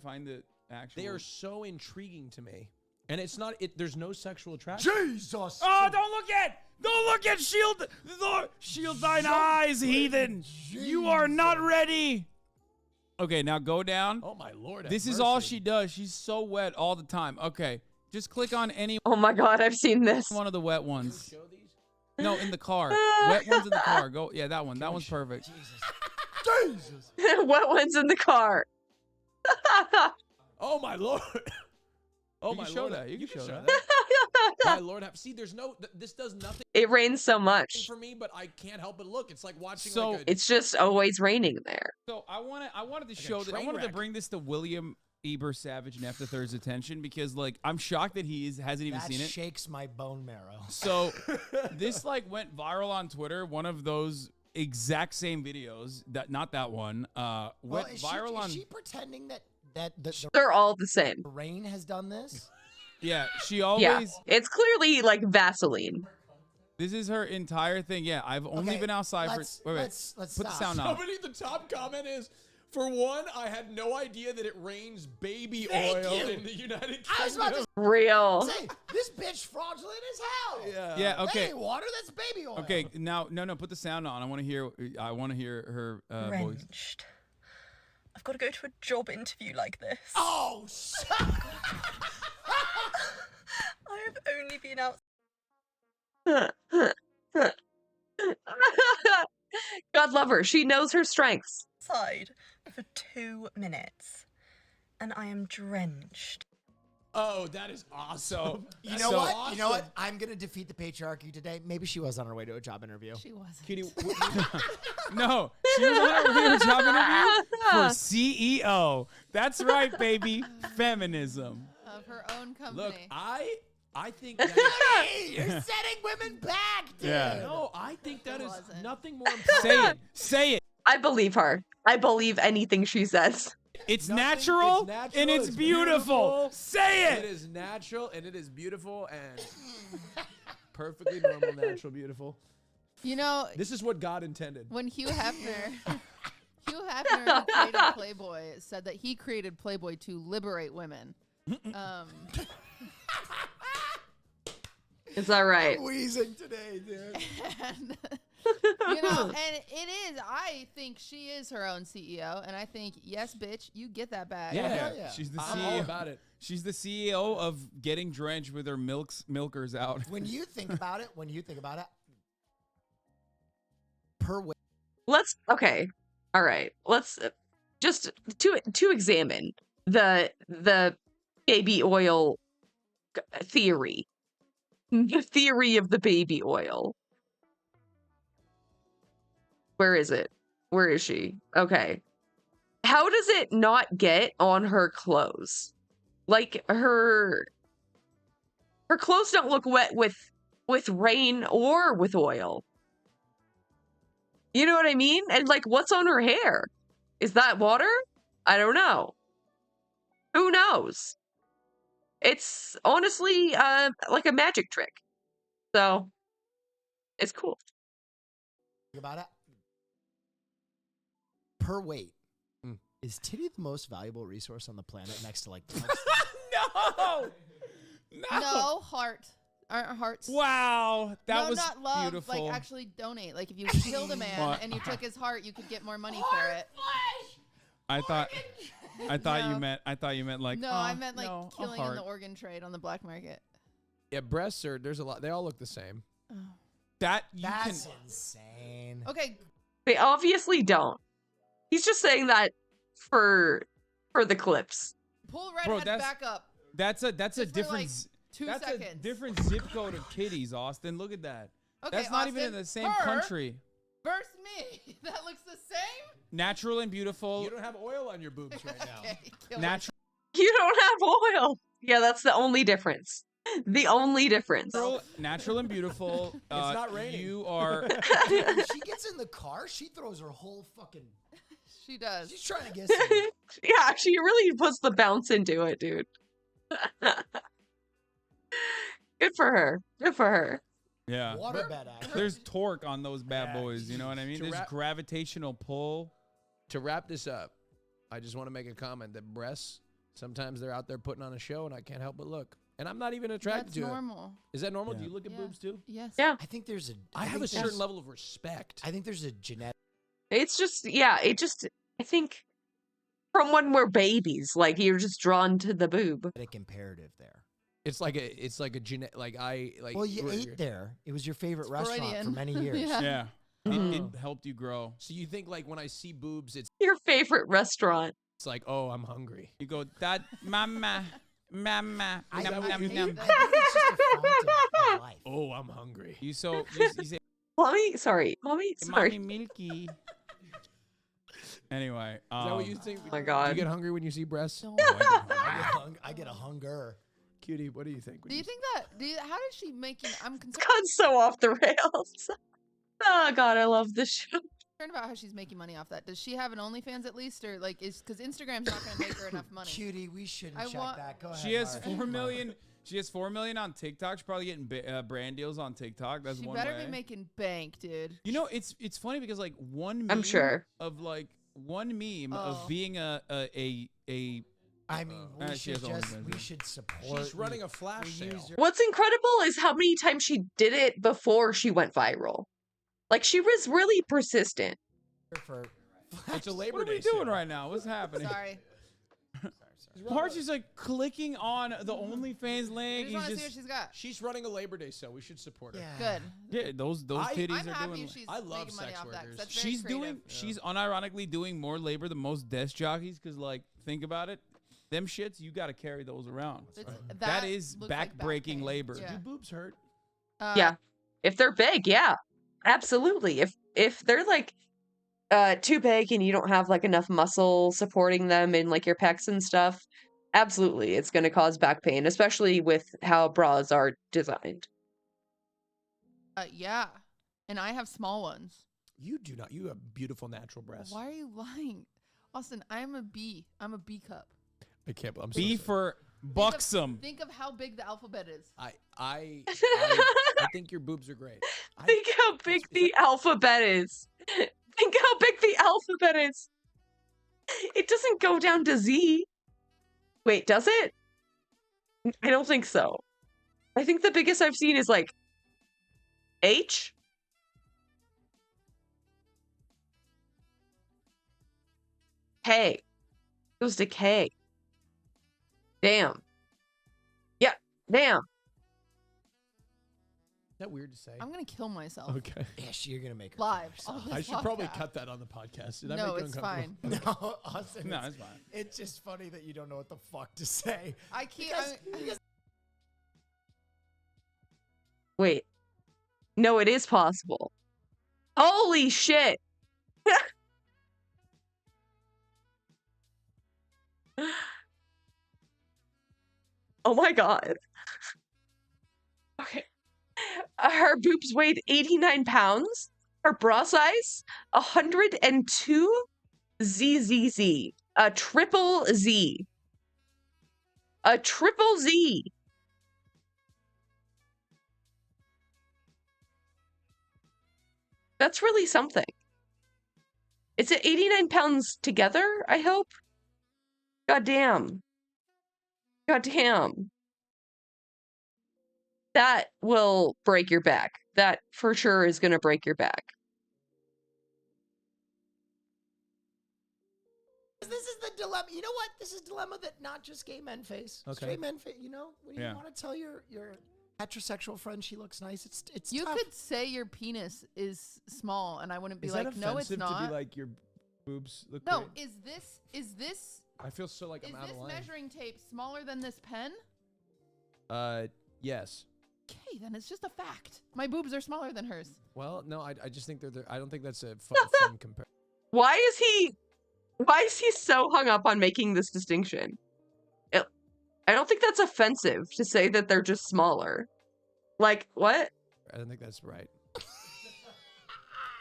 find the actual. they are so intriguing to me. And it's not. There's no sexual attraction. Jesus! Oh, don't look at shield thine eyes, heathen. You are not ready. Okay, now go down. Oh my lord! This is all she does. She's so wet all the time. Okay, just click on any. Oh my god, I've seen this. One of the wet ones. No, in the car. Wet ones in the car. Go. Yeah, that one. That one's perfect. Jesus. Wet ones in the car. Oh my lord! Oh You my can show lord! that. You can show that. My lord, see, there's no. This does nothing. It rains so much. For me, but I can't help but look. It's like watching. So like it's just always raining there. So I wanted to Like a show that. I train wanted to wreck. bring this to William Eber Savage Neff III's attention because like I'm shocked that hasn't even That seen it. shakes my bone marrow. So this like went viral on Twitter. One of those exact same videos that not that one went viral on. Is she pretending that the They're all the same. rain has done this? Yeah, she always. Yeah, it's clearly like Vaseline. This is her entire thing. Yeah, I've only Okay, been outside let's- for. Wait, let's put stop. the sound on. Somebody, the top comment is, for one, I had no idea that it rains baby Thank oil you. in the United Kingdom. I was about to Real. say, this bitch fraudulent as hell. Yeah. Yeah. That Okay. ain't water, that's baby oil. Okay. Now, no. Put the sound on. I want to hear. I want to hear her voice. Drenched. I've got to go to a job interview like this. Oh, shut I have only been out. God love her. She knows her strengths. Outside for 2 minutes, and I am drenched. Oh, that is awesome. You know what? You know what? I'm gonna defeat the patriarchy today. Maybe she was on her way to a job interview. She wasn't. Kitty, No, she was on her way to a job interview for CEO. That's right, baby. Feminism. Of her own company. Look, I think that Hey, you're setting women back, dude. Yeah. no, I think that is wasn't. nothing more Say empowering. it. Say it. I believe her. I believe anything she says. It's Nothing- natural, it's natural, and it's beautiful. Say It it. is natural and it is beautiful and perfectly normal, natural, beautiful. You know, This is what God intended. when Hugh Hefner, who created Playboy, said that he created Playboy to liberate women. Is that right? I'm wheezing today, dude. And, you know, and it is. I think she is her own CEO, and I think yes, bitch, you get that bag. Yeah. yeah. She's the I'm CEO. all about it. She's the CEO of getting drenched with her milkers out. When you think about it, per week. Okay. All right. Let's just to examine the baby oil theory. The theory of the baby oil. Where is it? Where is she? Okay. How does it not get on her clothes? Like her clothes don't look wet with rain or with oil. You know what I mean? And like what's on her hair? Is that water? I don't know. Who knows? It's honestly like a magic trick. So it's cool. Think about it. Per weight. Is titty the most valuable resource on the planet next to like No. No, heart. Aren't hearts? Wow, that no, was not love. beautiful. Like actually donate. Like if you killed a man What? and you took his heart, you could get more money for it. I thought you meant like. No, oh, I meant like no, a killing in heart. the organ trade on the black market. Yeah, breasts are. There's a lot. They all look the same. That That's insane. Okay. They obviously don't. He's just saying that for the clips. Pull redhead Bro, that's- back up. That's a Just for, different. like, 2 that's seconds. a different zip code of kitties, Austin. Look at that. Okay, That's not even in Austin, the same her country. Versus me. That looks the same. Natural and beautiful. You don't have oil on your boobs right now. Okay, kill Natural. You don't have oil. Yeah, that's the only difference. The only difference. Natural and beautiful. It's not raining. You are. When she gets in the car, she throws her whole fucking. She does. She's trying to get some. Yeah, she really puts the bounce into it, dude. Good for her. Good for her. Yeah. Waterbed action. There's torque on those bad Yeah, boys. You know what I mean? to There's wrap- gravitational pull. To wrap this up, I just want to make a comment that breasts, sometimes they're out there putting on a show, and I can't help but look. and I'm not even attracted That's to normal. it. Is that normal? Yeah. Do you look at boobs too? Yes. Yeah. I think there's a. I have think a certain there's- level of respect. I think there's a genetic. It's just, yeah, I think from when we're babies, like you're just drawn to the boob. Imperative there. It's like a genetic. Well, you ate there. It was your favorite restaurant for Freudian. many years. Yeah. It helped you grow. So you think like when I see boobs, it's Your favorite restaurant. like, oh, I'm hungry. You go, that mama, mama, I- nom, I nom, think nom. it's just a font of life. Oh, I'm hungry. You say, Mommy, sorry. mommy Sorry. milky. Anyway, Is that what you think? Oh my Do God. you get hungry when you see breasts? I get a hunger. Cutie, what do you think? when Do you see- think that? How did she make it? I'm concerned God's so off the rails. Oh God, I love this show. about how she's making money off that. Does she have an OnlyFans at least, or like is because Instagram's not going to make her enough money? Cutie, we shouldn't I check want- that. Go ahead. She has Mara. 4 million. She has 4 million on TikTok. She's probably getting brand deals on TikTok. That's She one better way. be making bank, dude. You know, it's funny because like one meme I'm sure. of like one meme of Oh. being a I mean, we she should has just OnlyFans. we should support. She's running a we flash sale. use her- What's incredible is how many times she did it before she went viral. Like she was really persistent. for. It's a Labor What are Day we doing sale. right now? What's happening? Sorry. March is like clicking on the OnlyFans I link. just want to He's see what she's got. She's running a Labor Day sale. We should support her. Yeah. Good. yeah, those I- titties I'm are happy doing. she's I love making money sex off that. 'cause workers. That's very She's creative. doing. She's unironically doing more labor than most desk jockeys. Because like, think about it. Them shits, you got to carry those around. That is looks like back back-breaking pain. labor. Yeah. Your boobs hurt. Yeah. If they're big, yeah. Absolutely. If they're like too big and you don't have like enough muscle supporting them in like your pecs and stuff, absolutely it's going to cause back pain, especially with how bras are designed. Yeah. And I have small ones. You do not. You have beautiful natural breasts. Why are you lying? Austin, I'm a B. I'm a B cup. I can't. I'm B so sorry. for buxom. Think of how big the alphabet is. I think your boobs are great. Think how big the alphabet is. Think how big the alphabet is. It doesn't go down to Z. Wait, does it? I don't think so. I think the biggest I've seen is like H. K. Goes to K. Damn. Yeah, damn. Is that weird to say? I'm gonna kill myself. Okay. Yeah, you're gonna make her Live. kill on herself. I this should probably podcast. cut that on the podcast. Did that No, make you it's uncomfortable? fine. No, Austin, No, it's fine. It's just funny that you don't know what the fuck to say. I can't. Because Wait. No, it is possible. Holy shit. Oh my God. Okay. Her boobs weighed 89 pounds. Her bra size, 102 ZZZ. A triple Z. A triple Z. That's really something. Is it 89 pounds together, I hope? God damn. God damn. That will break your back. That for sure is going to break your back. this is the dilemma. You know what? This is a dilemma that not just gay men face. Okay. Straight men face. You know, when Yeah. you want to tell your heterosexual friend she looks nice, it's You tough. could say your penis is small, and I wouldn't be Is like, that no, it's offensive not. to be like your boobs look No, great? is this I feel so like is I'm out this of line. measuring tape smaller than this pen? Yes. Okay, then it's just a fact. My boobs are smaller than hers. Well, no, I just think I don't think that's a fun comparison. Why is he so hung up on making this distinction? I don't think that's offensive to say that they're just smaller. Like, what? I don't think that's right.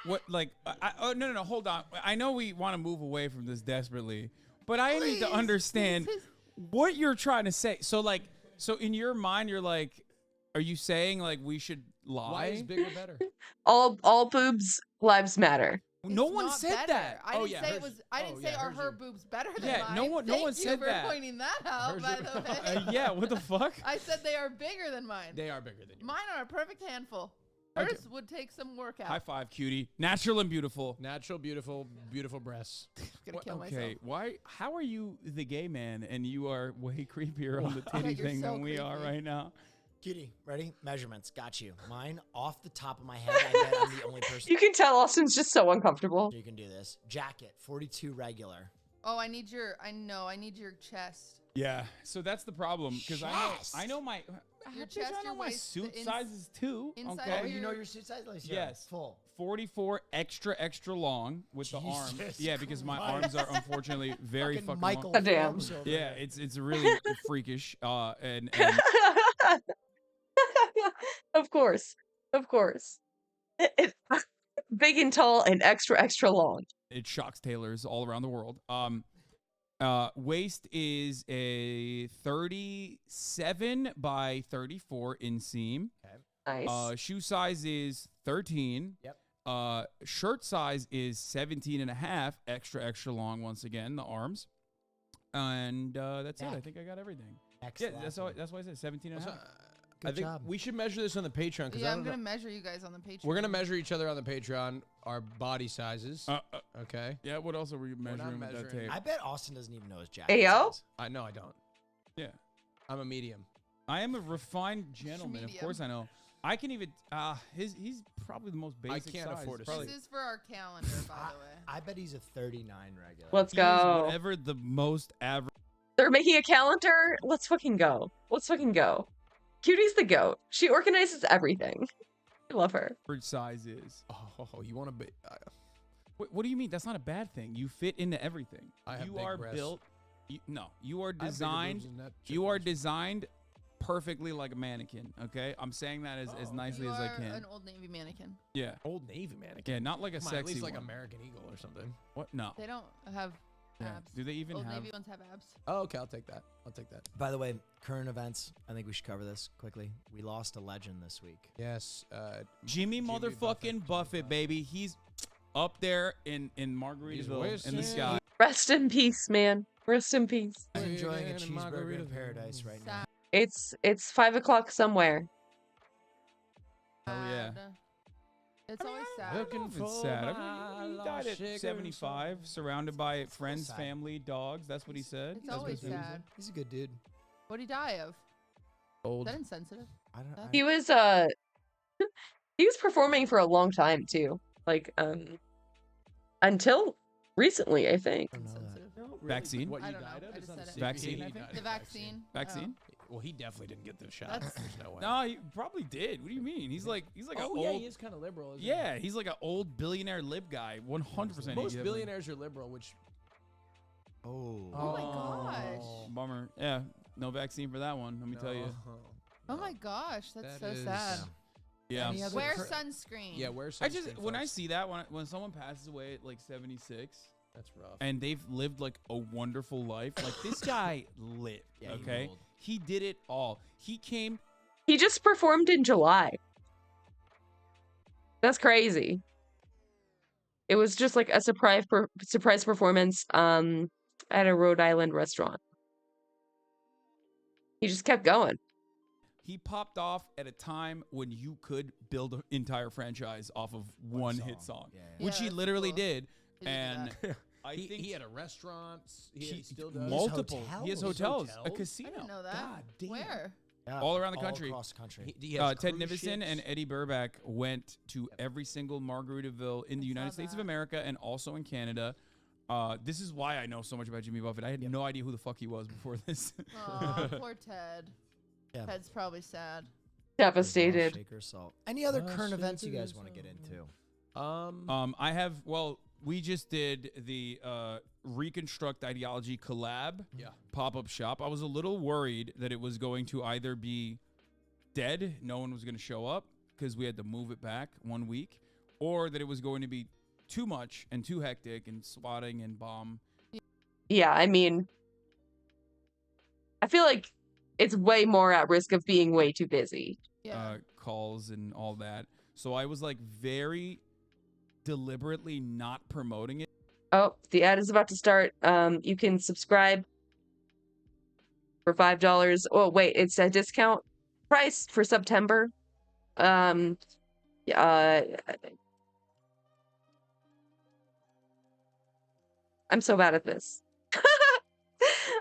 What, like, oh, no, hold on. I know we want to move away from this desperately, but I need to understand what you're trying to say. So, like, so in your mind, you're like, are you saying, like, we should lie? Why is bigger better? All boobs lives matter. No It's one not said better. that. I didn't say it was. I didn't say are her boobs better than Yeah, mine. no one Thank said you for that. pointing that out, by the way. Yeah, what the fuck? I said they are bigger than mine. They are bigger than you. Mine are a perfect handful. Okay. Hers would take some workout. High five, cutie. Natural and beautiful. Natural, beautiful, beautiful breasts. Gonna kill Okay, myself. why? How are you the gay man and you are way creepier on the Yeah, titty you're thing so than we are creepy. right now? Cutie, ready? Measurements, got you. Mine, off the top of my head, I bet I'm the only person. You can tell Austin's just so uncomfortable. You can do this. Jacket, 42 regular. Oh, I need your. I know. I need your chest. Yeah, so that's the problem because I know my Your bitch, chest, I know your my waist, suit the sizes too. inside Okay, of You know your suit size? Let's hear it. yes, Full. 44 extra long with the arms. Jesus Yeah, because my Christ. arms are unfortunately very Fucking fucking Michael long. Phelps over Yeah, there. it's really freakish. And Of course. Big and tall and extra long. it shocks tailors all around the world. Waist is a 37 by 34 inseam. Nice. Shoe size is 13. Yep. Shirt size is 17 and a half, extra long once again, the arms. And that's it. I think I got everything. Yeah, that's why I said 17 and a half. I think we should measure this on the Patreon. Yeah, I'm gonna measure you guys on the Patreon. We're gonna measure each other on the Patreon, our body sizes. Okay. Yeah. What else are we measuring with that tape? I bet Austin doesn't even know his jacket. Ayo? size. I know I don't. Yeah. I'm a medium. I am a refined gentleman. Of course I know. I can even. He's probably the most basic. can't size. afford a Probably. This is for our calendar, by the way. I bet he's a 39 regular. Let's He is go. Whatever the most average. They're making a calendar. Let's fucking go. Cutie's the goat. She organizes everything. I love her. Size is. Oh, you want to be? What do you mean? That's not a bad thing. You fit into everything. I have you big are breasts. built. No, you are I have bigger designed. boobs than that chick You are designed perfectly like a mannequin. Okay, I'm saying that as nicely You as are I can. an Old Navy mannequin. Yeah. Old Navy mannequin. Yeah, not like a Come on, sexy at least like one. American Eagle or something. What? No. They don't have Yeah. abs. Do they even Old have? Navy ones have abs. Oh, okay. I'll take that. By the way, current events. I think we should cover this quickly. We lost a legend this week. Yes. Jimmy motherfucking Buffett, baby. He's up there in Margaritaville in the sky. Rest in peace, man. Rest in peace. He's enjoying a cheeseburger in paradise right now. It's 5 o'clock somewhere. Hell yeah. It's always sad. I don't know if it's sad. I mean, he died at 75, surrounded by friends, sad. family, dogs. That's what he said. It's That's what always he said. sad. He's a good dude. What'd he die of? Old. Is that insensitive? I don't. He was he was performing for a long time too. Like until recently, I think. Vaccine? What I you don't know. died of? I It's just not said a it. Vaccine, CP, I he think? died The of vaccine. Vaccine? Well, he definitely didn't get the shot. That's- There's no way. No, he probably did. What do you mean? He's like Oh, an yeah, old. he is kind of liberal. Isn't Yeah, he's like an old billionaire lib guy. 100%. Most billionaires are liberal, which. Oh. Oh my gosh. Bummer. Yeah, no vaccine for that one. Let me tell you. Oh my gosh, that's That so is- sad. Yeah. Any other Wear cur- sunscreen. Yeah, wear sunscreen. I just when I folks. see that when someone passes away at like 76, That's rough. and they've lived like a wonderful life. Like this guy lived. Yeah, he Okay, ruled. he did it all. He came. He just performed in July. That's crazy. It was just like a surprise performance at a Rhode Island restaurant. He just kept going. He popped off at a time when you could build an entire franchise off of one hit song, which Yeah, he that's literally cool. did. He did And that. I think he had a restaurant. He he still does. multiple. He has hotels, a hotels? casino. I didn't know that. God damn. Where? Yeah, all around the country. All across the country. He has Ted cruise Nivison and ships. Eddie Burback went to every single Margaritaville in the United States of America and also in Canada. This is why I know so much about Jimmy Buffett. I had no idea who the fuck he was before this. Aw, poor Ted. Yeah. Ted's probably sad. Devastated. Shaker salt. Any other current events you guys want to get into? I have. Well, we just did the Reconstruct Ideology collab. Yeah. Pop-up shop. I was a little worried that it was going to either be dead, no one was going to show up because we had to move it back 1 week, or that it was going to be too much and too hectic and swatting and bomb. Yeah, I mean, I feel like it's way more at risk of being way too busy. Calls and all that. So I was like very deliberately not promoting it. Oh, the ad is about to start. You can subscribe for $5. Oh, wait, it's a discount price for September. I'm so bad at this.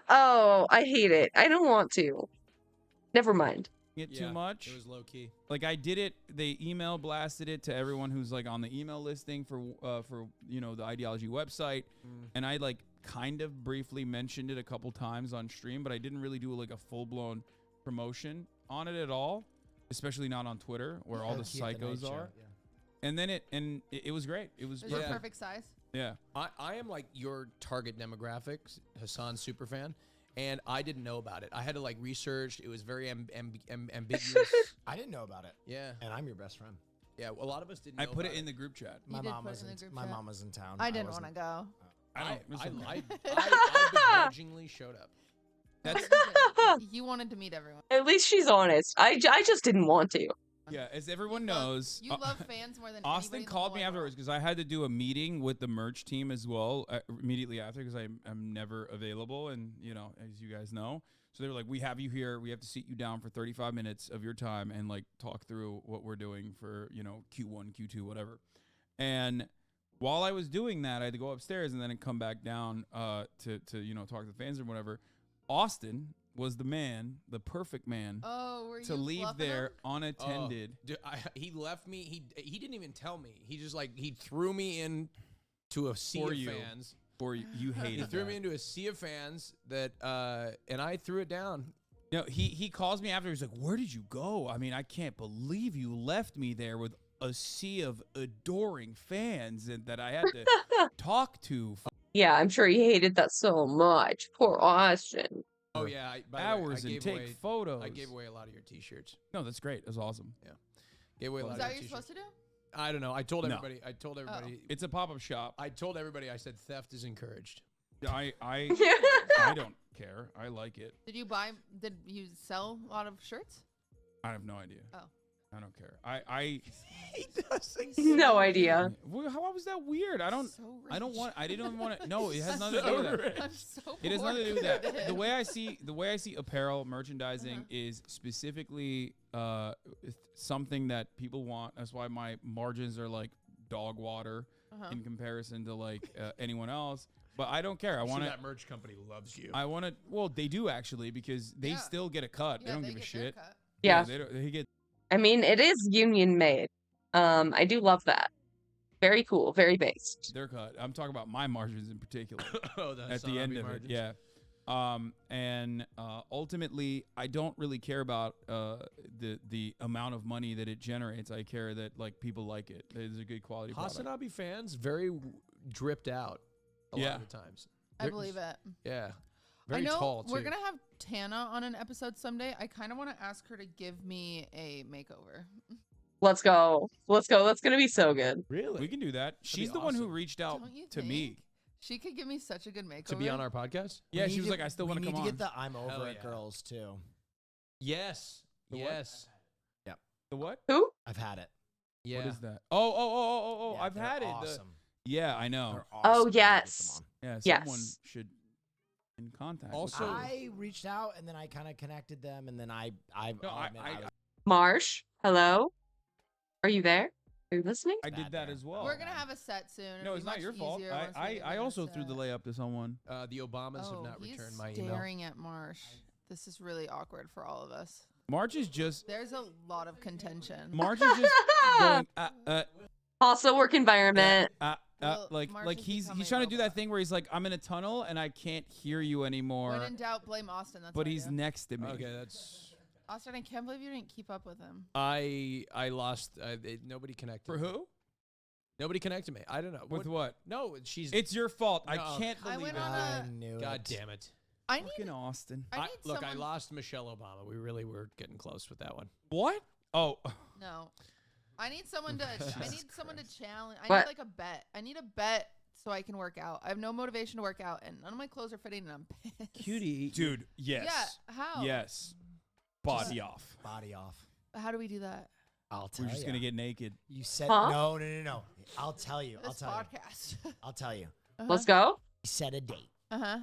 Oh, I hate it. I don't want to. Never mind. It too much. It was low key. Like I did it. They email blasted it to everyone who's like on the email listing for the ideology website, and I like kind of briefly mentioned it a couple times on stream, but I didn't really do like a full blown promotion on it at all, especially not on Twitter where all the psychos are. And then it was great. It was your perfect size. Yeah. I am like your target demographics, Hassan's super fan, and I didn't know about it. I had to like research. It was very ambiguous. I didn't know about it. Yeah. And I'm your best friend. Yeah, a lot of us didn't know I put it about in the group chat. My mom was in town. I didn't want to go. I begrudgingly showed up. That's You wanted to meet everyone. At least she's honest. I just didn't want to. Yeah, as everyone knows, You love fans more than Austin anybody in the called whole me wide afterwards because I had to do a meeting with the merch team as well immediately after because I'm never available, and as you guys know, so they were like, "We have you here. We have to sit you down for 35 minutes of your time and like talk through what we're doing for Q1, Q2, whatever." And while I was doing that, I had to go upstairs and then come back down to talk to the fans or whatever. Austin was the man, the perfect man, to leave there unattended. Dude, he left me. He didn't even tell me. He just he threw me in to a sea of fans. For you hated. He threw me into a sea of fans that, and I threw it down. No, he calls me after. He's like, "Where did you go? I mean, I can't believe you left me there with a sea of adoring fans and that I had to talk to." Yeah, I'm sure he hated that so much. Poor Austin. Oh yeah, hours and take photos. I gave away a lot of your T-shirts. No, that's great. That's awesome. Yeah, gave away a lot. Is of that your what you're T-shirts. supposed to do? I don't know. I told No. everybody. I told everybody. It's a pop-up shop. I told everybody. I said theft is encouraged. I don't care. I like it. Did you sell a lot of shirts? I have no idea. Oh. I don't care. I he doesn't. No idea. Well, how was that weird? I didn't even want to. No, it has nothing to do with that. I'm so It has nothing to do with bored. that. The way I see apparel merchandising is specifically something that people want. That's why my margins are like dog water in comparison to like anyone else. But I don't care. I want that merch company loves you. I want to. Well, they do actually because they still get a cut. Yeah, they don't they give a get shit. their cut. Yeah. They get. I mean, it is union made. I do love that. Very cool. Very based. Their cut. I'm talking about my margins in particular. That's at the end of it, yeah. And ultimately, I don't really care about the amount of money that it generates. I care that like people like it. It's a good quality product. Hasanabi fans very dripped out a lot of the times. I believe it. Yeah. I Very know tall, we're too. gonna have Tana on an episode someday. I kind of want to ask her to give me a makeover. Let's go. Let's go. That's gonna be so good. Really? We can do that. She's the one who reached out Don't you to me. think? She could give me such a good makeover. To be on our podcast? Yeah, she was like, I still want to come We on. need to get the I'm Over Hell It yeah. girls too. Yes. The what? Yes. Yep. The what? Who? I've had it. Yeah. What is that? Oh! Yeah, I've they're had it. Awesome. Yeah, I know. They're Oh, awesome. We need to get yes. them on. Yeah, Yes. someone should in contact. with Also- her. I reached out and then I kind of connected them and then I'll admit I was Marsh, hello. Are you there? Are you listening? I did that as well. We're gonna have a set soon. No, It'll it's be not much your fault. easier once we I get in also the threw the set. layup to someone. The Obamas have not he's returned my email. staring at Marsh. This is really awkward for all of us. March is just There's a lot of contention. March is just going Also, work environment. Well, like March is he's becoming trying to do that thing where he's like, I'm in a tunnel and I can't hear you anymore. When in doubt, blame Austin. That's But what I he's do. next to me. Okay, that's. Austin, I can't believe you didn't keep up with him. I lost. Nobody connected. For who? Nobody connected me. I don't know. With what? No, she's. It's your fault. I No. can't I believe went it. on I a. knew God it. damn it. I need. Fucking Austin. I need Look, I someone- lost Michelle Obama. We really were getting close with that one. What? Oh. No, I need someone to. I need someone to challenge. I What? need like a bet. I need a bet so I can work out. I have no motivation to work out, and none of my clothes are fitting, and I'm pissed. Cutie. Dude, yes. Yeah. How? Yes. Body off. body off. How do we do that? I'll tell We're you. just gonna get naked. You said Huh? no. I'll tell you. This podcast. I'll tell you. Let's go. Set a date. Uh-huh.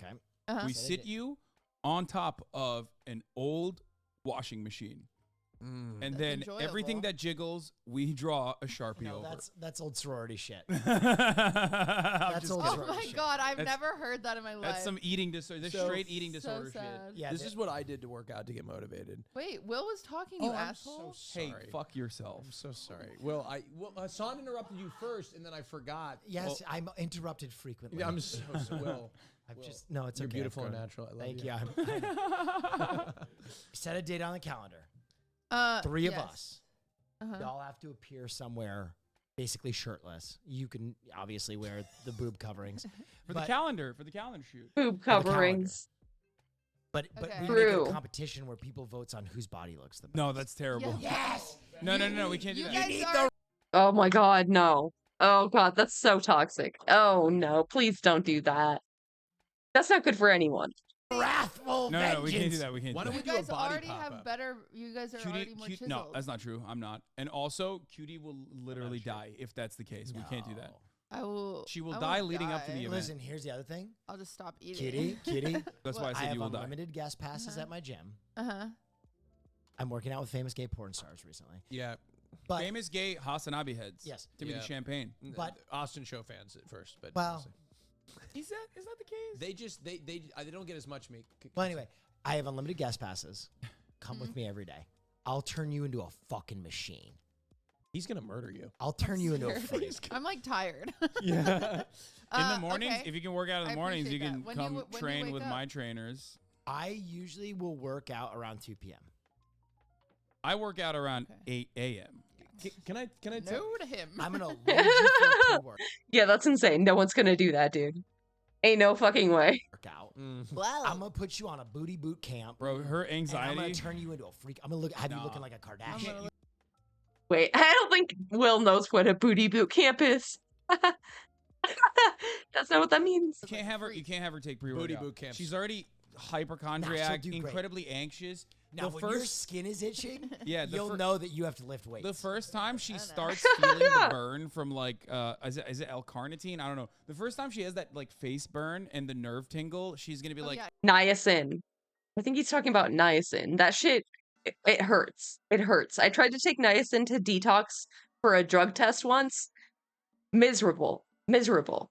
Okay. Uh-huh. We sit you on top of an old washing machine. And That's then everything enjoyable. that jiggles, we draw a Sharpie No, over. that's old sorority shit. That's old Oh sorority my shit. God, I've That's- never heard that in my life. That's some eating disorder. That's straight eating disorder shit. sad. Yeah, This is what I did to work out to get motivated. Wait, Will was talking, you asshole. Hey, fuck yourself. I'm so sorry. Well, Hassan interrupted you first, and then I forgot. Yes, I'm interrupted frequently. Yeah, I'm so Will. I'm Will, just no, it's you're okay. beautiful I've and grown. natural. I love Thank you. you. Set a date on the calendar. 3 of yes. us. Uh-huh. Y'all have to appear somewhere, basically shirtless. You can obviously wear the boob coverings For the but- calendar shoot. Boob For the calendar. coverings. But Okay. we make it True. a competition where people votes on whose body looks the best. No, that's terrible. Yes. No, we can't do You that. guys are. Oh my God, no. Oh God, that's so toxic. Oh no, please don't do that. That's not good for anyone. Wrathful No, we can't do that. We can't Why do don't that. we You do a guys body already have pop-up? better. You guys are already more chiseled. No, that's not true. I'm not. And also, Cutie will literally die if that's the case. We can't do that. I will. She will I die won't leading up to the die. event. Listen, here's the other thing. I'll just stop eating. Kitty. That's why I I said have you will die. unlimited guest passes at my gym. Uh-huh. I'm working out with famous gay porn stars recently. Yeah. But Famous gay Hasanabi heads. Yes. Timothy Yeah. Champagne. But- Austin show fans at first, but Well- honestly. Is that the case? they just they don't get as much meat. Well, anyway, I have unlimited guest passes. Come with me every day. I'll turn you into a fucking machine. He's gonna murder you. I'll turn you into a freak. I'm like tired. Yeah. In the mornings, okay. if you can work out in the I mornings, you appreciate can that. When do come you- when do you train wake with up? my trainers. I usually will work out around 2 p.m. I work out around 8 a.m. Can I tell? No to him. I'm gonna load you full of work Yeah, that's insane. No one's gonna do that, dude. Ain't no fucking way. out. Wow. I'm gonna put you on a booty boot camp. Bro, her And I'm gonna anxiety. turn you into a freak. I'm gonna have you Nah. looking like a Kardashian. Wait, I don't think Will knows what a booty boot camp is. That's not what that means. You can't have her take pre-workout. Booty boot camps. She's already hypochondriac, do great. incredibly anxious. Now, the when your first, skin is itching, yeah, you'll know that you have to lift weights. the first time she starts feeling the burn from like, is it L-carnitine? I don't know. The first time she has that like face burn and the nerve tingle, she's gonna be like, Niacin. I think he's talking about niacin. That shit, it hurts. It hurts. I tried to take niacin to detox for a drug test once. Miserable. Miserable.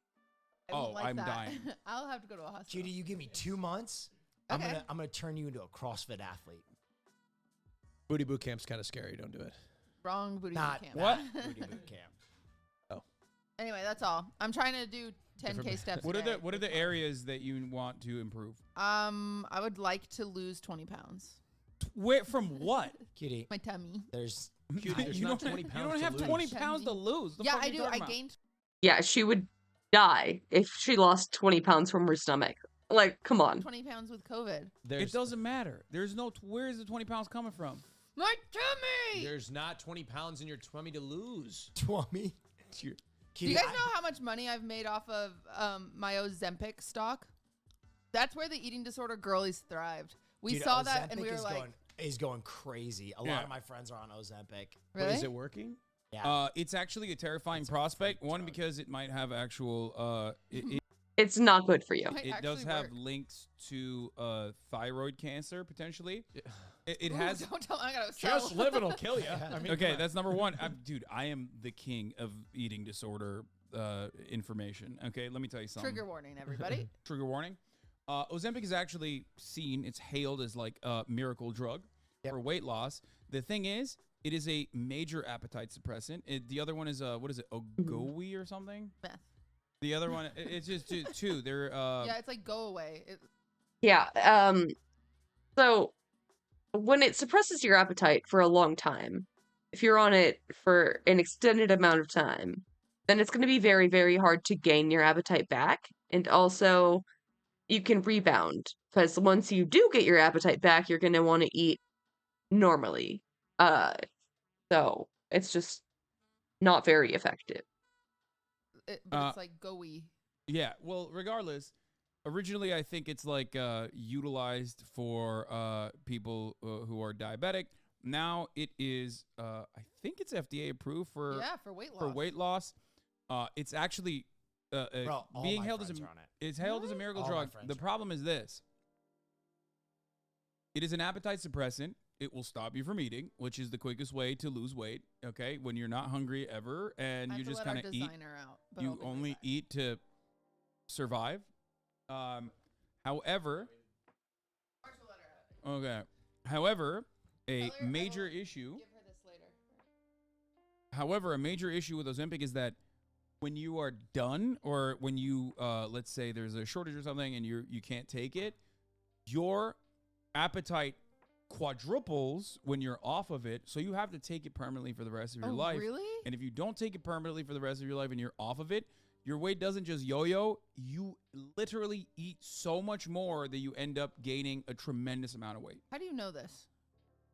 I won't Oh, like I'm that. dying. I'll have to go to a hospital. Judy, you give me 2 months. Okay. I'm gonna turn you into a CrossFit athlete. Booty boot camp's kind of scary. Don't do it. Wrong booty Not boot camp. what? Booty boot camp. Anyway, that's all. I'm trying to do 10K steps. what a are day. the areas that you want to improve? I would like to lose 20 pounds. Where from what? Cutie, My tummy. there's There's you not don't, 20 you pounds don't to have lose. 20 pounds to lose. The Yeah, fuck I you do. talking I about? gained. Yeah, she would die if she lost 20 pounds from her stomach. Like, come on. 20 pounds with COVID. It doesn't matter. There's no. Where is the 20 pounds coming from? My tummy. There's not 20 pounds in your tummy to lose. 20. Do you guys know how much money I've made off of my Ozempic stock? That's where the eating disorder girlies thrived. We Dude, saw that and Ozempic we were is like, is going crazy. A lot Yeah. of my friends are on Ozempic. Really? Is it working? Yeah. It's actually a terrifying prospect. One, because it might have actual. It's not good for you. It does have links to thyroid cancer potentially. It Ooh, has. don't tell. I gotta sell. Just living will kill you. I mean, Okay, come on. that's number one. Dude, I am the king of eating disorder information. Okay, let me tell you something. Trigger warning, everybody. Trigger warning. Ozempic is actually seen, it's hailed as like a miracle drug for weight loss. The thing is, it is a major appetite suppressant. The other one is, what is it, Ogowe or something? Meth. The other one, it's just two. They're, Yeah, it's like go away. Yeah. So when it suppresses your appetite for a long time, if you're on it for an extended amount of time, then it's going to be very, very hard to gain your appetite back. And also, you can rebound because once you do get your appetite back, you're going to want to eat normally. So it's just not very effective. But it's like go-y. Yeah, well, regardless, originally I think it's like utilized for people who are diabetic, now it is, I think it's FDA approved for weight loss. For weight loss, it's actually Bro, all being my held as a friends are on it. it's held as a miracle All my drug. friends The problem is this: it is an appetite suppressant. It will stop you from eating, which is the quickest way to lose weight. Okay, when you're not hungry ever and you just kind of eat, you only eat to survive. However, okay. However, a major issue. However, a major issue with Ozempic is that when you are done, or when you, let's say there's a shortage or something, and you can't take it, your appetite quadruples when you're off of it. So you have to take it permanently for the rest of your life. Really? And if you don't take it permanently for the rest of your life and you're off of it, your weight doesn't just yo-yo. You literally eat so much more that you end up gaining a tremendous amount of weight. How do you know this?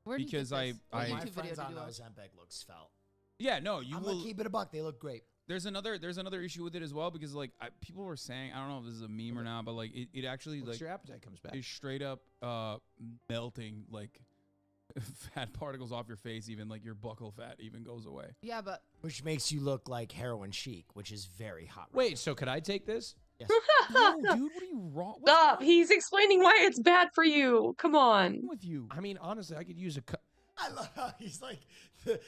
Where did Because you get this? What my YouTube video friends did on you watch? Ozempic look svelte. Yeah, no, you I'm will gonna keep it a buck. They look great. There's another issue with it as well, because like people were saying, I don't know if this is a meme or not, but like it actually Once like your appetite comes back. is straight up melting like fat particles off your face, even like your buccal fat even goes away. Yeah, but Which makes you look like heroin chic, which is very hot. Wait, so could I take this? Yes. No, dude, what are you wrong? Stop. He's explaining why it's bad for you. Come on. with you? I mean, honestly, I could use a I love how he's like the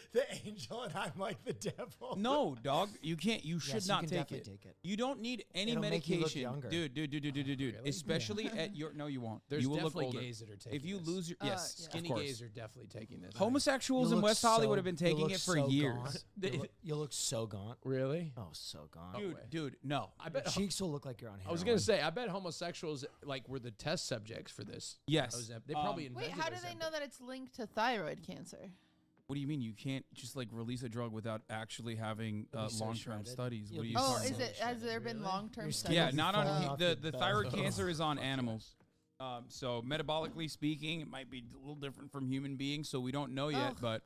angel and I'm like the devil. No, dog, you can't. You should Yes, you not can take definitely it. take it. You don't need any It'll make you look medication, younger. dude. Really? Especially at your. No, you won't. There's you will look definitely older. gays that are taking If you this. lose your yes, of Skinny course. gays are definitely taking this. Homosexuals You in look West Hollywood so- have been you taking look it for so years. gaunt. You look so gaunt. Really? Oh, so gaunt. Dude, no. I bet Your cheeks will look like you're on heroin. I was gonna say, I bet homosexuals like were the test subjects for this. Yes. They probably wait, invented how do they know that it's linked to thyroid cancer? What do you mean you can't just like release a drug without actually having You'll be so long-term shredded. studies? You'll What are be you Oh, talking is about? it? Has there been long-term Your studies? Yeah, You'll be not falling on off the your thyroid bed. cancer is on animals. So metabolically speaking, it might be a little different from human beings, so we don't know yet. Ugh. But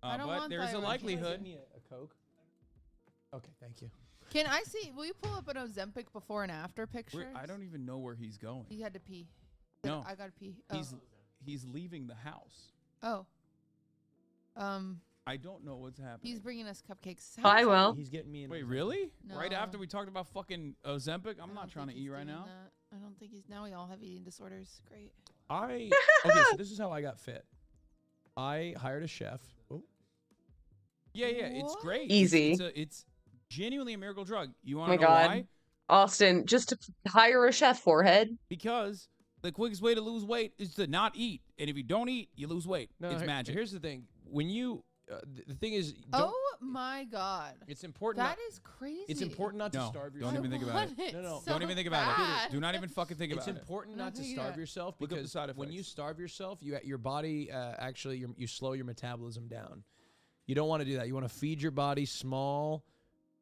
I don't want there's a thyroid likelihood. Give me a Coke. Okay, thank you. Can I see? Will you pull up an Ozempic before and after picture? I don't even know where he's going. He had to pee. No, I gotta pee. Oh. He's leaving the house. Oh. I don't know what's happening. He's bringing us cupcakes. I will. He's getting me in. Wait, really? Right No. after we talked about fucking Ozempic, I'm I not don't trying to think eat he's right doing now. that. I don't think he's. Now we all have eating disorders. Great. Okay, so this is how I got fit. I hired a chef. Oh. Yeah, it's What? great. Easy. It's genuinely a miracle drug. You Oh want my to know God. why? Austin, just to hire a chef, forehead. Because the quickest way to lose weight is to not eat, and if you don't eat, you lose weight. No, it's magic. Here's the thing: when you, the thing is, don't, Oh my God. it's important. That not, is crazy. It's important not to No, starve don't yourself. even think about it. No, so Don't even think about bad. it. Do not even fucking think about It's it. important No, not to think starve about it. yourself Look up the because side when you effects. starve yourself, your body actually you slow your metabolism down. You don't want to do that. You want to feed your body small,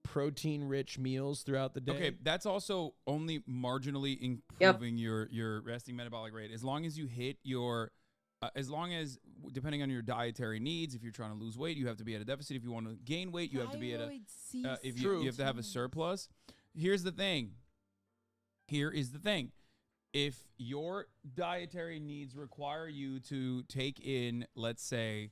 protein-rich meals throughout the day. Okay, that's also only marginally improving your resting metabolic rate. As long as you hit your, depending on your dietary needs, if you're trying to lose weight, you have to be at a deficit. If you want to gain weight, you have to be at a. Thyroid C If you have to have a surplus. Here's the thing. Here is the thing. If your dietary needs require you to take in, let's say,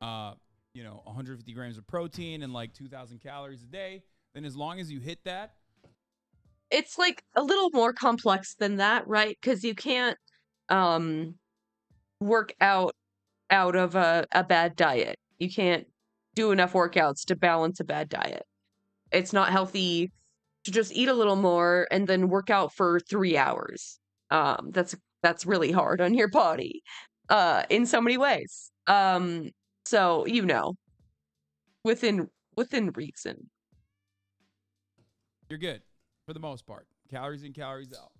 150 grams of protein and like 2,000 calories a day, then as long as you hit that, It's like a little more complex than that, right? Because you can't work out of a bad diet. You can't do enough workouts to balance a bad diet. It's not healthy to just eat a little more and then work out for 3 hours. That's really hard on your body in so many ways. So within reason. you're good for the most part. Calories in, calories out.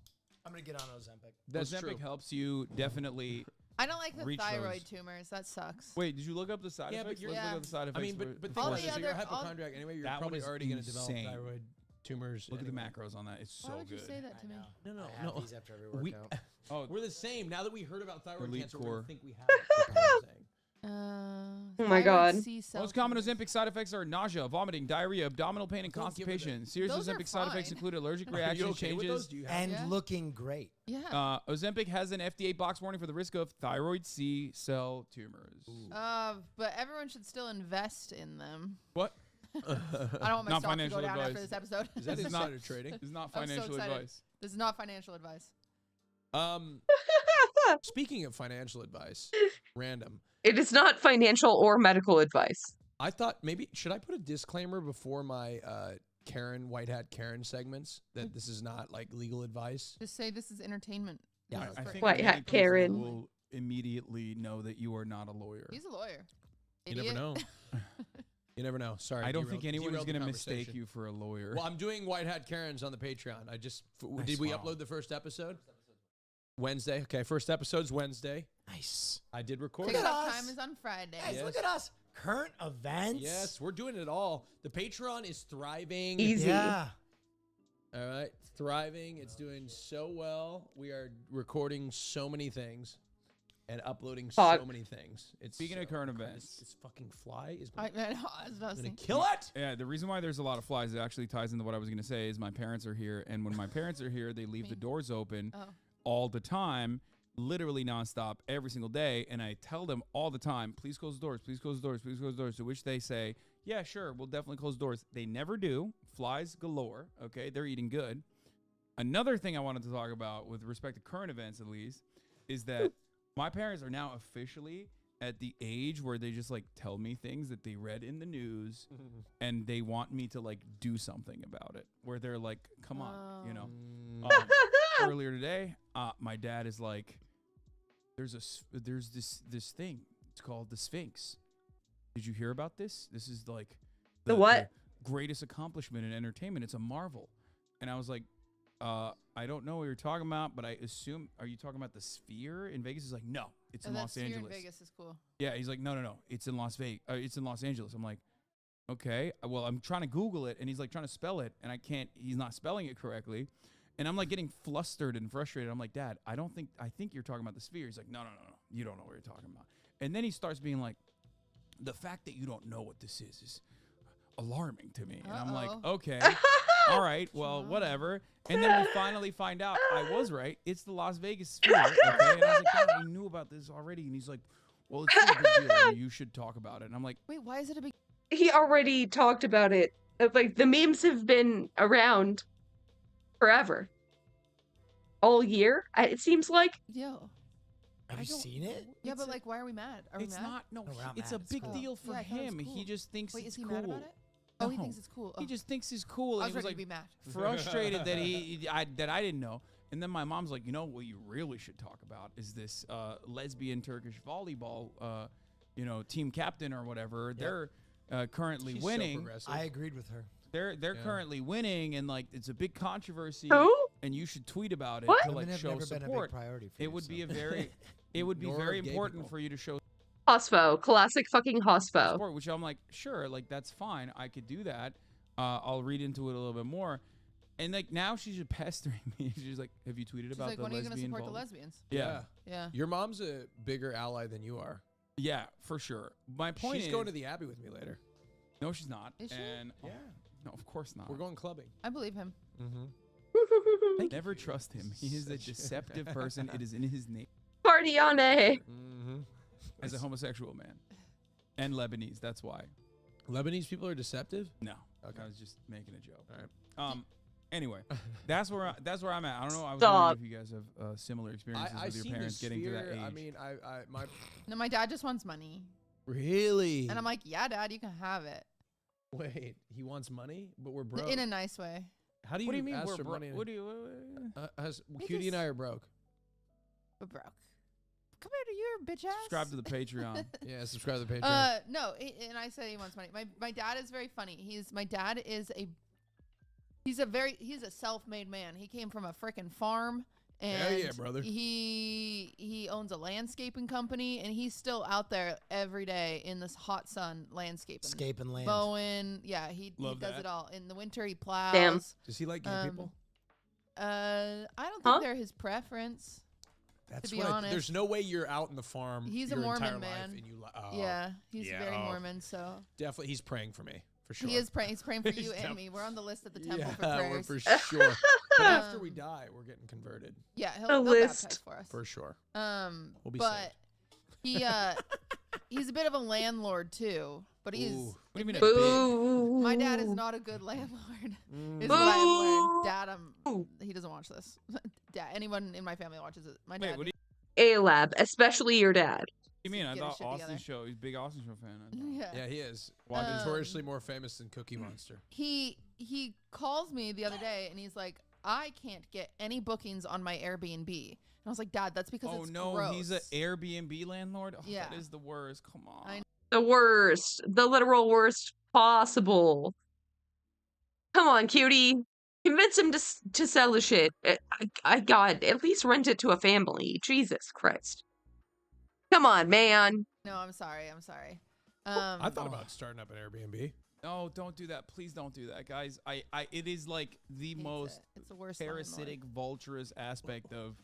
I'm gonna get on Ozempic. That's Ozempic true. helps you definitely. I don't like the reach thyroid those. tumors. That sucks. Wait, did you look up the side Yeah, effects? but you're- Let's look up the side effects. I mean, but for think All about the it. So you're a other- all- hypochondriac anyway. You're That one probably is already going to develop insane. thyroid tumors. Look at anyway. the macros on that. It's Why so would you good. say that to me? No, I have these after every We, workout. Oh, we're the same. Now that we heard about thyroid Elite cancer, core. we think we have it. That's what I'm saying. Oh my God. Most common Ozempic side effects are nausea, vomiting, diarrhea, abdominal pain, and constipation. Serious Ozempic side effects include allergic reactions, changes, and looking great. Yeah. Ozempic has an FDA box warning for the risk of thyroid C cell tumors. But everyone should still invest in them. What? I don't want my stock to go down after this episode. Is that insider trading? It's not I'm so financial excited. advice. This is not financial advice. Speaking of financial advice, random. It is not financial or medical advice. I thought maybe, should I put a disclaimer before my Karen, White Hat Karen segments that this is not like legal advice? Just say this is entertainment. Yeah, I think White Hat Karen will immediately know that you are not a lawyer. He's a lawyer. You never know. You never know. Sorry. I don't think anyone is derailed the going to mistake conversation. you for a lawyer. Well, I'm doing White Hat Karens on the Patreon. I just Nice, did we wow. upload the first episode? Wednesday. Okay, first episode's Wednesday. Nice. I did record Ticket it. up time is on Friday. Guys, look at us. Current events. Yes, we're doing it all. The Patreon is thriving. Easy. Yeah. All right, thriving. It's doing so well. We are recording so many things and uploading so many things. It's Speaking of current events, this fucking fly is I going was to kill it. Yeah, the reason why there's a lot of flies, it actually ties into what I was going to say, is my parents are here, and when my parents are here, they leave the doors open all the time, literally nonstop, every single day, and I tell them all the time, please close the doors, please close the doors, please close the doors, to which they say, yeah, sure, we'll definitely close the doors. They never do. Flies galore, okay? They're eating good. Another thing I wanted to talk about, with respect to current events at least, is that my parents are now officially at the age where they just like tell me things that they read in the news and they want me to like do something about it, where they're like, come on, you know. Earlier today, my dad is like, there's this thing, it's called the Sphinx. Did you hear about this? This is like The what? the greatest accomplishment in entertainment. It's a marvel. And I was like, I don't know what you're talking about, but I assume, are you talking about the Sphere in Vegas? He's like, no, it's in that Los Sphere Angeles. in Vegas is cool. Yeah, he's like, no, it's in Las Vegas. It's in Los Angeles. I'm like, okay. Well, I'm trying to Google it, and he's like trying to spell it, and I can't. He's not spelling it correctly, and I'm like getting flustered and frustrated. I'm like, Dad, I think you're talking about the Sphere. He's like, no, you don't know what you're talking about. And then he starts being like, the fact that you don't know what this is alarming to me. And I'm like, okay, all right, well, whatever. And then we finally find out I was right. It's the Las Vegas Sphere. Okay? And I was like, Dad, I knew about this already. And he's like, well, it's still a big deal. And you should talk about it. And I'm like, wait, why is it a big? He already talked about it. Like, the memes have been around forever. All year, it seems like. Yo. Have you seen it? Yeah, but like, why are we mad? Are we it's mad? not. No, we're not it's mad. a It's big cool. deal for Yeah, I thought it was him. cool. He just thinks Wait, it's is he cool. mad about it? Oh, he No. thinks it's cool. He just thinks it's cool. I And was he was ready like to be mad. frustrated that I didn't know. And then my mom's like, you know what you really should talk about is this lesbian Turkish volleyball, team captain or whatever. They're currently She's so winning. progressive. I agreed with her. They're currently winning, and like it's a big controversy. Who? And you should tweet about it What? to like Women have show never been a big support. priority for It you, would be so. a very, it would be Nor very gay important people. for you to show Hosfo. Classic fucking Hosfo. support. Which I'm like, sure, like that's fine. I could do that. I'll read into it a little bit more. And like now she's just pestering me. She's like, "Have you tweeted She's about like, the when are you going to lesbian?" support the volley-" lesbians? Yeah. Yeah. Your mom's a bigger ally than you are. Yeah, for sure. My point She's is, going to the Abbey with me later. no, she's not. Is she? And Yeah. no, of course not. We're going clubbing. I believe him. Mm-hmm. Never trust him. He is a deceptive person. It is in his name. Party on a. Mm-hmm. As a homosexual man, and Lebanese. That's why. Lebanese people are deceptive? No. Okay. I was just making a joke. All right. Anyway, that's where I'm at. I don't know. I was Stop. wondering if you guys have similar experiences I've with your seen parents the getting to that Sphere. age. I mean, my No, my dad just wants money. really. And I'm like, yeah, Dad, you can have it. Wait, he wants money, but we're broke. In a nice way. How do you, what do you mean ask we're for broke? money? What do you? Cutie and I are broke. We're broke. Come here to your bitch ass. Subscribe to the Patreon. Yeah, subscribe to the Patreon. No, and I said he wants money. My dad is very funny. My dad is he's a self-made man. He came from a frickin' farm. And Hell yeah, brother. He owns a landscaping company, and he's still out there every day in this hot sun landscaping. Escaping land. Mowing. Yeah, he Love does that. it all. In the winter, he plows. Damn. Does he like gay people? I don't think they're his preference. That's to be what honest. there's no way you're out in the farm. He's a your Mormon entire man. Life and you, yeah, he's very Mormon. So definitely, he's praying for me for sure. he is praying. He's praying for you He's and me. We're on the list at the temple yeah, for prayers. we're for sure. But after we die, we're getting converted. Yeah, he'll baptize for us for sure. We'll be but he he's a bit of a landlord too. But he's. Ooh. What do you mean? Boo. My dad is not a good landlord. Is what I've learned. Dad, he doesn't watch this. Dad, anyone in my family watches it. My dad. A-Lab, especially your dad. What do you mean? I Get thought his shit Austin together. Show. He's a big Austin Show fan. Yeah, he is. Um, Notoriously more famous than Cookie Monster. He calls me the other day and he's like, I can't get any bookings on my Airbnb. And I was like, Dad, that's because it's gross. He's an Airbnb landlord. Oh, Yeah. That is the worst. Come on. The worst. The literal worst possible. Come on, cutie. Convince him to sell the shit. God, at least rent it to a family. Jesus Christ. Come on, man. No, I'm sorry. I thought about starting up an Airbnb. No, don't do that. Please don't do that, guys. It is like the most it's the worst parasitic, vulturous aspect of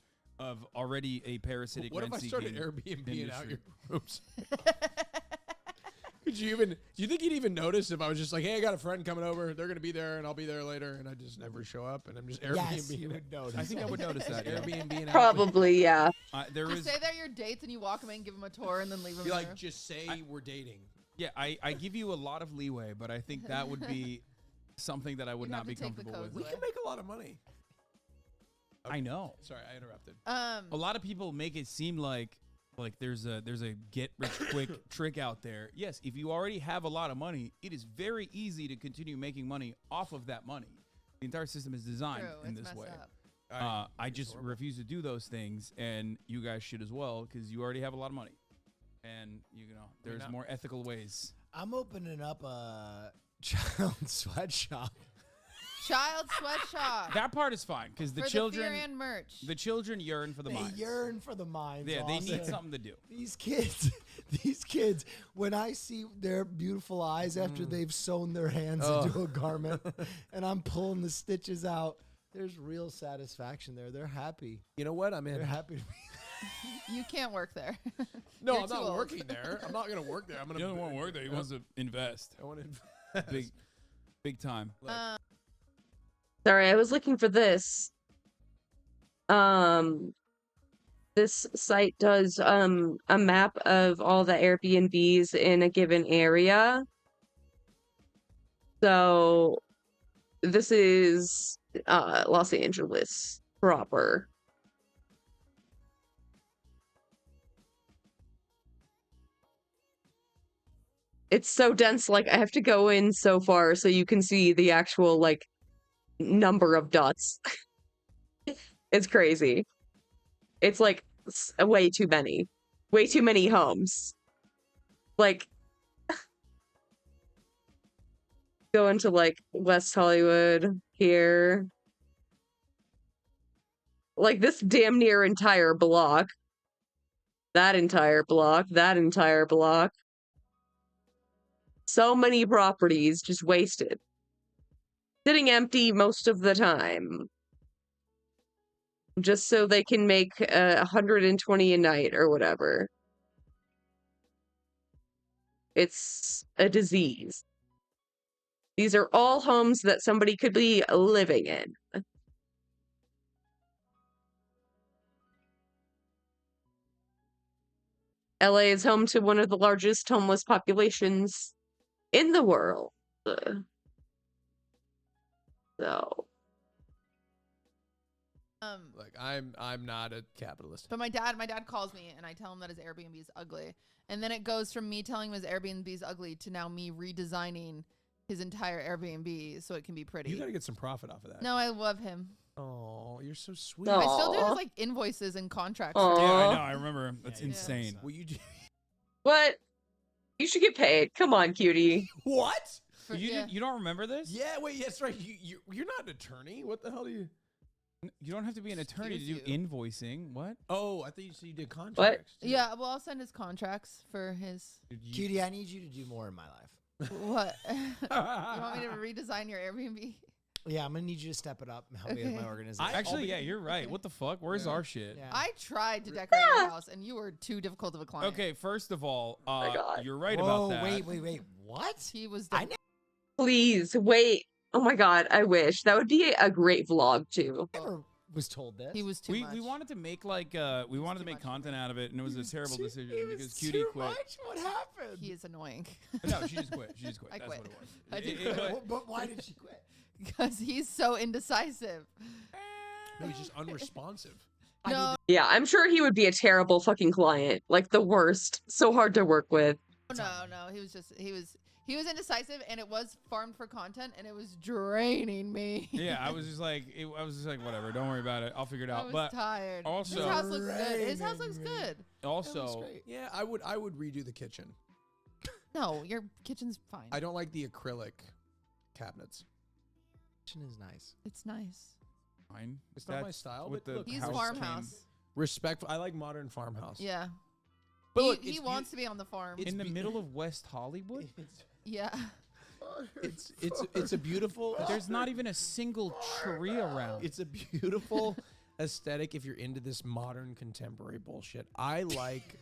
already a parasitic. What if I started rent-seeking Airbnb out your industry. rooms? Do you think you'd even notice if I was just like, hey, I got a friend coming over, they're gonna be there and I'll be there later, and I just never show up and I'm just Airbnb? Yes, you would notice. I think I would notice that. Yeah. Airbnb and Probably, yeah. Just say they're your dates and you walk them in, give them a tour, and then leave them Be there. like, just say we're dating. Yeah, I give you a lot of leeway, but I think that would be something that I would You'd not have be to take the comfortable with. We can make a lot of money. I know. Sorry, I interrupted. A lot of people make it seem like there's a get rich quick trick out there. Yes, if you already have a lot of money, it is very easy to continue making money off of that money. The entire system is designed in this way. I just refuse to do those things, and you guys should as well, because you already have a lot of money, and there's more ethical ways. I'm opening up a child sweatshop. Child sweatshop. That part is fine because the For children, the Fear and merch. the children yearn for the They minds. yearn for the minds. Yeah, they need Austin. something to do. These kids, when I see their beautiful eyes after they've sewn their hands into a garment and I'm pulling the stitches out, there's real satisfaction there. They're happy. You know what? I'm in. They're happy to be You can't work there. No, You're I'm too not old. working there. I'm not gonna work there. I'm gonna. He doesn't want to work there. He wants to invest. I want to invest. Big time. Sorry, I was looking for this. This site does a map of all the Airbnbs in a given area. So this is Los Angeles proper. It's so dense, like I have to go in so far so you can see the actual like number of dots. It's crazy. It's like way too many homes. Like go into like West Hollywood here, like this damn near entire block, that entire block, so many properties just wasted, sitting empty most of the time, just so they can make 120 a night or whatever. It's a disease. These are all homes that somebody could be living in. LA is home to one of the largest homeless populations in the world. So Like I'm not a capitalist. But my dad calls me and I tell him that his Airbnb is ugly. And then it goes from me telling him his Airbnb is ugly to now me redesigning his entire Airbnb so it can be pretty. You gotta get some profit off of that. No, I love him. Oh, you're so sweet. I still do his like invoices and contracts. Yeah, I know. I remember. That's insane. Will you do? what? You should get paid. Come on, cutie. What? You don't remember this? Yeah, wait, that's right. You're not an attorney. What the hell do you? You don't have to be an attorney to do invoicing. What? Oh, I thought you said you did contracts. Yeah, well, I'll send his contracts for his. Cutie, I need you to do more in my life. What? You want me to redesign your Airbnb? Yeah, I'm gonna need you to step it up and help me with my organization. Actually, yeah, you're right. What the fuck? Where's our shit? Yeah. I tried to decorate your house, and you were too difficult of a client. Okay, first of all, you're right Whoa, about that. wait. What? He was. Please wait. Oh my god, I wish that would be a great vlog too. Never was told this. He was too much. We wanted to make we wanted to make content out of it, and it was a terrible decision because Cutie too quit. much? What happened? He is annoying. No, she just quit. She just quit. I That's quit. what it was. I did quit. But why did she quit? Because he's so indecisive. No, he's just unresponsive. No. Yeah, I'm sure he would be a terrible fucking client. Like the worst. So hard to work with. No. He was indecisive, and it was farmed for content, and it was draining me. Yeah, I was just like, whatever. Don't worry about it. I'll figure it out. I was but tired. Also, his house looks good. His house looks good. Also, yeah, I would redo the kitchen. No, your kitchen's fine. I don't like the acrylic cabinets. Kitchen is nice. It's nice. Fine. It's not my style. With But the look, He's house farmhouse. came- respectful. I like modern farmhouse. Yeah. But he look, he wants to be on the farm. in the middle of West Hollywood. Yeah. It's a beautiful. There's not even a single tree around. It's a beautiful aesthetic if you're into this modern contemporary bullshit. I like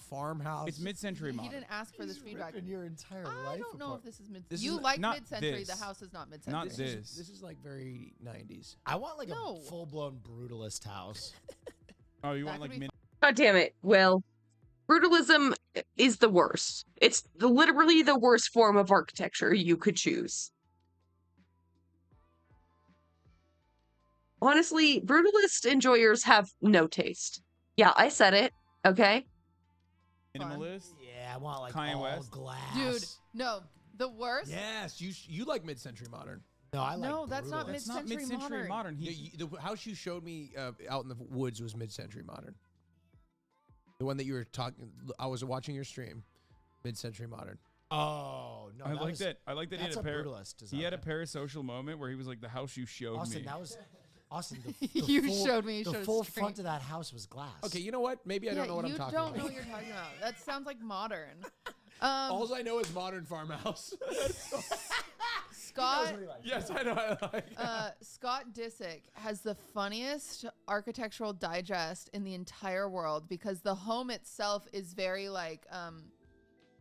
farmhouse. It's mid-century He modern. life. Didn't ask for this feedback. Your entire I life. don't know if this is mid. This You is like not mid-century. this. The house is not mid-century. Not this. This is like very 90s. I want like No. a full-blown brutalist house. Oh, you That want could like be mid? God damn it. Well, brutalism is the worst. It's literally the worst form of architecture you could choose. Honestly, brutalist enjoyers have no taste. Yeah, I said it. Okay. Minimalist. Yeah, I want like Kanye all West. glass. Dude, no. The worst. Yes, you like mid-century modern. No, I like No, that's not brutalist. It's not mid-century mid-century modern. The house you showed me out in the woods was mid-century modern. The one that you were talking. I was watching your stream. Mid-century modern. Oh no, I that like was, that. I like that he that's had a brutalist design. He had a parasocial moment where he was like, "The house you showed Austin, me." that was Austin. The You full, showed me. You the showed a full screen. front of that house was glass. Okay, you know what? Maybe I don't know what I'm talking You don't about. know what you're talking about. That sounds like modern. All I know is modern farmhouse. Scott. Yes, I know. I like. Scott Disick has the funniest architectural digest in the entire world because the home itself is very like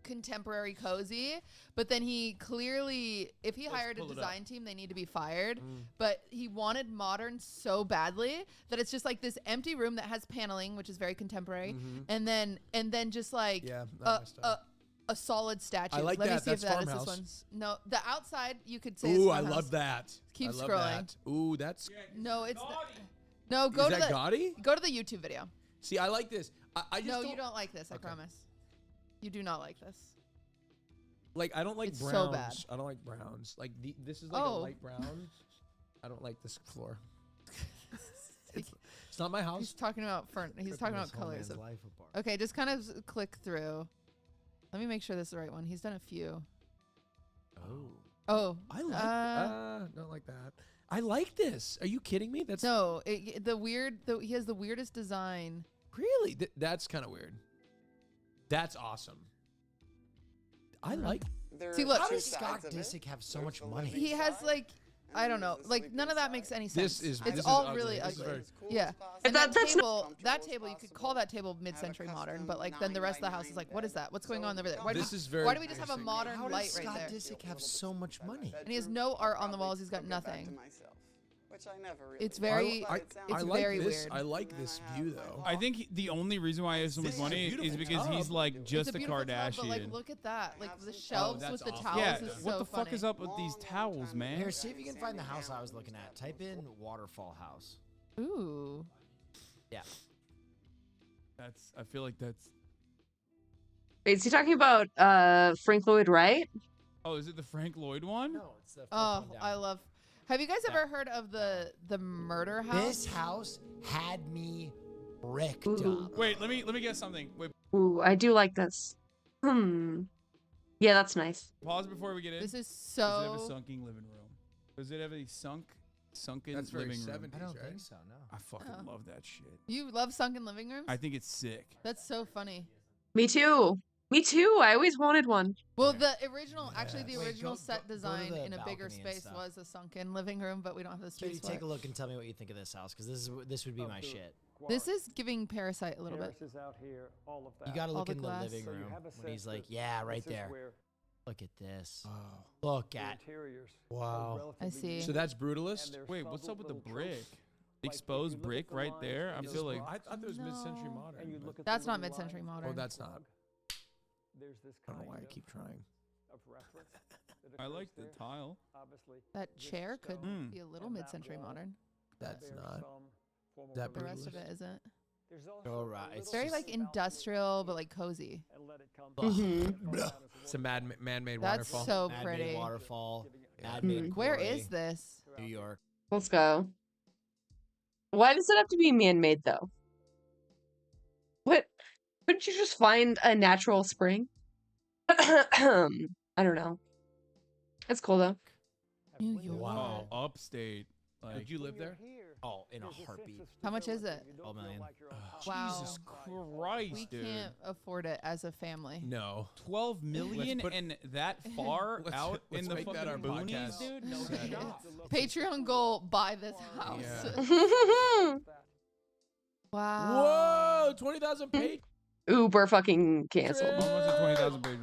contemporary cozy, but then he clearly, if he hired a design team, they need to be fired. But he wanted modern so badly that it's just like this empty room that has paneling, which is very contemporary, and then just like a solid statue. I like Let that. me see That's if that is farmhouse. this one's. No, the outside you could say. Ooh, is I farmhouse. love that. Keep I love scrolling. That. Ooh, that's. No, it's no. Go Is to that the gaudy? Go to the YouTube video. See, I like this. I just No, don't, you don't like this. I promise. You do not like this. like. I don't like It's browns. so bad. I don't like browns. Like this is like a light brown. I don't like this floor. It's not my house. He's talking about He's talking about colors. Okay, just kind of click through. Let me make sure this is the right one. He's done a few. Oh. I like. Don't like that. I like this. Are you kidding me? That's no. He has the weirdest design. Really. That's kind of weird. That's awesome. I like. See, look. How does Scott Disick have so much money? He has like. I don't know. Like none of that makes any sense. This it's is all ugly. really This is ugly. very- Yeah. And that table, you could call that table mid-century modern, but like then the rest of the house is like, what is that? What's going on over there? Why do we just have a modern How light does right Scott there? Disick have so much money? And he has no art on the walls. He's got nothing. Which I never really It's very, I it's like very this. weird. I like this view though. I think the only reason why he has so much This is a money is beautiful because he's tub. like just It's a beautiful tub, Kardashian. but like, look at that. Like the shelves that's with the awful. towels Yeah, is so what the fuck funny. is up with these towels, man? Here, see if you can find the house I was looking at. Type in waterfall house. Ooh. Yeah. I feel like that's. Wait, is he talking about Frank Lloyd Wright? Oh, is it the Frank Lloyd one? No, it's the. Oh, I love. Have you guys ever heard of the murder house? This house had me bricked up. Wait, let me guess something. Wait, Ooh, I do like this. Yeah, that's nice. pause before we get in. This is Does it have a so. sunken living room? Does it have a sunken That's very living room? 70s, I don't right? think so. No. I fucking Oh. love that shit. You love sunken living rooms? I think it's sick. That's so funny. Me too. Me too. I always wanted one. Well, the original, actually, the Wait, original set go to design the in a bigger balcony and space stuff. was a sunken living room, but we don't have the space Cutie, for take it. a look and tell me what you think of this house, because this would be my shit. This is giving Parasite a little bit. You gotta All look the in glass. the living So you room have a when he's like, yeah, right there. Look at this. Oh. Look at. Wow. I see. So that's Brutalist? Wait, what's up with the brick? Exposed brick right there? I feel like... I thought it was mid-century modern. but- That's not mid-century modern. Oh, that's not. I don't know why I keep trying. I like the tile. That chair could Mm. be a little mid-century modern. That's not. That The rest of Brutalist? it isn't. All right. It's very like industrial, but like cozy. It's a man-made That's waterfall. so Man-made pretty. waterfall. Man-made Where quarry, is this? New York. Let's go. Why does it have to be man-made though? What? Couldn't you just find a natural spring? I don't know. It's cool though. New York. Wow, upstate. Like, Did you live there? Oh, in a heartbeat. How much is it? 12 million. Wow. Jesus Christ, We dude. can't afford it as a family. No. 12 million put- and that far Let's- out let's in the make that fucking our boonies, podcast. dude? No Set. shot. Patreon goal: buy this house. Whoa, Wow. 20,000 paid. Uber fucking canceled. Almost at 20,000 pages.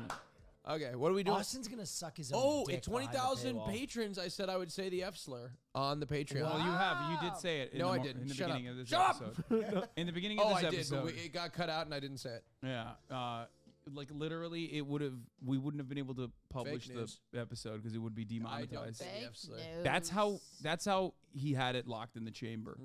Okay, what are we doing? Austin's gonna suck his own Oh, dick at 20,000 behind the paywall. patrons, I said I would say the F slur on the Patreon. Well, you did say it. In No, the I mo- didn't. In the Shut beginning up. of this Shut up. episode. In the beginning of Oh, this I did, episode. but it got cut out and I didn't say it. Yeah. Like literally, we wouldn't have been able to publish news. the episode because it would be demonetized. say the F slur. That's how he had it locked in the chamber.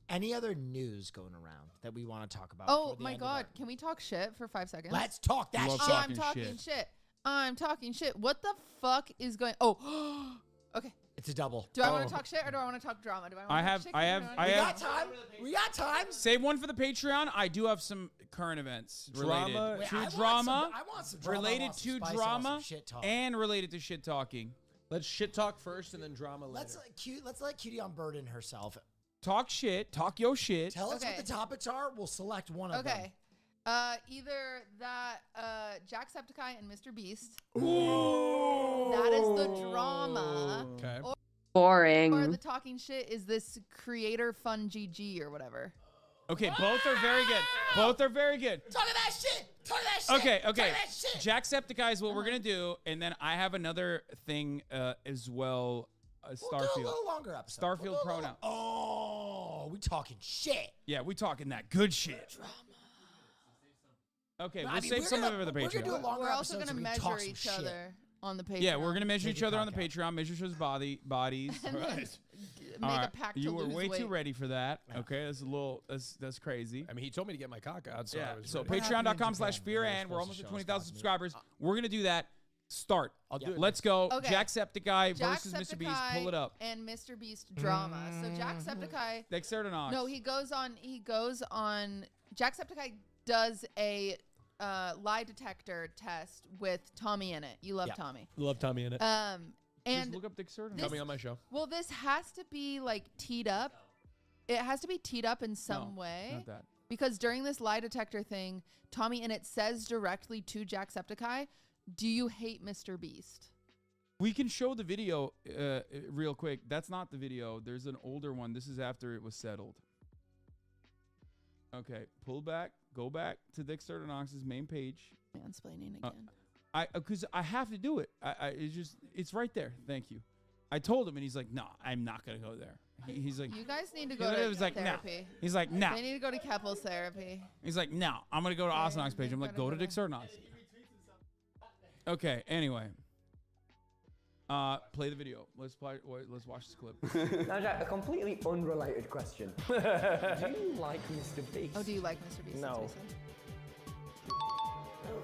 Any other news going around that we want to talk about? Oh before the my end of God! Can we talk shit for 5 seconds? Let's talk that Love shit. talking I'm talking shit. shit. I'm talking shit. What the fuck is going? Oh, okay. It's a double. Do I want to talk shit or do I want to talk drama? Do I want I to have- talk shit? I have- I We have- got time. We got time. Save one for the Patreon. I do have some current events related Drama? Wait, to I want drama, some- I want some drama, I related want some to spice, I want some drama, shit talk. and related to shit talking. Let's shit talk first and then drama later. Let's let Cutie unburden herself. Talk shit. Talk your shit. Tell us Okay. what the topics are. We'll select one of them. Okay. Either that Jacksepticeye and Mr. Beast. Ooh. That is the drama. Okay. Or Boring. the talking shit is this creator fun GG or whatever. Okay, both are very good. Both are very good. Talk of that shit. Talk of that shit. Okay, Talk okay. of that shit. Jacksepticeye is what we're gonna do, and then I have another thing as well. We'll do a Starfield. little longer episode. Starfield We'll do a little- pronoun. Oh, we talking shit. Yeah, we talking that good shit. Okay, No, we'll I mean, save we're some gonna- of it for the we're gonna do a Patreon. longer We're also episode so gonna we can talk measure some each shit. other on the Patreon. Yeah, we're gonna measure Make each it other on the cock Patreon, measure each other's bodies. And then Right. make All a right, pact to you were lose way weight. too ready for that. Okay, that's a little that's crazy. I mean, he told me to get my cock out, so I Yeah. was So ready. What happened in patreon.com/fear Japan when and they were we're supposed almost to at show us 20,000 Cosmic? subscribers. We're gonna do that. Start. I'll do it. Let's go. Okay. Jacksepticeye versus Mr. Beast. Pull it up. And Mr. Beast drama. So Jacksepticeye. Dexter Knox. No, he goes on. Jacksepticeye does a lie detector test with Tommy in it. You love Yeah. Tommy. Love Tommy in it. And look up Dexter Knox. Coming on my show. well, this has to be like teed up. It has to be teed up in some way. Not that. Because during this lie detector thing, Tommy in it says directly to Jacksepticeye, "Do you hate Mr. Beast?" We can show the video real quick. That's not the video. There's an older one. This is after it was settled. Okay, pull back. Go back to Dexter Knox's main page. Mansplaining again. Because I have to do it. It's right there. Thank you. I told him, and he's like, "No, I'm not gonna go there." He's like, You guys need to he go to was like, "No." therapy. He's like, "No." They need to go to couples therapy. He's like, "No, I'm gonna go to Austin Knox page." I'm like, "Go to Dexter Knox." Okay. Anyway, play the video. Let's watch this clip. Now, Jack, a completely unrelated question. Do you like Mr. Beast? Oh, do you like Mr. Beast? No. That's what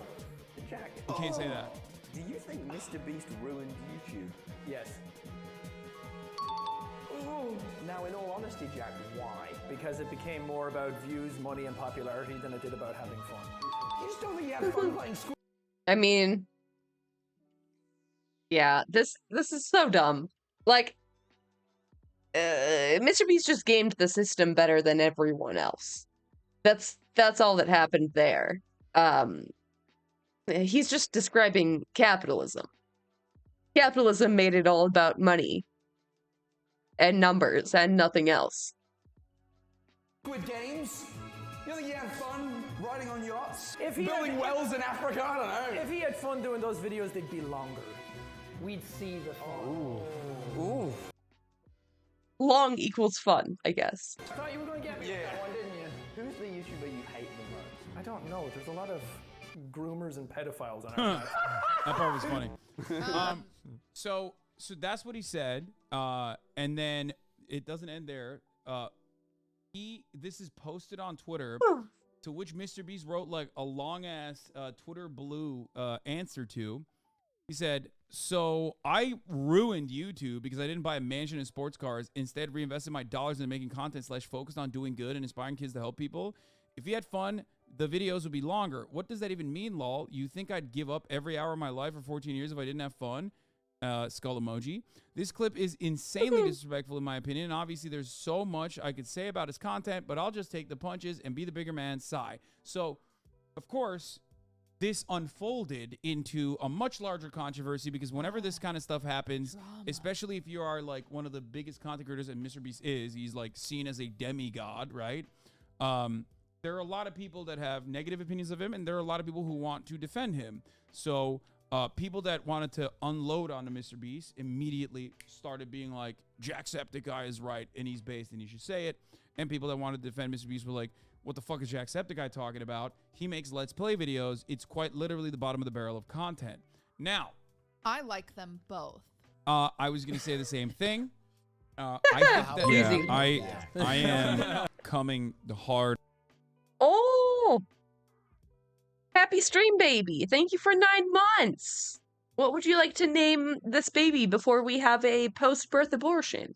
he said. Jack. You can't say that. Do you think Mr. Beast ruined YouTube? Yes. Now, in all honesty, Jack, why? Because it became more about views, money, and popularity than it did about having fun. You just don't think you have fun playing school? I mean, yeah, this is so dumb. Like, Mr. Beast just gamed the system better than everyone else. That's all that happened there. He's just describing capitalism. Capitalism made it all about money and numbers and nothing else. Squid Games? You think he had fun riding on yachts? Building wells in Africa? I don't know. If he had fun doing those videos, they'd be longer. We'd see the fun. Ooh. Long equals fun, I guess. I thought you were going to get me that one, didn't you? Who's the YouTuber you hate the most? I don't know. There's a lot of groomers and pedophiles on our That part was funny. So that's what he said. And then it doesn't end there. This is posted on Twitter, to which Mr. Beast wrote like a long ass Twitter blue answer to. He said, "So I ruined YouTube because I didn't buy a mansion and sports cars. Instead, reinvested my dollars into making content / focused on doing good and inspiring kids to help people. If he had fun, the videos would be longer. What does that even mean, lol? You think I'd give up every hour of my life for 14 years if I didn't have fun?" Skull emoji. This clip is insanely disrespectful in my opinion, and obviously there's so much I could say about his content, but I'll just take the punches and be the bigger man, sigh. So, of course, this unfolded into a much larger controversy because whenever this kind of stuff happens, especially if you are like one of the biggest content creators, and Mr. Beast is, he's like seen as a demigod, right? There are a lot of people that have negative opinions of him, and there are a lot of people who want to defend him. So people that wanted to unload onto Mr. Beast immediately started being like, Jacksepticeye is right, and he's based, and he should say it. And people that wanted to defend Mr. Beast were like, what the fuck is Jacksepticeye talking about? He makes Let's Play videos. It's quite literally the bottom of the barrel of content. Now, I like them both. I was going to say the same thing. I think that I am coming hard. Oh! Happy stream, baby. Thank you for 9 months. What would you like to name this baby before we have a post-birth abortion?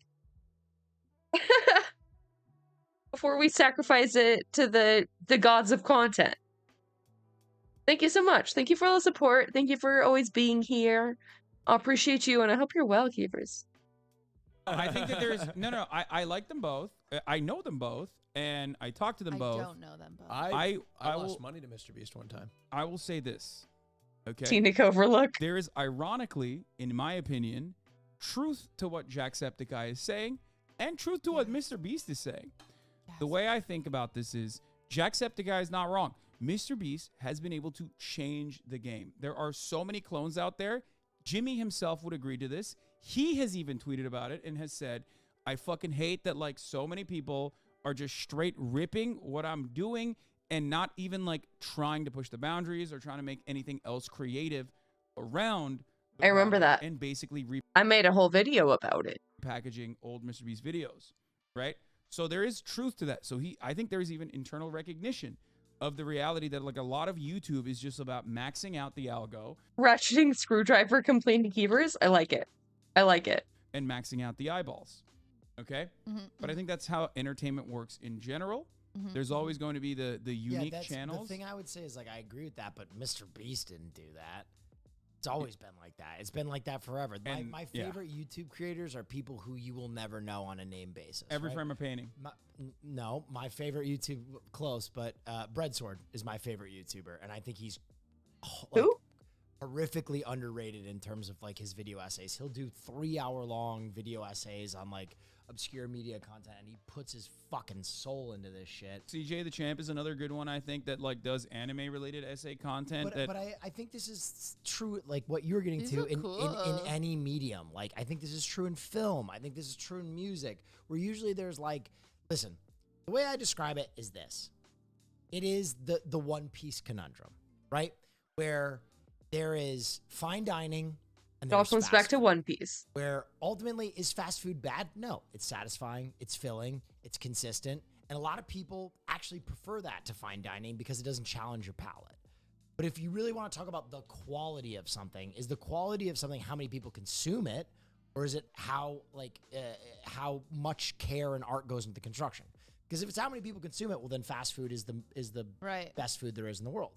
Before we sacrifice it to the gods of content. Thank you so much. Thank you for all the support. Thank you for always being here. I appreciate you, and I hope you're well, Keepers. I think that there's... No, I like them both. I know them both, and I talk to them both. I don't know them both. I lost money to Mr. Beast one time. I will say this. Okay. Scenic overlook. There is, ironically, in my opinion, truth to what Jacksepticeye is saying, and truth to what Mr. Beast is saying. The way I think about this is Jacksepticeye is not wrong. Mr. Beast has been able to change the game. There are so many clones out there. Jimmy himself would agree to this. He has even tweeted about it and has said, I fucking hate that like so many people are just straight ripping what I'm doing and not even like trying to push the boundaries or trying to make anything else creative around. I remember that. And basically I made a whole video about it. Packaging old Mr. Beast videos, right? So there is truth to that. So I think there is even internal recognition of the reality that like a lot of YouTube is just about maxing out the algo. Ratcheting screwdriver complaining keepers. I like it. I like it. And maxing out the eyeballs. Okay? But I think that's how entertainment works in general. There's always going to be the unique channels. The thing I would say is like I agree with that, but Mr. Beast didn't do that. It's always been like that. It's been like that forever. My favorite YouTube creators are people who you will never know on a name basis. Every frame of painting. No, my favorite YouTube, close, but Breadsword is my favorite YouTuber, and I think he's like, horrifically underrated in terms of like his video essays. He'll do 3-hour-long video essays on like obscure media content, and he puts his fucking soul into this shit. CJ the Champ is another good one, I think, that like does anime related essay content. But I think this is true, like what you're getting to in any medium. Like I think this is true in film. I think this is true in music, where usually there's like, listen, the way I describe it is this. It is the One Piece conundrum, right? Where there is fine dining. It all comes back to One Piece. Where ultimately, is fast food bad? No. It's satisfying, it's filling, it's consistent. And a lot of people actually prefer that to fine dining because it doesn't challenge your palate. But if you really want to talk about the quality of something, is the quality of something how many people consume it? Or is it how much care and art goes into the construction? Because if it's how many people consume it, well then fast food is the best food there is in the world.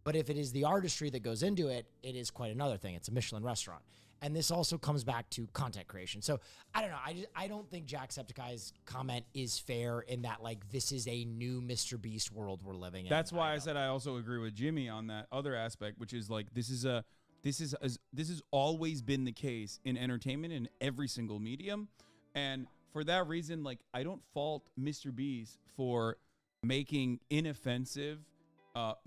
But if it is the artistry that goes into it, it is quite another thing. It's a Michelin restaurant. And this also comes back to content creation. So I don't know. I don't think Jacksepticeye's comment is fair in that like this is a new Mr. Beast world we're living in. That's why I said I also agree with Jimmy on that other aspect, which is like this has always been the case in entertainment in every single medium, and for that reason, like I don't fault Mr. Beast for making inoffensive,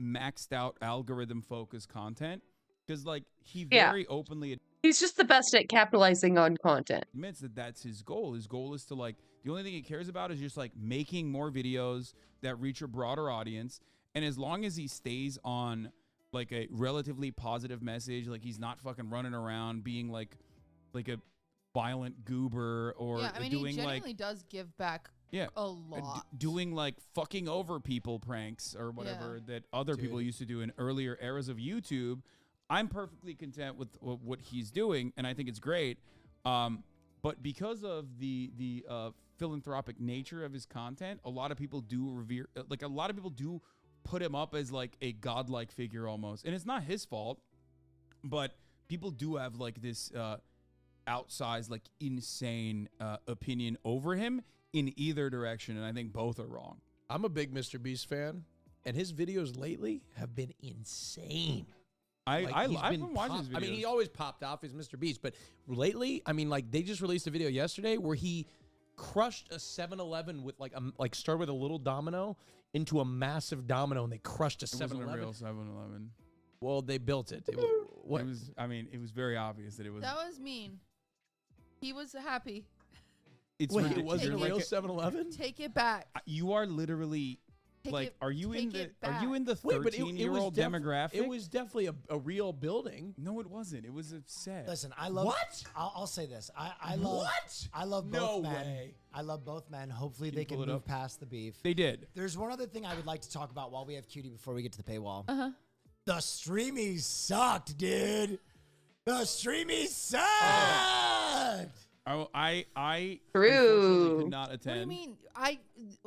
maxed out algorithm focused content, because like he very openly. He's just the best at capitalizing on content. Admits that that's his goal. His goal is to like, the only thing he cares about is just like making more videos that reach a broader audience. And as long as he stays on like a relatively positive message, like he's not fucking running around being like a violent goober or Yeah, I mean, doing he genuinely like, does give back a lot. doing like fucking over people pranks or whatever that other people used to do in earlier eras of YouTube. I'm perfectly content with what he's doing, and I think it's great. But because of the philanthropic nature of his content, a lot of people do revere, like a lot of people do put him up as like a godlike figure almost. And it's not his fault, but people do have like this outsized, like insane opinion over him in either direction. And I think both are wrong. I'm a big Mr. Beast fan, and his videos lately have been insane. I've been watching his videos. I mean, he always popped off as Mr. Beast, but lately, I mean, like they just released a video yesterday where he crushed a 7-Eleven with like started with a little domino into a massive domino, and they crushed a 7-Eleven. It wasn't a real 7-Eleven. Well, they built it. It was. I mean, it was very obvious that it was. That was mean. He was happy. It's Wait, it wasn't a real 7-Eleven? Take it back. You are literally. Like, are you in the 13-year-old demographic? It was definitely a real building. No, it wasn't. It was a set. Listen, I love. What? I'll say this. I love. What? I love No both men. way. I love both men. Hopefully, they can pull it move up? past the beef. They did. There's one other thing I would like to talk about while we have Cutie before we get to the paywall. The streamies sucked, dude. The streamies sucked. I True. could not attend. What do you mean?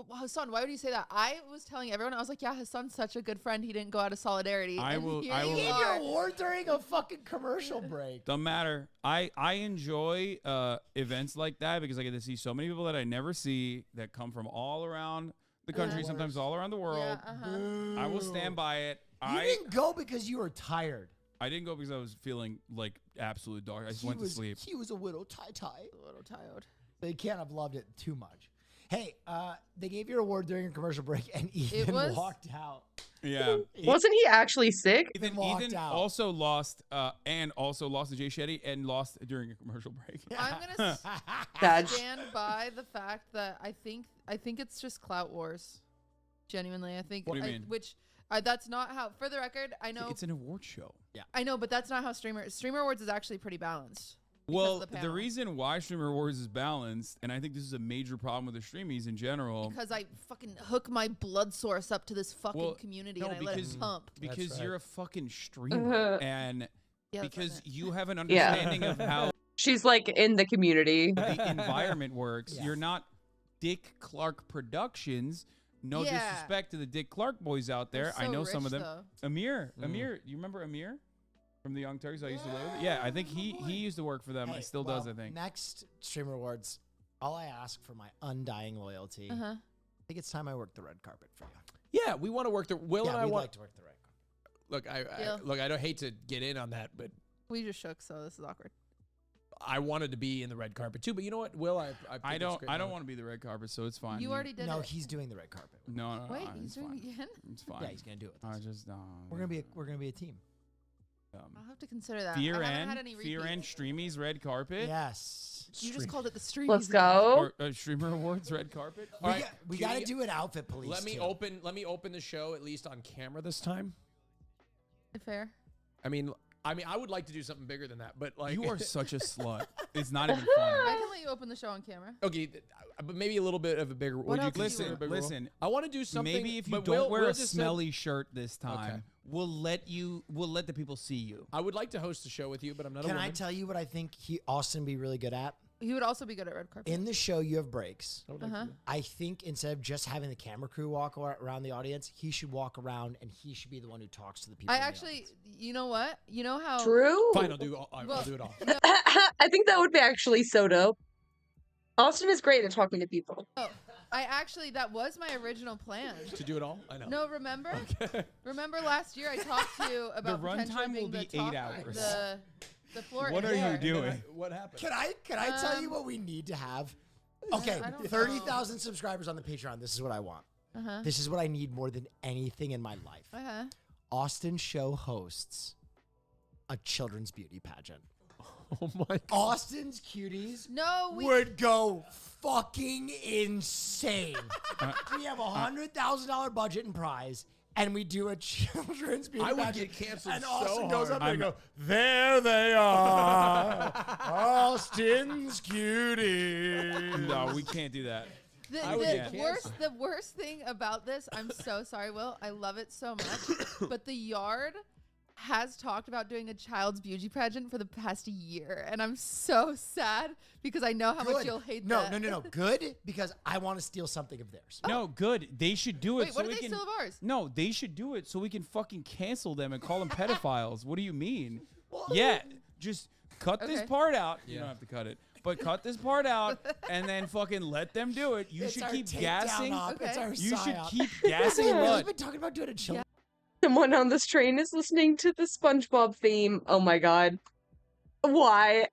Hassan, why would you say that? I was telling everyone, I was like, yeah, Hassan's such a good friend. He didn't go out of solidarity. I will. You gave your award during a fucking commercial break. Doesn't matter. I enjoy events like that because I get to see so many people that I never see that come from all around the country, sometimes all around the world. I will stand by it. You didn't go because you were tired. I didn't go because I was feeling like absolute dog. I just went to sleep. He was a little tired. A little tired. They can't have loved it too much. Hey, they gave your award during a commercial break, and Ethan walked out. Yeah. Wasn't he actually sick? Ethan walked out. Also lost, and also lost to Jay Shetty, and lost during a commercial break. I'm gonna stand by the fact that I think it's just clout wars. Genuinely, I think. What do you mean? That's not how. For the record, I know it's an award show. Yeah, I know, but that's not how Streamer Awards is actually pretty balanced. Well, the reason why Streamer Awards is balanced, and I think this is a major problem with the streamies in general, because I fucking hook my blood source up to this fucking community and I let it pump. Because you're a fucking streamer, and Yeah, because you have an understanding of how she's like in the community. The environment works. You're not Dick Clark Productions. No disrespect to the Dick Clark boys out there. They're I know so some of rich, them. though. Amir, you remember Amir from the Young Turks? I used to live with. Yeah, I think he used to work for them. Hey, He still does, I think. Next Streamer Awards, all I ask for my undying loyalty. I think it's time I work the red carpet for you. Yeah, we want to work the. Will and I we'd want like to work the red carpet. Look, I don't hate to get in on that, but We just shook, so this is awkward. I wanted to be in the red carpet too. But you know what, Will? I don't want to be the red carpet, so it's fine. You already did No, it. he's doing the red carpet. No, Wait, he's it's doing fine. it again? It's fine. Yeah, he's gonna do it. I just We're gonna be a team. I'll have to consider that. Fear I haven't had and any Fear and repeats. Streamies red carpet. Yes. You just called it the stream. Let's go. Or Streamer Awards red carpet. We got to do an outfit police. Let me open the show at least on camera this time. Fair. I mean, I would like to do something bigger than that, but like You are such a slut. It's not even funny. I can let you open the show on camera. Okay, but maybe a little bit of a bigger. What would you else do you consider want? a bigger role? Listen, I want to do something. Maybe if you but don't wear Will a just smelly shirt this time, Okay. we'll let the people see you. I would like to host a show with you, but I'm not. Can a I woman. tell you what I think Austin would be really good at? He would also be good at red carpet. In the show, you have breaks. Uh-huh. I think instead of just having the camera crew walk around the audience, he should walk around and he should be the one who talks to the people. I actually, you know what? You know how True. Fine, I'll do it all. I think that would be actually so dope. Austin is great at talking to people. Oh, that was my original plan. To do it all? I know. No, remember? Remember last year I talked to you about potentially runtime will being be the 8 top, hours. The floor. What are you doing? What happened? Can I tell you what we need to have? Okay, I don't 30,000 subscribers on the Patreon. This is what I want. Uh-huh. This is what I need more than anything in my life. Uh-huh. Austin Show hosts a children's beauty pageant. Oh my God. Austin's Cuties would go fucking insane. We have $100,000 budget and prize, and we do a children's beauty I would pageant. get canceled and so Austin goes hard. up and go, there they are, Austin's Cuties. No, we can't do that. The worst thing about this, I'm so sorry, Will. I love it so much. But the Yard has talked about doing a child's beauty pageant for the past year. And I'm so sad because I know how much you'll hate that. No. Good, because I want to steal something of theirs. No, good. They should do it. Wait, so what we did they can, steal of ours? No, they should do it so we can fucking cancel them and call them pedophiles. What do you mean? Yeah, just cut this part out. You don't have to cut it. But cut this part out and then fucking let them do it. You should keep gassing. You should keep gassing We've what? been talking about doing a children's. Someone on this train is listening to the SpongeBob theme. Oh my God. Why?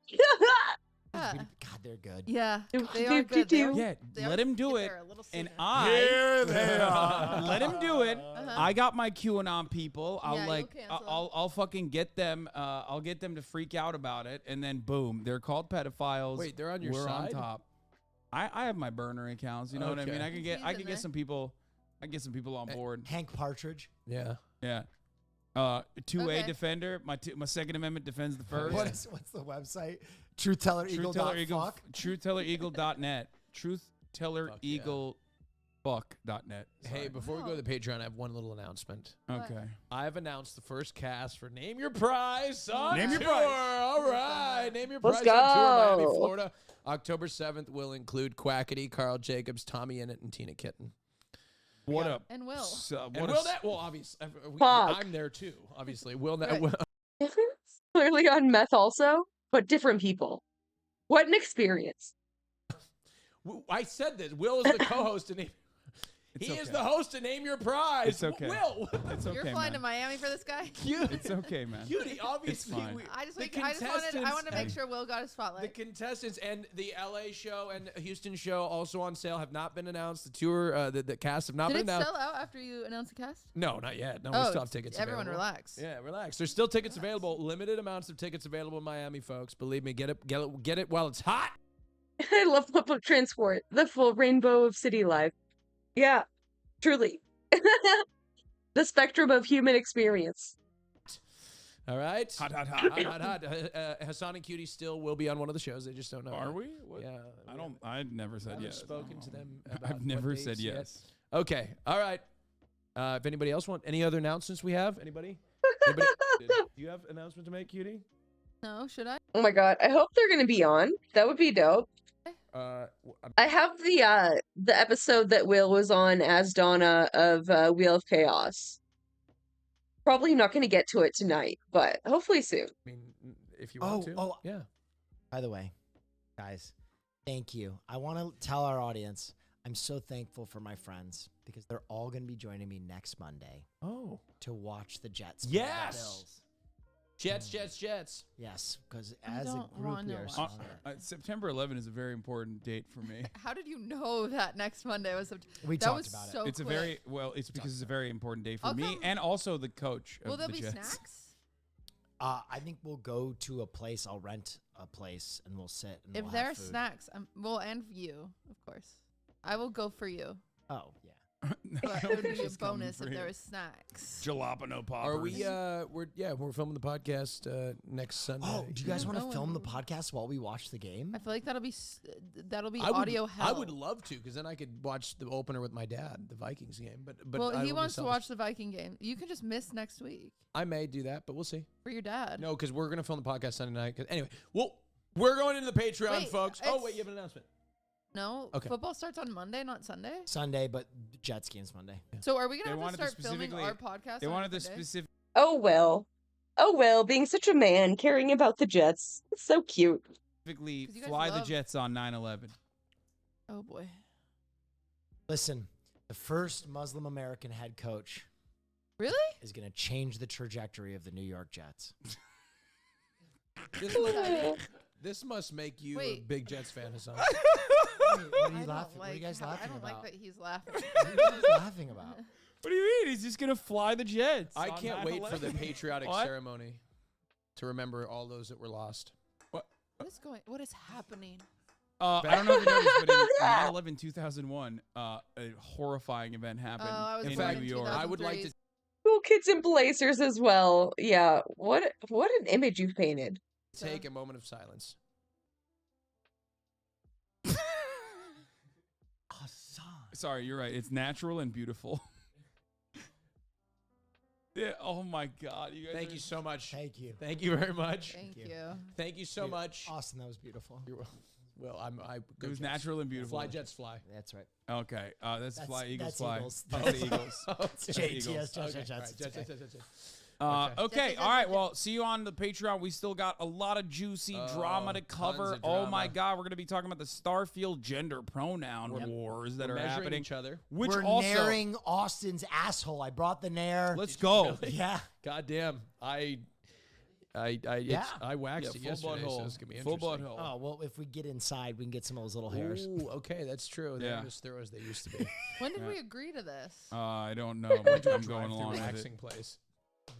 God, they're good. Yeah, they are good. Yeah, let him do it. And I Here they are. let him do it. I got my QAnon people. I'll Yeah, I'll fucking get them. I'll get them to freak out about it, and then boom, they're called pedophiles. Wait, they're on your We're side? on top. I have my burner accounts. You know what I mean? Okay. I can get some people. I can get some people on board. Hank Partridge. Yeah. Yeah. 2A defender. My Second Amendment defends the first. What's the website? TruthTellerEagle.fuck. TruthTellerEagle.net. TruthTellerEagleFuck.net. Hey, before we go to the Patreon, I have one little announcement. Okay. I've announced the first cast for Name Your Prize on Name Your tour. Prize. All right. Name Your Let's Prize on tour, Miami, go. Florida. October 7th will include Quackity, Carl Jacobs, Tommy Innit, and Tina Kitten. What up? And Will. And Will that? Well, obviously. Fuck. I'm there too, obviously. Will that? Will, Clearly on meth also, but different people. What an experience. I said this. Will is the co-host. And he is the host to Name Your Prize. It's okay. Will. It's okay, You're flying to man. Miami for this guy? It's okay, man. Cutie, obviously. It's fine. I wanted to make sure Will got a spotlight. The contestants and the LA show and Houston show also on sale have not been announced. The tour, the cast have not Did been it announced. sell out after you announced the cast? No, not yet. No, we still have tickets Everyone available. relax. Yeah, relax. There's still tickets available. Limited amounts of tickets available in Miami, folks. Believe me, get it while it's hot. I love public transport. The full rainbow of city life. Yeah, truly. The spectrum of human experience. All right. Hot. Hassan and Cutie still will be on one of the shows. They just don't know. Are we? What? Yeah. I never said I've yes. spoken to them about I've never what said dates yet. yes. Okay. All right. If anybody else any other announcements we have? Anybody? Do you have an announcement to make, Cutie? No, should I? Oh my God. I hope they're going to be on. That would be dope. I have the episode that Will was on as Donna of Wheel of Chaos. Probably not going to get to it tonight, but hopefully soon. I mean, if you want to. Yeah. By the way, guys, thank you. I want to tell our audience I'm so thankful for my friends because they're all going to be joining me next Monday. Oh. To watch the Jets. Yes. The Bills. Jets. Yes, because as a group we are strong. September 11 is a very important date for me. How did you know that next Monday was September? We talked about it. It's quick. it's because it's a very important day for I'll me come. and also the coach Will of there the be Jets. snacks? I think we'll go to a place. I'll rent a place and we'll sit. And If we'll there are have food. snacks, and you, of course. I will go for you. Oh, yeah. But it would be a She's coming bonus for if you. there was snacks. Jalapeno poppers. Are we? We're filming the podcast next Sunday. Oh, do you guys want to know film the when- podcast while we watch the game? I feel like that'll be I would- audio hell. I would love to, because then I could watch the opener with my dad, the Vikings game. But well, I he will be wants to selfish. watch the Viking game. You can just miss next week I may do that, but we'll see. for your dad. No, because we're gonna film the podcast Sunday night. Anyway, we'll We're going into the Patreon, Wait, folks. Oh, wait, you have an announcement. No, Okay. football starts on Monday, not Sunday. Sunday, but Jet game's Monday. So are we gonna They have to wanted to start filming specifically- our podcast? They on wanted to different days? specific. Oh well, being such a man, caring about the Jets. It's so cute. Specifically 'Cause you guys fly the love- jets on 9/11. Oh boy. Listen, the first Muslim American head coach Really? is going to change the trajectory of the New York Jets. This must make you a Wait. big Jets fan, Hassan. What are you I laughing? don't What are you guys laughing I don't about? like that he's laughing. What are you guys laughing about? What do you mean? He's just gonna fly the jets. I on can't wait for the 9/11. patriotic What? ceremony to remember all those that were lost. What is going? What is happening? I don't know if you noticed, but in 9/11 2001, a horrifying event happened I was in born New in York. I would like to. Cool kids in Blazers as well. Yeah, what an image you've painted. Take a moment of silence. Sorry, you're right. It's natural and beautiful. Yeah. Oh my God, you guys. Thank you so much. Thank you. Thank you very much. Thank you. Thank you so much. Austin, that was beautiful. You're welcome. Well, It was natural and beautiful. Fly Jets fly. That's right. Okay. That's fly Eagles that's fly. Eagles. That's the Eagles. It's That's the JTS, Eagles. Jets, Okay, Jets, all right, it's Jets, okay. Jets, Jets, Jets. Okay. All right. Well, see you on the Patreon. We still got a lot of juicy drama to cover. of Oh my drama. God, we're gonna be talking about the Starfield gender pronoun wars that We're are measuring happening. each other. Which We're also, nairing Austin's asshole. I brought the nair. let's go. Yeah. Goddamn. I waxed it Yeah, full yesterday, butthole. so it's gonna be Full interesting. butthole. Oh, well, if we get inside, we can get some of those little hairs. Ooh, okay, that's true. They're Yeah. not as thorough as they used to be. When did we agree to this? I don't know. Went to a I'm going drive-through along with waxing it. place.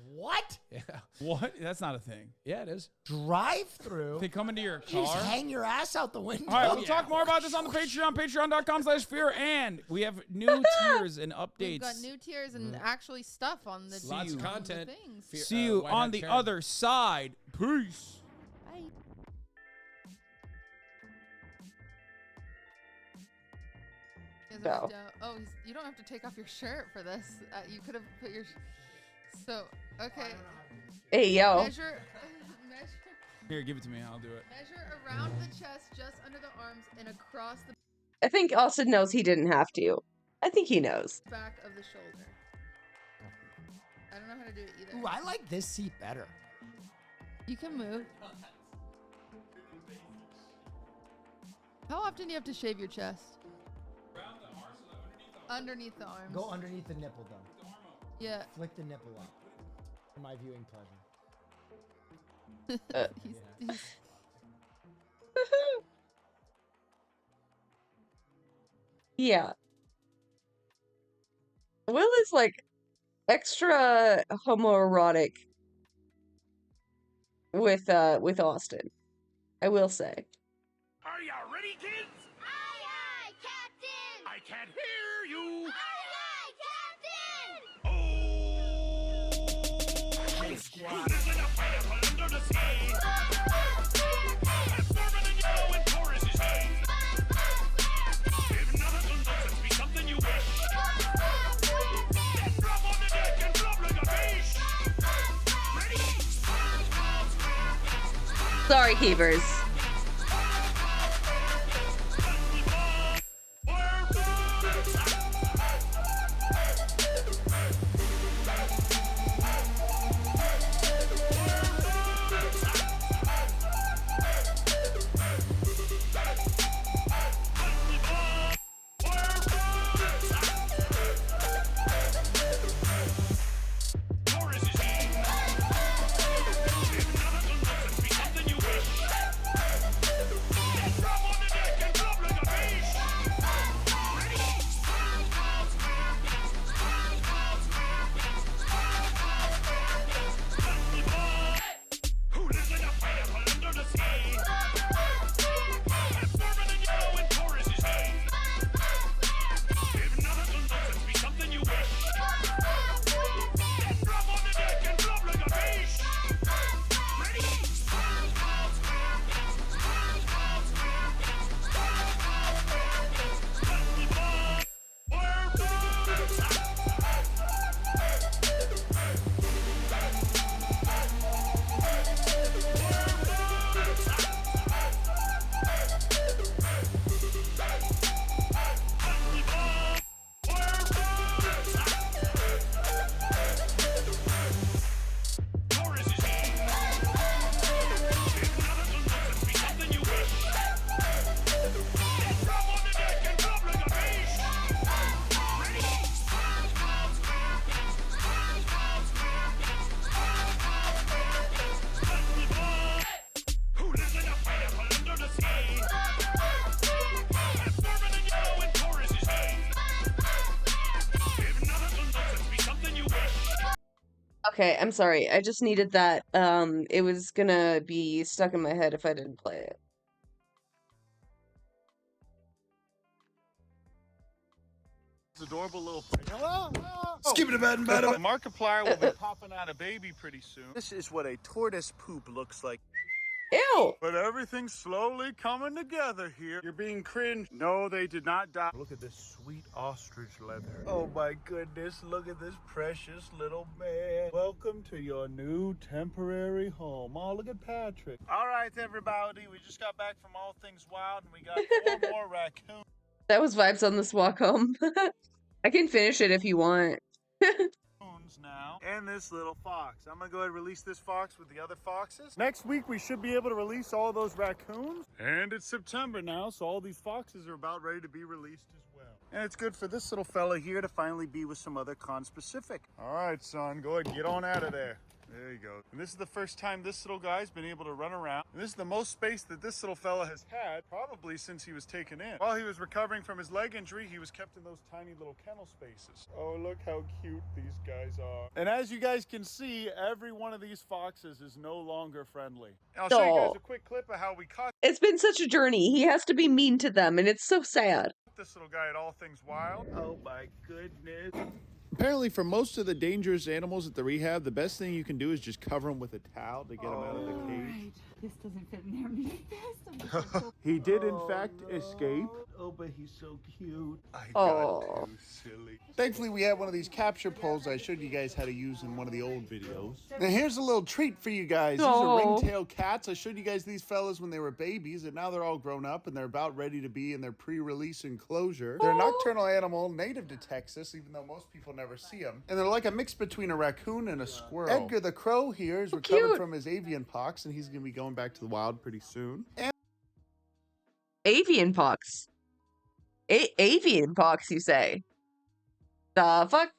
What? Yeah. What? That's not a thing. Yeah, it is. Drive-through? They come into your You just car. hang your ass out the window. All right, we'll talk more about this on the Patreon, patreon.com/fear, and we have new tiers and updates. We've got new tiers and actually stuff on the Lots of on the content. things. See you White on Hat the Karen. other side. Peace. Bye. You guys are Go. down- Oh, you don't have to take off your shirt for this. You could have put your. So okay. Hey yo. Measure. Here, give it to me. I'll do it. Measure around the chest, just under the arms, and across the I think Austin knows he didn't have to. I think he knows. back of the shoulder. I don't know how to do it either. Ooh, I like this seat better. You can move. How often do you have to shave your chest? Underneath the arms. Go underneath the nipple, though. Yeah. Flick the nipple up. For my viewing pleasure. He's Yeah. Will is like extra homoerotic with Austin. I will say. Are you ready, kids? Aye, aye, Captain! I can't hear you! Aye, aye, Captain! Oh! Squad! This is a fire under the sea! Absorbent and yellow and porous is he! If nothing looks, let's be something you wish! Then drop on the deck and flop like a fish! Ready? Sorry, Keepers. Okay, I'm sorry. I just needed that. It was gonna be stuck in my head if I didn't play it. Adorable little hello. Skip it about better. Markiplier will be popping out a baby pretty soon. This is what a tortoise poop looks like. Ew! But everything's slowly coming together here. You're being cringe. No, they did not die. Look at this sweet ostrich leather. Oh my goodness, look at this precious little man. Welcome to your new temporary home. Oh, look at Patrick. All right, everybody, we just got back from All Things Wild and we got 4 more raccoons. That was vibes on this walk home. I can finish it if you want. Now and this little fox. I'm gonna go ahead and release this fox with the other foxes. Next week we should be able to release all those raccoons. And it's September now, so all these foxes are about ready to be released as well. And it's good for this little fella here to finally be with some other conspecific. All right, son, go ahead and get on out of there. There you go. And this is the first time this little guy's been able to run around. And this is the most space that this little fella has had, probably since he was taken in. While he was recovering from his leg injury, he was kept in those tiny little kennel spaces. Oh, look how cute these guys are. And as you guys can see, every one of these foxes is no longer friendly. And I'll show you guys a quick clip of how we caught It's been such a journey. He has to be mean to them, and it's so sad. this little guy at All Things Wild. Oh my goodness. Apparently, for most of the dangerous animals at the rehab, the best thing you can do is just cover them with a towel to get them out of the cage. Right. This doesn't fit in there. He did, in fact, escape. Oh, but he's so cute. I Oh. got too silly. Thankfully, we have one of these capture poles I showed you guys how to use in one of the old videos. Now, here's a little treat for you guys. These are ringtail cats. I showed you guys these fellas when they were babies, and now they're all grown up, and they're about ready to be in their pre-release enclosure. They're a nocturnal animal native to Texas, even though most people never see them. And they're like a mix between a raccoon and a squirrel. Edgar the crow here is recovered from his avian pox, and he's going to be going back to the wild pretty soon. And Avian pox. Avian pox, you say? The fuck?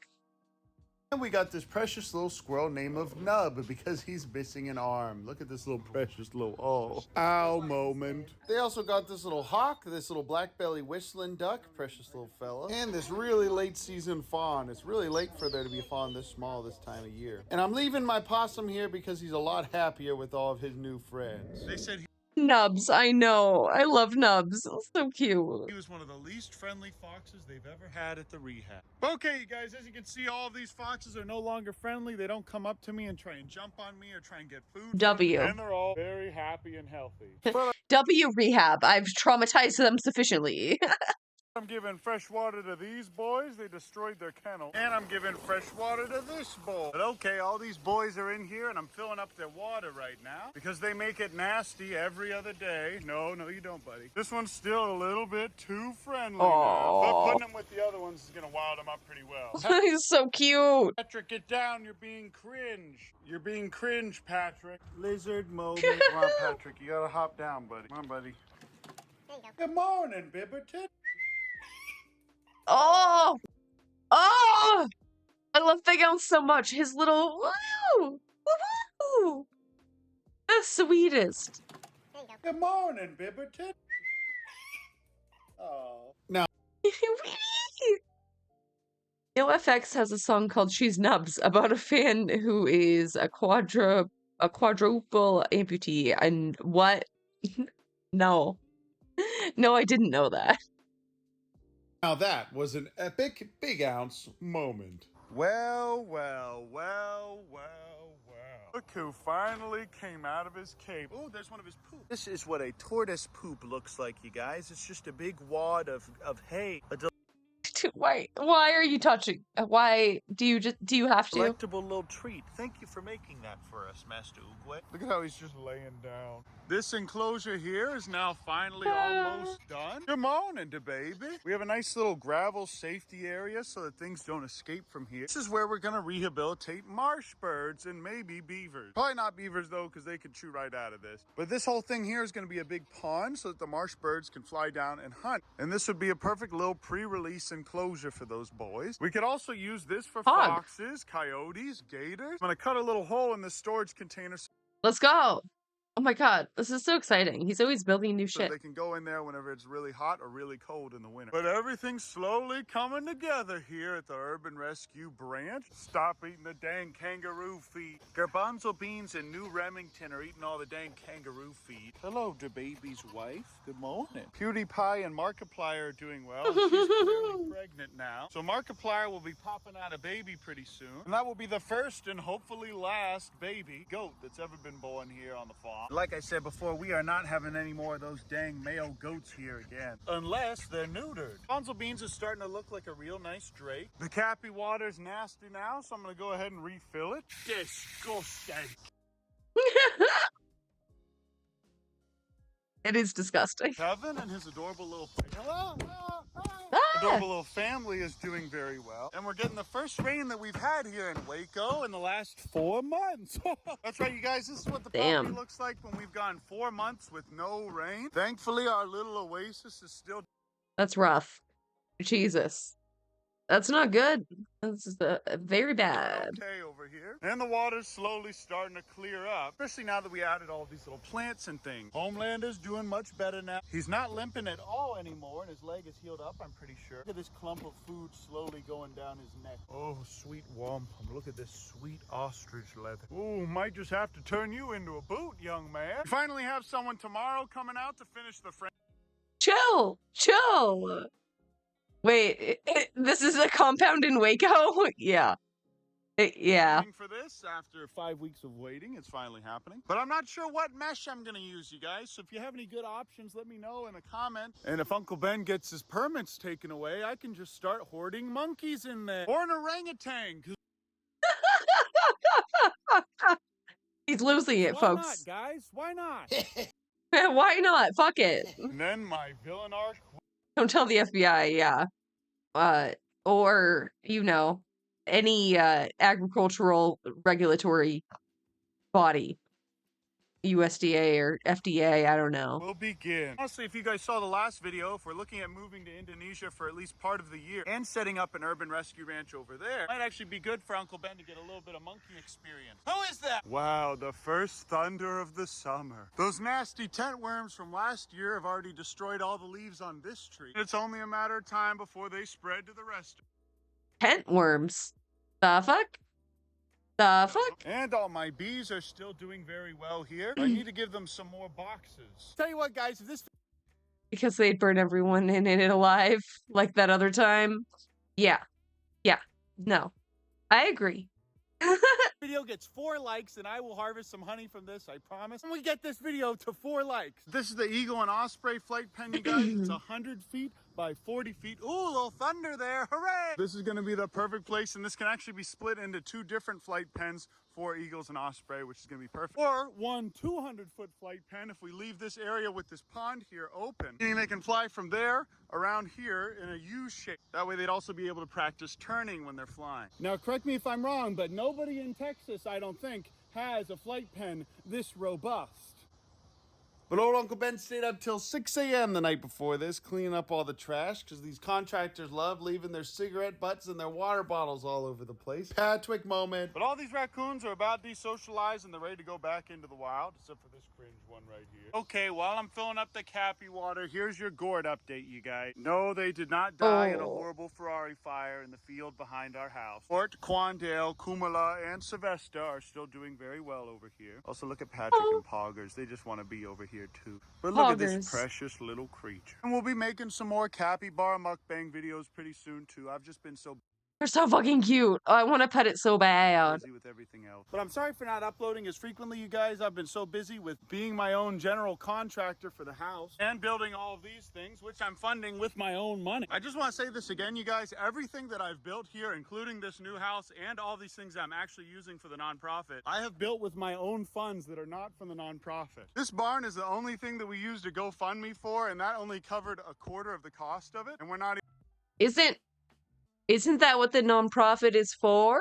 And we got this precious little squirrel named of Nub because he's missing an arm. Look at this little precious little ow moment. They also got this little hawk, this little black belly whistling duck, precious little fella, and this really late season fawn. It's really late for there to be a fawn this small this time of year. And I'm leaving my possum here because he's a lot happier with all of his new friends. They said Nubs, I know. I love Nubs. So cute. he was one of the least friendly foxes they've ever had at the rehab. Okay, you guys, as you can see, all of these foxes are no longer friendly. They don't come up to me and try and jump on me or try and get food. W. And they're all very happy and healthy. W rehab. I've traumatized them sufficiently. I'm giving fresh water to these boys. They destroyed their kennel. And I'm giving fresh water to this boy. But okay, all these boys are in here and I'm filling up their water right now because they make it nasty every other day. No, you don't, buddy. This one's still a little bit too friendly now. But putting them with the other ones is going to wild them up pretty well. He's so cute. Patrick, get down. You're being cringe. You're being cringe, Patrick. Lizard moment. Come on, Patrick. You got to hop down, buddy. Come on, buddy. There you go. Good morning, Bibberton. Oh! Oh! I love Big Al so much. His little woo! Woo! The sweetest. Good morning, Bibberton. Oh. Now. NoFX has a song called She's Nubs about a fan who is a quadruple amputee. And what? No. No, I didn't know that. Now that was an epic Big Ounce moment. Well. Look who finally came out of his cave. Oh, there's one of his poop. This is what a tortoise poop looks like, you guys. It's just a big wad of hay. Why are you touching? Why do you have to? Delectable little treat. Thank you for making that for us, Master Oogway. Look at how he's just laying down. This enclosure here is now finally almost done. Good morning, da baby. We have a nice little gravel safety area so that things don't escape from here. This is where we're gonna rehabilitate marsh birds and maybe beavers. Probably not beavers though, because they could chew right out of this. But this whole thing here is gonna be a big pond so that the marsh birds can fly down and hunt. And this would be a perfect little pre-release enclosure for those boys. We could also use this for foxes, coyotes, gators. I'm gonna cut a little hole in the storage container. Let's go. Oh my god, this is so exciting. He's always building new so shit. they can go in there whenever it's really hot or really cold in the winter. But everything's slowly coming together here at the Urban Rescue branch. Stop eating the dang kangaroo feed. Garbanzo beans and New Remington are eating all the dang kangaroo feed. Hello, the baby's wife. Good morning. PewDiePie and Markiplier are doing well. And she's clearly pregnant now. So Markiplier will be popping out a baby pretty soon. And that will be the first and hopefully last baby goat that's ever been born here on the farm. Like I said before, we are not having any more of those dang male goats here again. Unless they're neutered. Bonzo Beans is starting to look like a real nice drake. The Cappy water's nasty now, so I'm going to go ahead and refill it. Disgusting. It is disgusting. Kevin and his adorable little adorable little family is doing very well. And we're getting the first rain that we've had here in Waco in the last 4 months. That's right, you guys. This is what the property looks like when we've gone 4 months with no rain. Thankfully, our little oasis is still... That's rough. Jesus. That's not good. This is very bad. Okay over here. And the water's slowly starting to clear up, especially now that we added all these little plants and things. Homelander's doing much better now. He's not limping at all anymore, and his leg is healed up, I'm pretty sure. Look at this clump of food slowly going down his neck. Oh, sweet wampum. Look at this sweet ostrich leather. Ooh, might just have to turn you into a boot, young man. We finally have someone tomorrow coming out to finish the frame. Chill. Chill. Wait, this is a compound in Waco? Yeah. Yeah. For this, after 5 weeks of waiting, it's finally happening. But I'm not sure what mesh I'm going to use, you guys. So if you have any good options, let me know in a comment. And if Uncle Ben gets his permits taken away, I can just start hoarding monkeys in there. Or an orangutan. He's losing it, folks. Why not, guys? Why not? Why not? Fuck it. And then my villain arc. Don't tell the FBI, yeah. Or, you know, any agricultural regulatory body. USDA or FDA, I don't know. We'll begin. Honestly, if you guys saw the last video, if we're looking at moving to Indonesia for at least part of the year and setting up an urban rescue ranch over there, might actually be good for Uncle Ben to get a little bit of monkey experience. Who is that? Wow, the first thunder of the summer. Those nasty tent worms from last year have already destroyed all the leaves on this tree. It's only a matter of time before they spread to the rest. Tent worms? The fuck? The fuck? And all my bees are still doing very well here. I need to give them some more boxes. Tell you what, guys, if this... Because they'd burn everyone in it alive, like that other time. Yeah. Yeah. No. I agree. Video gets 4 likes and I will harvest some honey from this, I promise. And we get this video to 4 likes. This is the Eagle and Osprey flight pen, you guys. It's 100 feet by 40 feet. Ooh, a little thunder there. Hooray! This is going to be the perfect place, and this can actually be split into 2 different flight pens for Eagles and Osprey, which is going to be perfect. Or one 200-foot flight pen if we leave this area with this pond here open. Meaning they can fly from there around here in a U shape. That way they'd also be able to practice turning when they're flying. Now, correct me if I'm wrong, but nobody in Texas, I don't think, has a flight pen this robust. But old Uncle Ben stayed up till 6 a.m. the night before this, cleaning up all the trash, because these contractors love leaving their cigarette butts and their water bottles all over the place. Patrick moment. But all these raccoons are about desocialized and they're ready to go back into the wild, except for this cringe one right here. Okay, while I'm filling up the Cappy water, here's your gourd update, you guys. No, they did not die in a horrible Ferrari fire in the field behind our house. Fort, Quandale, Kumala, and Sylvester are still doing very well over here. Also, look at Patrick and Poggers. They just want to be over here too. But look at this precious little creature. And we'll be making some more capybara mukbang videos pretty soon too. I've just been so They're so fucking cute. Oh, I want to pet it so bad. busy with everything else. But I'm sorry for not uploading as frequently, you guys. I've been so busy with being my own general contractor for the house and building all of these things, which I'm funding with my own money. I just want to say this again, you guys. Everything that I've built here, including this new house and all these things I'm actually using for the nonprofit, I have built with my own funds that are not from the nonprofit. This barn is the only thing that we used to GoFundMe for, and that only covered a quarter of the cost of it. And we're not Isn't that what the nonprofit is for?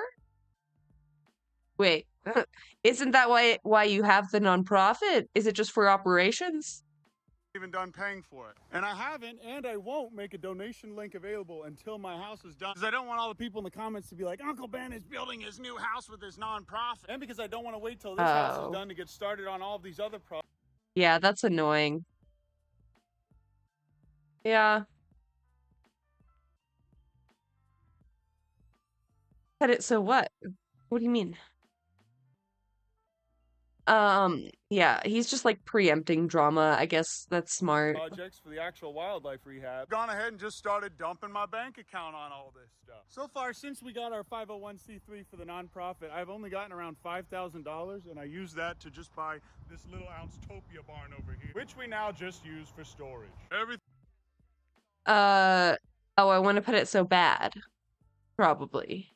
Wait, isn't that why you have the nonprofit? Is it just for operations? Even done paying for it. And I haven't, and I won't make a donation link available until my house is done. Because I don't want all the people in the comments to be like, Uncle Ben is building his new house with his nonprofit. And because I don't want to wait till this house is done to get started on all of these other projects. Yeah, that's annoying. Yeah. But it so what? What do you mean? Yeah, he's just like preempting drama. I guess that's smart. Projects for the actual wildlife rehab. Gone ahead and just started dumping my bank account on all this stuff. So far, since we got our 501c3 for the nonprofit, I've only gotten around $5,000, and I used that to just buy this little Ounce-topia barn over here, which we now just use for storage. Oh, I want to put it so bad. Probably.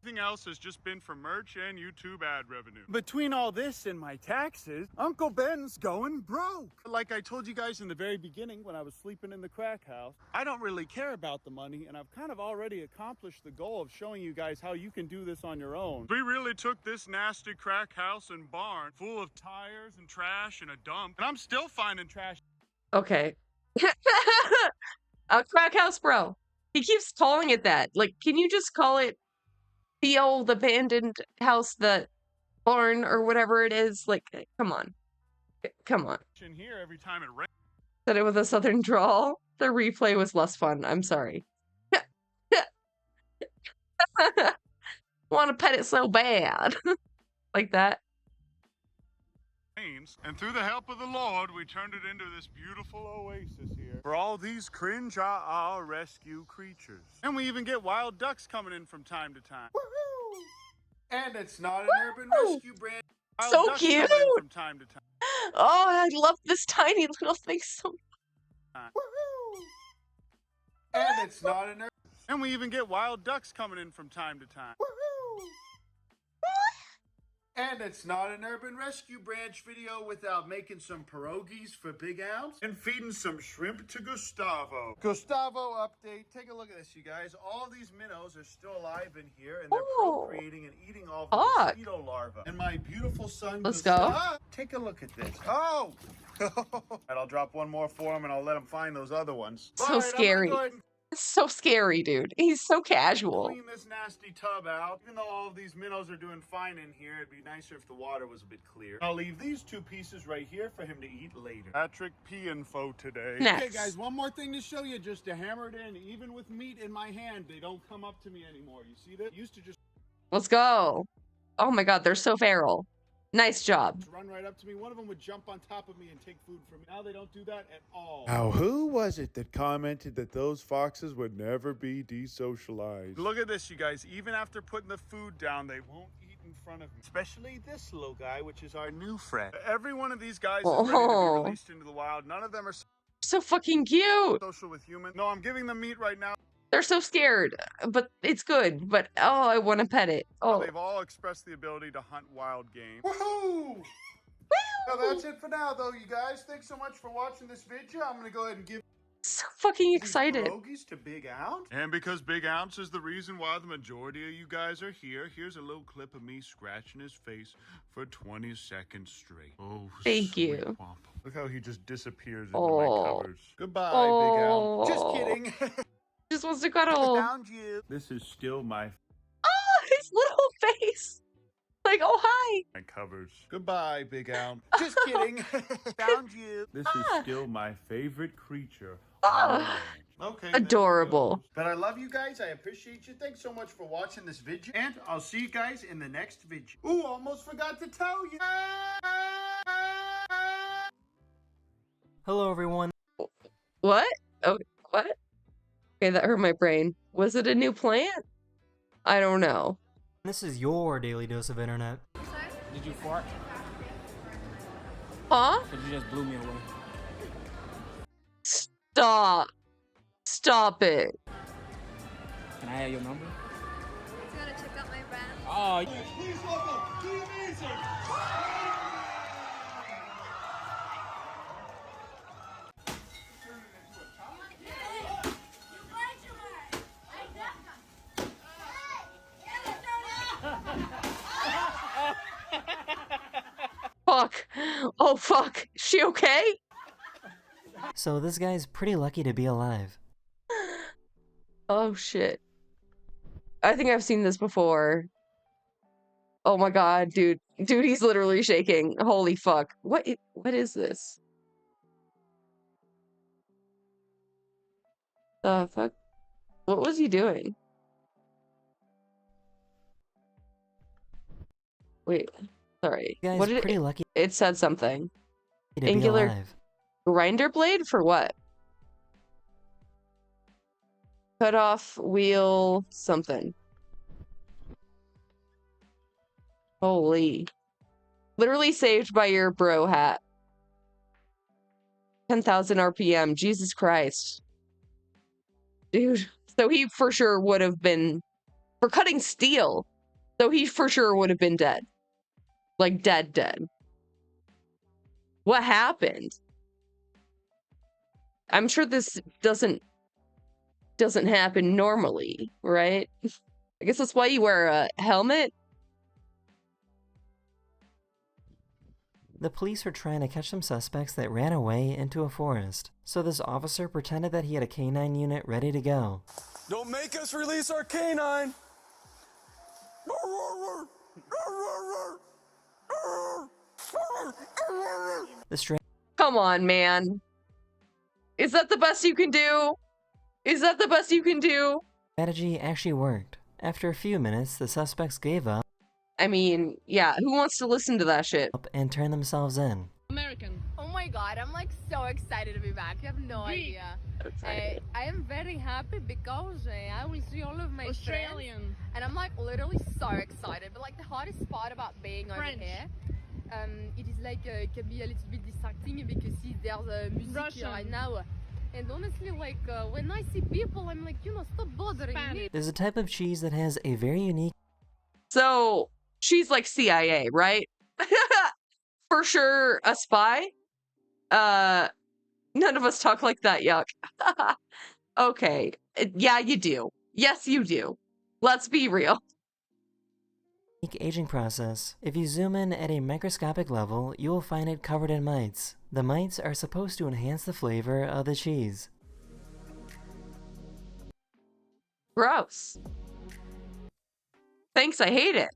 Everything else has just been for merch and YouTube ad revenue. Between all this and my taxes, Uncle Ben's going broke. Like I told you guys in the very beginning when I was sleeping in the crack house, I don't really care about the money, and I've kind of already accomplished the goal of showing you guys how you can do this on your own. We really took this nasty crack house and barn full of tires and trash and a dump, and I'm still finding trash. Okay. A crack house, bro. He keeps calling it that. Like, can you just call it the old abandoned house, the barn, or whatever it is? Like, come on. Come on. In here every time it rains. Said it with a southern drawl. The replay was less fun. I'm sorry. Want to pet it so bad. Like that. And through the help of the Lord, we turned it into this beautiful oasis here for all these cringe rescue creatures. And we even get wild ducks coming in from time to time. And it's not an urban rescue brand. Wild So ducks cute. coming in from time to time. Oh, I love this tiny little thing so much. And it's not an urban. And we even get wild ducks coming in from time to time. And it's not an Urban Rescue Branch video without making some pierogies for Big Ounce and feeding some shrimp to Gustavo. Gustavo update. Take a look at this, you guys. All these minnows are still alive in here, and they're procreating and eating all the mosquito larvae. And my beautiful son, Let's Gustavo, go. take a look at this. Oh! And I'll drop one more for him, and I'll let him find those other ones. So All right, I'm gonna scary. go ahead and It's so scary, dude. He's so casual. clean this nasty tub out. Even though all of these minnows are doing fine in here, it'd be nicer if the water was a bit clear. I'll leave these two pieces right here for him to eat later. Patrick P info today. Nice. Okay, guys, one more thing to show you, just to hammer it in. Even with meat in my hand, they don't come up to me anymore. You see that? Used to just Let's go. Oh my god, they're so feral. Nice job. run right up to me. One of them would jump on top of me and take food from me. Now they don't do that at all. Now, who was it that commented that those foxes would never be desocialized? Look at this, you guys. Even after putting the food down, they won't eat in front of me. Especially this little guy, which is our new friend. Every one of these guys is ready to Oh. be released into the wild. None of them are So fucking cute. social with humans. No, I'm giving them meat right now. They're so scared, but it's good. But oh, I want to pet it. Oh, They've all expressed the ability to hunt wild game. Woohoo! So that's it for now, though, you guys. Thanks so much for watching this video. I'm going to go ahead and give so fucking excited. pierogies to Big Ounce. And because Big Ounce is the reason why the majority of you guys are here, here's a little clip of me scratching his face for 20 seconds straight. Oh, Thank sweet you. Womp. Look how he just disappears into Oh. my covers. Goodbye, Big Ounce. Just Oh. kidding. Just wants to cuddle. Found you. This is still my Oh, his little face. Like, oh, hi. covers. Goodbye, Big Ounce. Just kidding. Found you. This is still my favorite creature. on the range. Okay. there it Adorable. goes. But I love you guys. I appreciate you. Thanks so much for watching this video. And I'll see you guys in the next video. Ooh, almost forgot to tell you. Hello, everyone. What? Oh, what? Okay, that hurt my brain. Was it a new plant? I don't know. This is your daily dose of internet. Did you fart? Huh? Because you just blew me away. Stop. Stop it. Can I have your number? You wanna check out my brand? Oh, Please welcome to the music. Fuck. Oh, fuck. She okay? So this guy's pretty lucky to be alive. Oh, shit. I think I've seen this before. Oh my god, dude. Dude, he's literally shaking. Holy fuck. What is this? The fuck? What was he doing? Wait, sorry. You guys What did pretty lucky it said something. to be Angular alive. grinder blade for what? Cut off wheel something. Holy. Literally saved by your bro hat. 10,000 RPM. Jesus Christ. Dude. So he for sure would have been, for cutting steel, so he for sure would have been dead. Like dead. What happened? I'm sure this doesn't happen normally, right? I guess that's why you wear a helmet. The police were trying to catch some suspects that ran away into a forest, so this officer pretended that he had a canine unit ready to go. Don't make us release our canine. Come on, man. Is that the best you can do? Is that the best you can do? Strategy actually worked. After a few minutes, the suspects gave up I mean, yeah, who wants to listen to that shit? and turned themselves in. American. Oh my god, I'm like so excited to be back. You have no idea. I am very happy because I will see all of my Australian. friends, and I'm like literally so excited. But like the hardest part about being over here, it is like it can be a little bit distracting because see there's a music Russian. right now. And honestly, like when I see people, I'm like, stop bothering me. There's a type of cheese that has a very unique So she's like CIA, right? For sure a spy. None of us talk like that, yuck. Okay. Yeah, you do. Yes, you do. Let's be real. aging process. If you zoom in at a microscopic level, you will find it covered in mites. The mites are supposed to enhance the flavor of the cheese. Gross. Thanks, I hate it.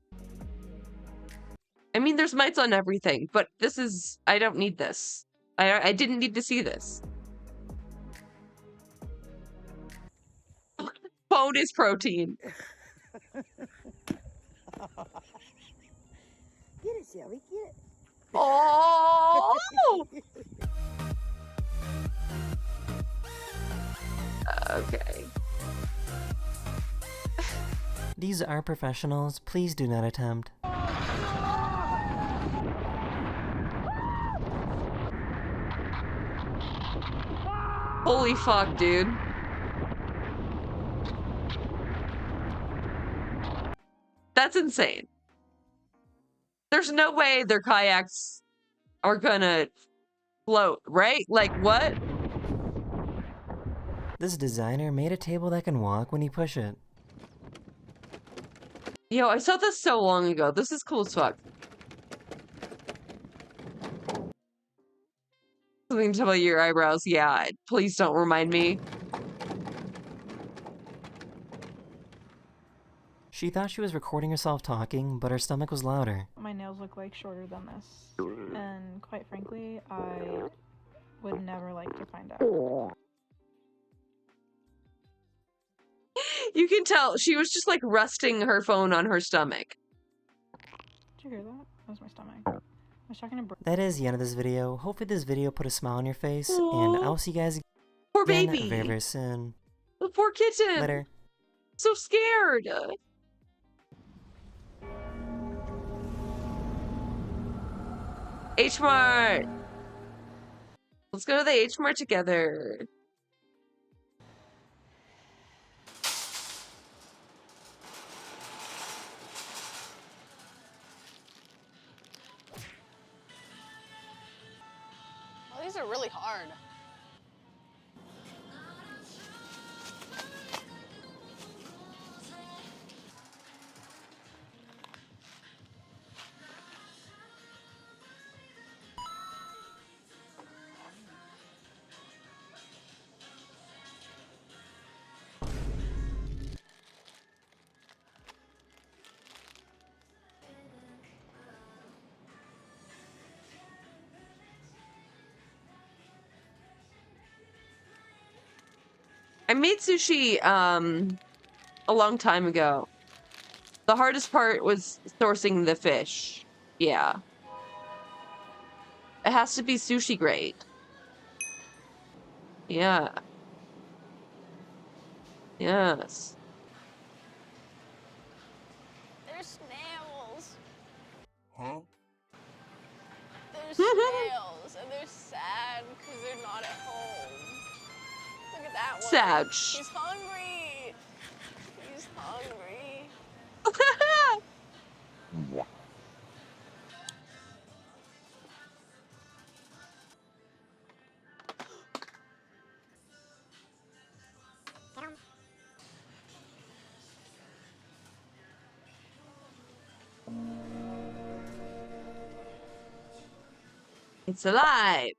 I mean, there's mites on everything, but this is... I don't need this. I didn't need to see this. Bone is protein. Get it, Shelby, get it. Oh! Okay. These are professionals. Please do not attempt. Holy fuck, dude. That's insane. There's no way their kayaks are gonna float, right? Like, what? This designer made a table that can walk when you push it. Yo, I saw this so long ago. This is cool as fuck. Something about your eyebrows. Yeah, please don't remind me. She thought she was recording herself talking, but her stomach was louder. My nails look like shorter than this, and quite frankly, I would never like to find out. You can tell she was just like resting her phone on her stomach. Did you hear that? That was my stomach. I was talking to That is the end of this video. Hopefully this video put a smile on your face, and I'll see you guys Poor again baby. very, very soon. The poor kitten. Later. So scared. H-Mart. Let's go to the H-Mart together. Well, these are really hard. I made sushi a long time ago. The hardest part was sourcing the fish. Yeah. It has to be sushi grade. Yeah. Yes. There's snails. Huh? There's snails, and they're sad because they're not at home. Look at that one. Sad. He's hungry. He's hungry. It's alive.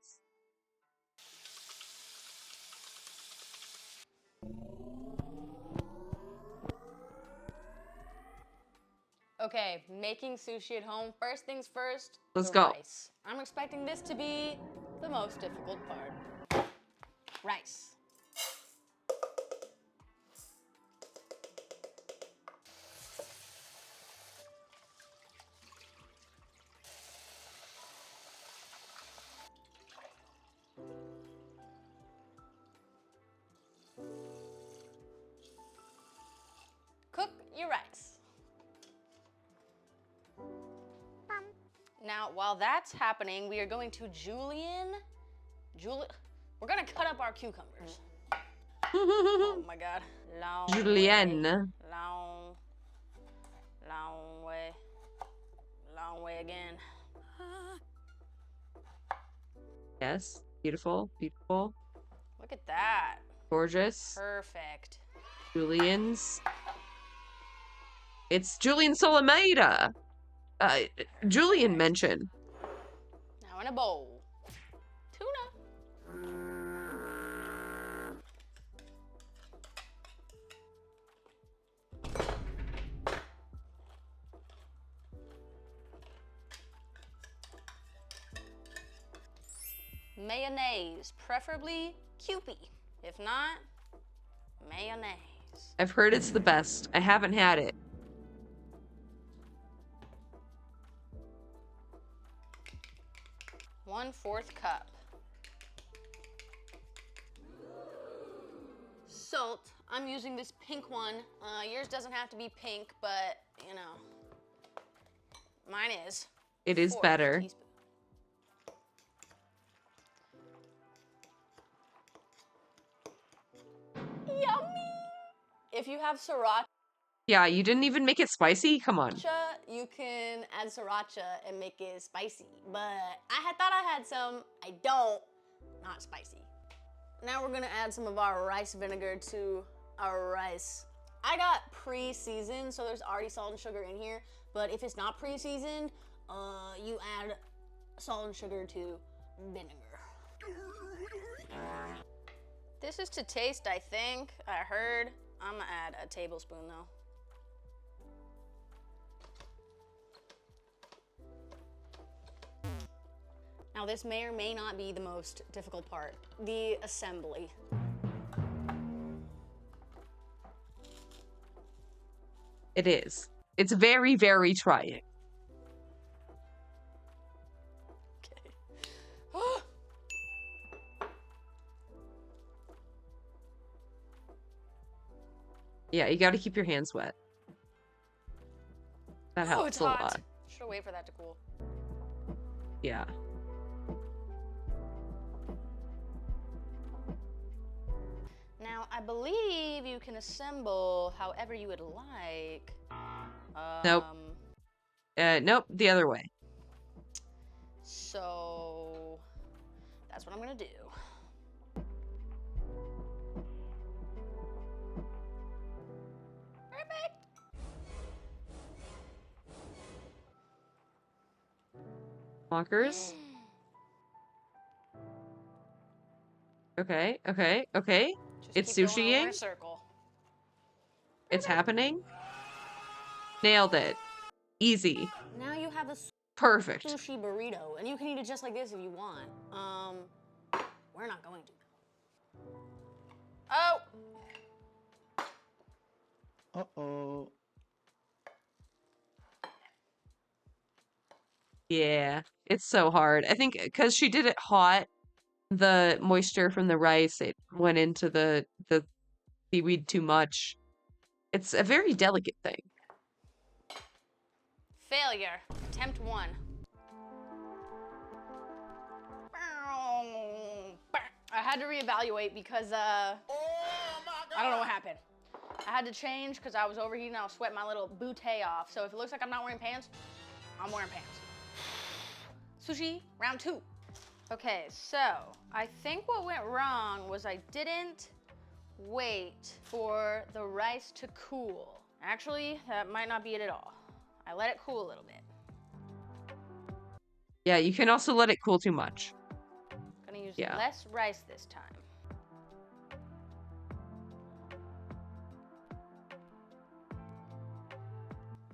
Okay, making sushi at home. First things first, Let's the go. rice. I'm expecting this to be the most difficult part. Rice. Cook your rice. Now, while that's happening, we are going to we're gonna cut up our cucumbers. Oh my god. Julienne. Long way again. Yes. Beautiful. Beautiful. Look at that. Gorgeous. Perfect. Julian's. It's Julian Solomeda. Julian mentioned. Now in a bowl. Tuna. Mayonnaise, preferably Kewpie. If not, mayonnaise. I've heard it's the best. I haven't had it. One-fourth cup. Salt. I'm using this pink one. Yours doesn't have to be pink, but, you know, mine is. It is better. Teaspoon. Yummy! If you have sriracha, Yeah, you didn't even make it spicy? Come on. you can add sriracha and make it spicy. But I had thought I had some. I don't. Not spicy. Now we're gonna add some of our rice vinegar to our rice. I got pre-seasoned, so there's already salt and sugar in here. But if it's not pre-seasoned, you add salt and sugar to vinegar. This is to taste, I think. I heard. I'm gonna add a tablespoon though. Now this may or may not be the most difficult part, the assembly. It is. It's very, very trying. Yeah, you gotta keep your hands wet. That helps it's a hot. lot. Should wait for that to cool. Yeah. Now, I believe you can assemble however you would like. Nope. Nope, the other way. So, that's what I'm gonna do. Perfect. Walkers. Okay, okay, okay. It's Keep going over in sushiing. a circle. It's happening. Nailed it. Easy. Now you have a Perfect. sushi burrito, and you can eat it just like this if you want. We're not going to. Oh, Uh-oh. Yeah, it's so hard. I think because she did it hot, the moisture from the rice, it went into the seaweed too much. It's a very delicate thing. Failure. Attempt 1. I had to reevaluate because I don't know what happened. I had to change because I was overheating. I was sweating my little bootay off. So if it looks like I'm not wearing pants, I'm wearing pants. Sushi, round 2. Okay, so I think what went wrong was I didn't wait for the rice to cool. Actually, that might not be it at all. I let it cool a little bit. Yeah, you can also let it cool too much. Gonna use Yeah. less rice this time.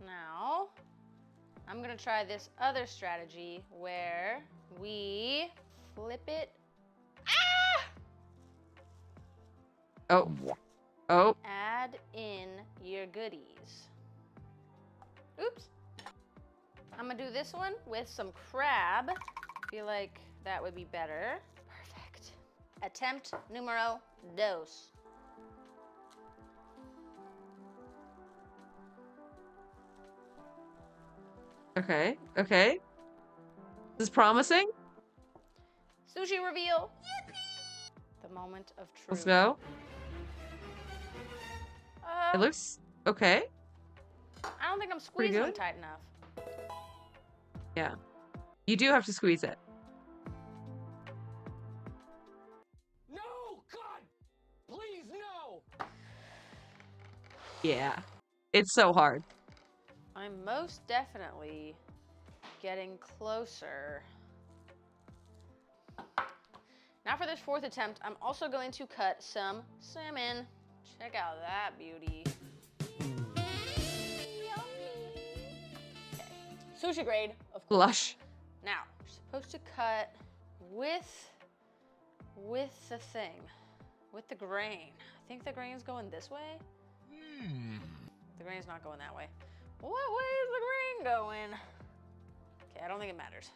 Now, I'm gonna try this other strategy where we flip it. Oh. Oh. Add in your goodies. Oops. I'm gonna do this one with some crab. Feel like that would be better. Perfect. Attempt numero dos. Okay. Okay. This is promising. Sushi reveal. The moment of truth. Let's go. It looks okay. I don't think I'm Pretty squeezing good. it tight enough. Yeah. You do have to squeeze it. No! God! Please, no! Yeah. It's so hard. I'm most definitely getting closer. Now for this 4th attempt, I'm also going to cut some salmon. Check out that beauty. Okay. Sushi grade, of course. Lush. Now, you're supposed to cut with the thing, with the grain. I think the grain's going this way. The grain's not going that way. What way is the grain going? Okay, I don't think it matters.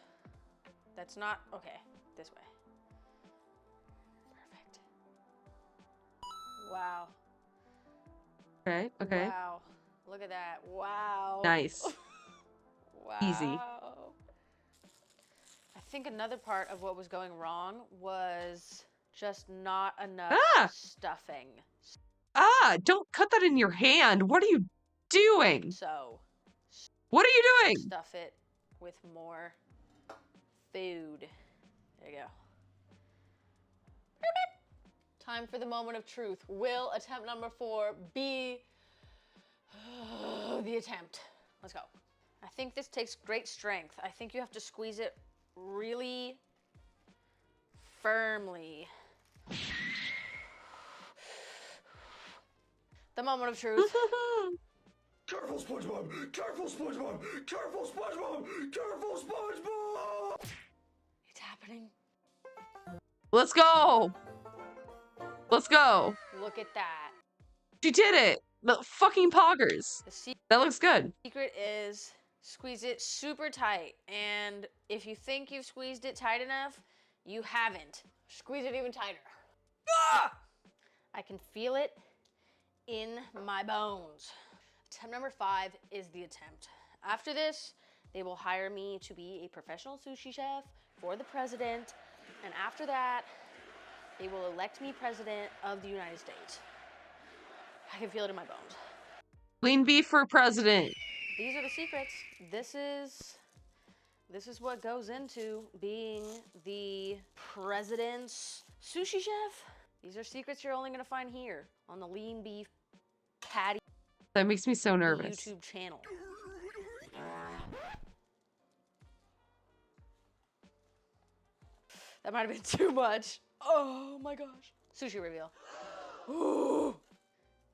That's not, okay, this way. Perfect. Wow. Okay. Okay. Wow. Look at that. Wow. Nice. Wow. Easy. I think another part of what was going wrong was just not enough stuffing. Ah, don't cut that in your hand. What are you doing? So, what are you doing? stuff it with more food. There you go. Time for the moment of truth. Will attempt number 4 be the attempt? Let's go. I think this takes great strength. I think you have to squeeze it really firmly. The moment of truth. Careful, SpongeBob! Careful, SpongeBob! Careful, SpongeBob! Careful, SpongeBob! It's happening. Let's go. Let's go. Look at that. She did it. The fucking poggers. That looks good. Secret is squeeze it super tight. And if you think you've squeezed it tight enough, you haven't. Squeeze it even tighter. Ah! I can feel it in my bones. Attempt number 5 is the attempt. After this, they will hire me to be a professional sushi chef for the president. And after that, they will elect me president of the United States. I can feel it in my bones. Lean beef for president. These are the secrets. This is what goes into being the president's sushi chef. These are secrets you're only gonna find here on the LeanBeefPatty That makes me so nervous. YouTube channel. That might have been too much. Oh my gosh. Sushi reveal. Ooh.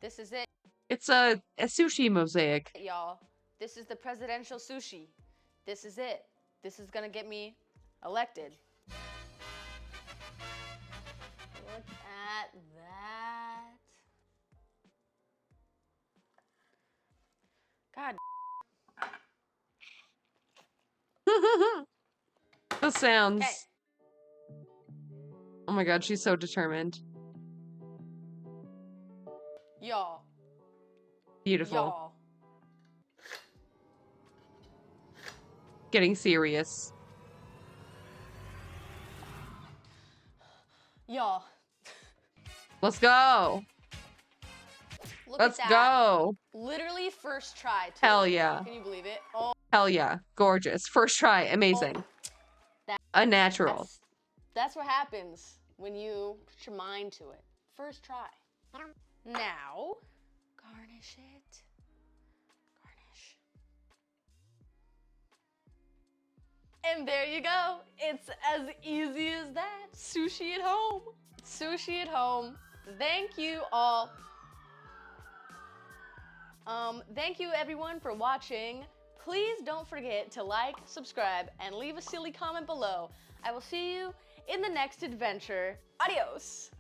This is it, It's a sushi mosaic. y'all. This is the presidential sushi. This is it. This is gonna get me elected. Look at that. God. The sounds. Okay. Oh my god, she's so determined. Y'all. Beautiful. Y'all. Getting serious. Y'all. Let's go. Look Let's at that. go. Literally first try. Too. Hell yeah. Can you believe it? Oh. Hell yeah. Gorgeous. First try. Amazing. A natural. That's what happens when you put your mind to it. First try. Now, garnish it. Garnish. And there you go. It's as easy as that. Sushi at home. Sushi at home. Thank you all. Thank you everyone for watching. Please don't forget to like, subscribe, and leave a silly comment below. I will see you in the next adventure. Adios.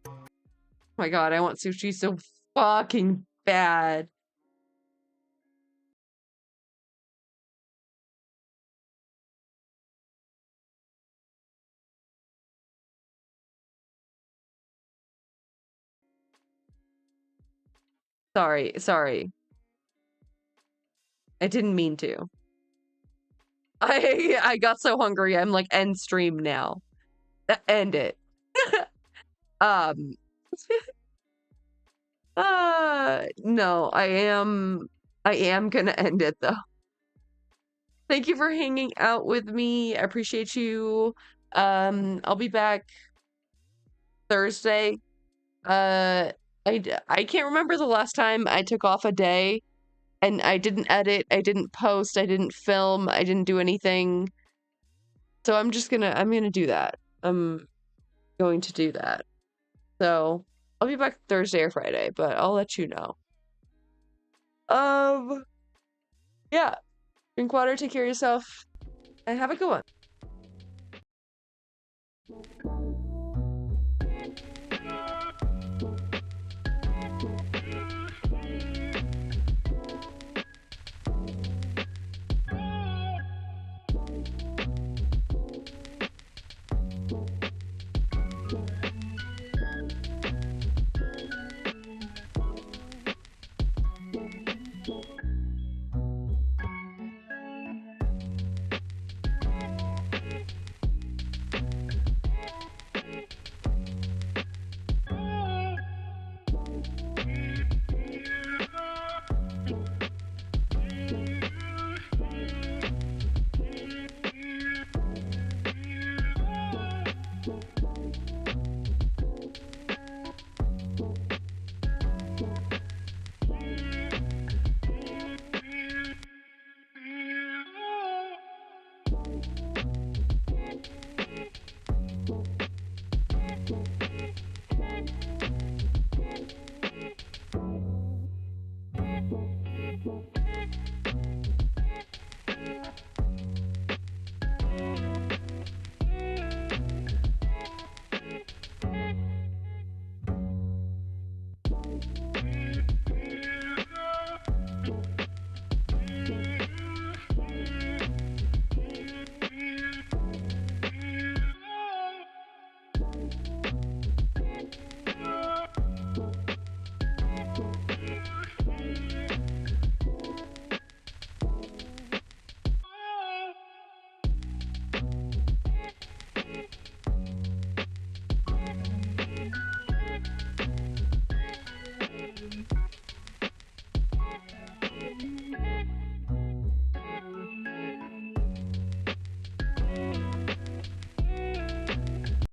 Oh my god, I want sushi so fucking bad. Sorry. I didn't mean to. I got so hungry. I'm like, end stream now. End it. No, I am gonna end it though. Thank you for hanging out with me. I appreciate you. I'll be back Thursday. I can't remember the last time I took off a day and I didn't edit, I didn't post, I didn't film, I didn't do anything. So I'm gonna do that. I'm going to do that. So I'll be back Thursday or Friday, but I'll let you know. Yeah. Drink water, take care of yourself, and have a good one.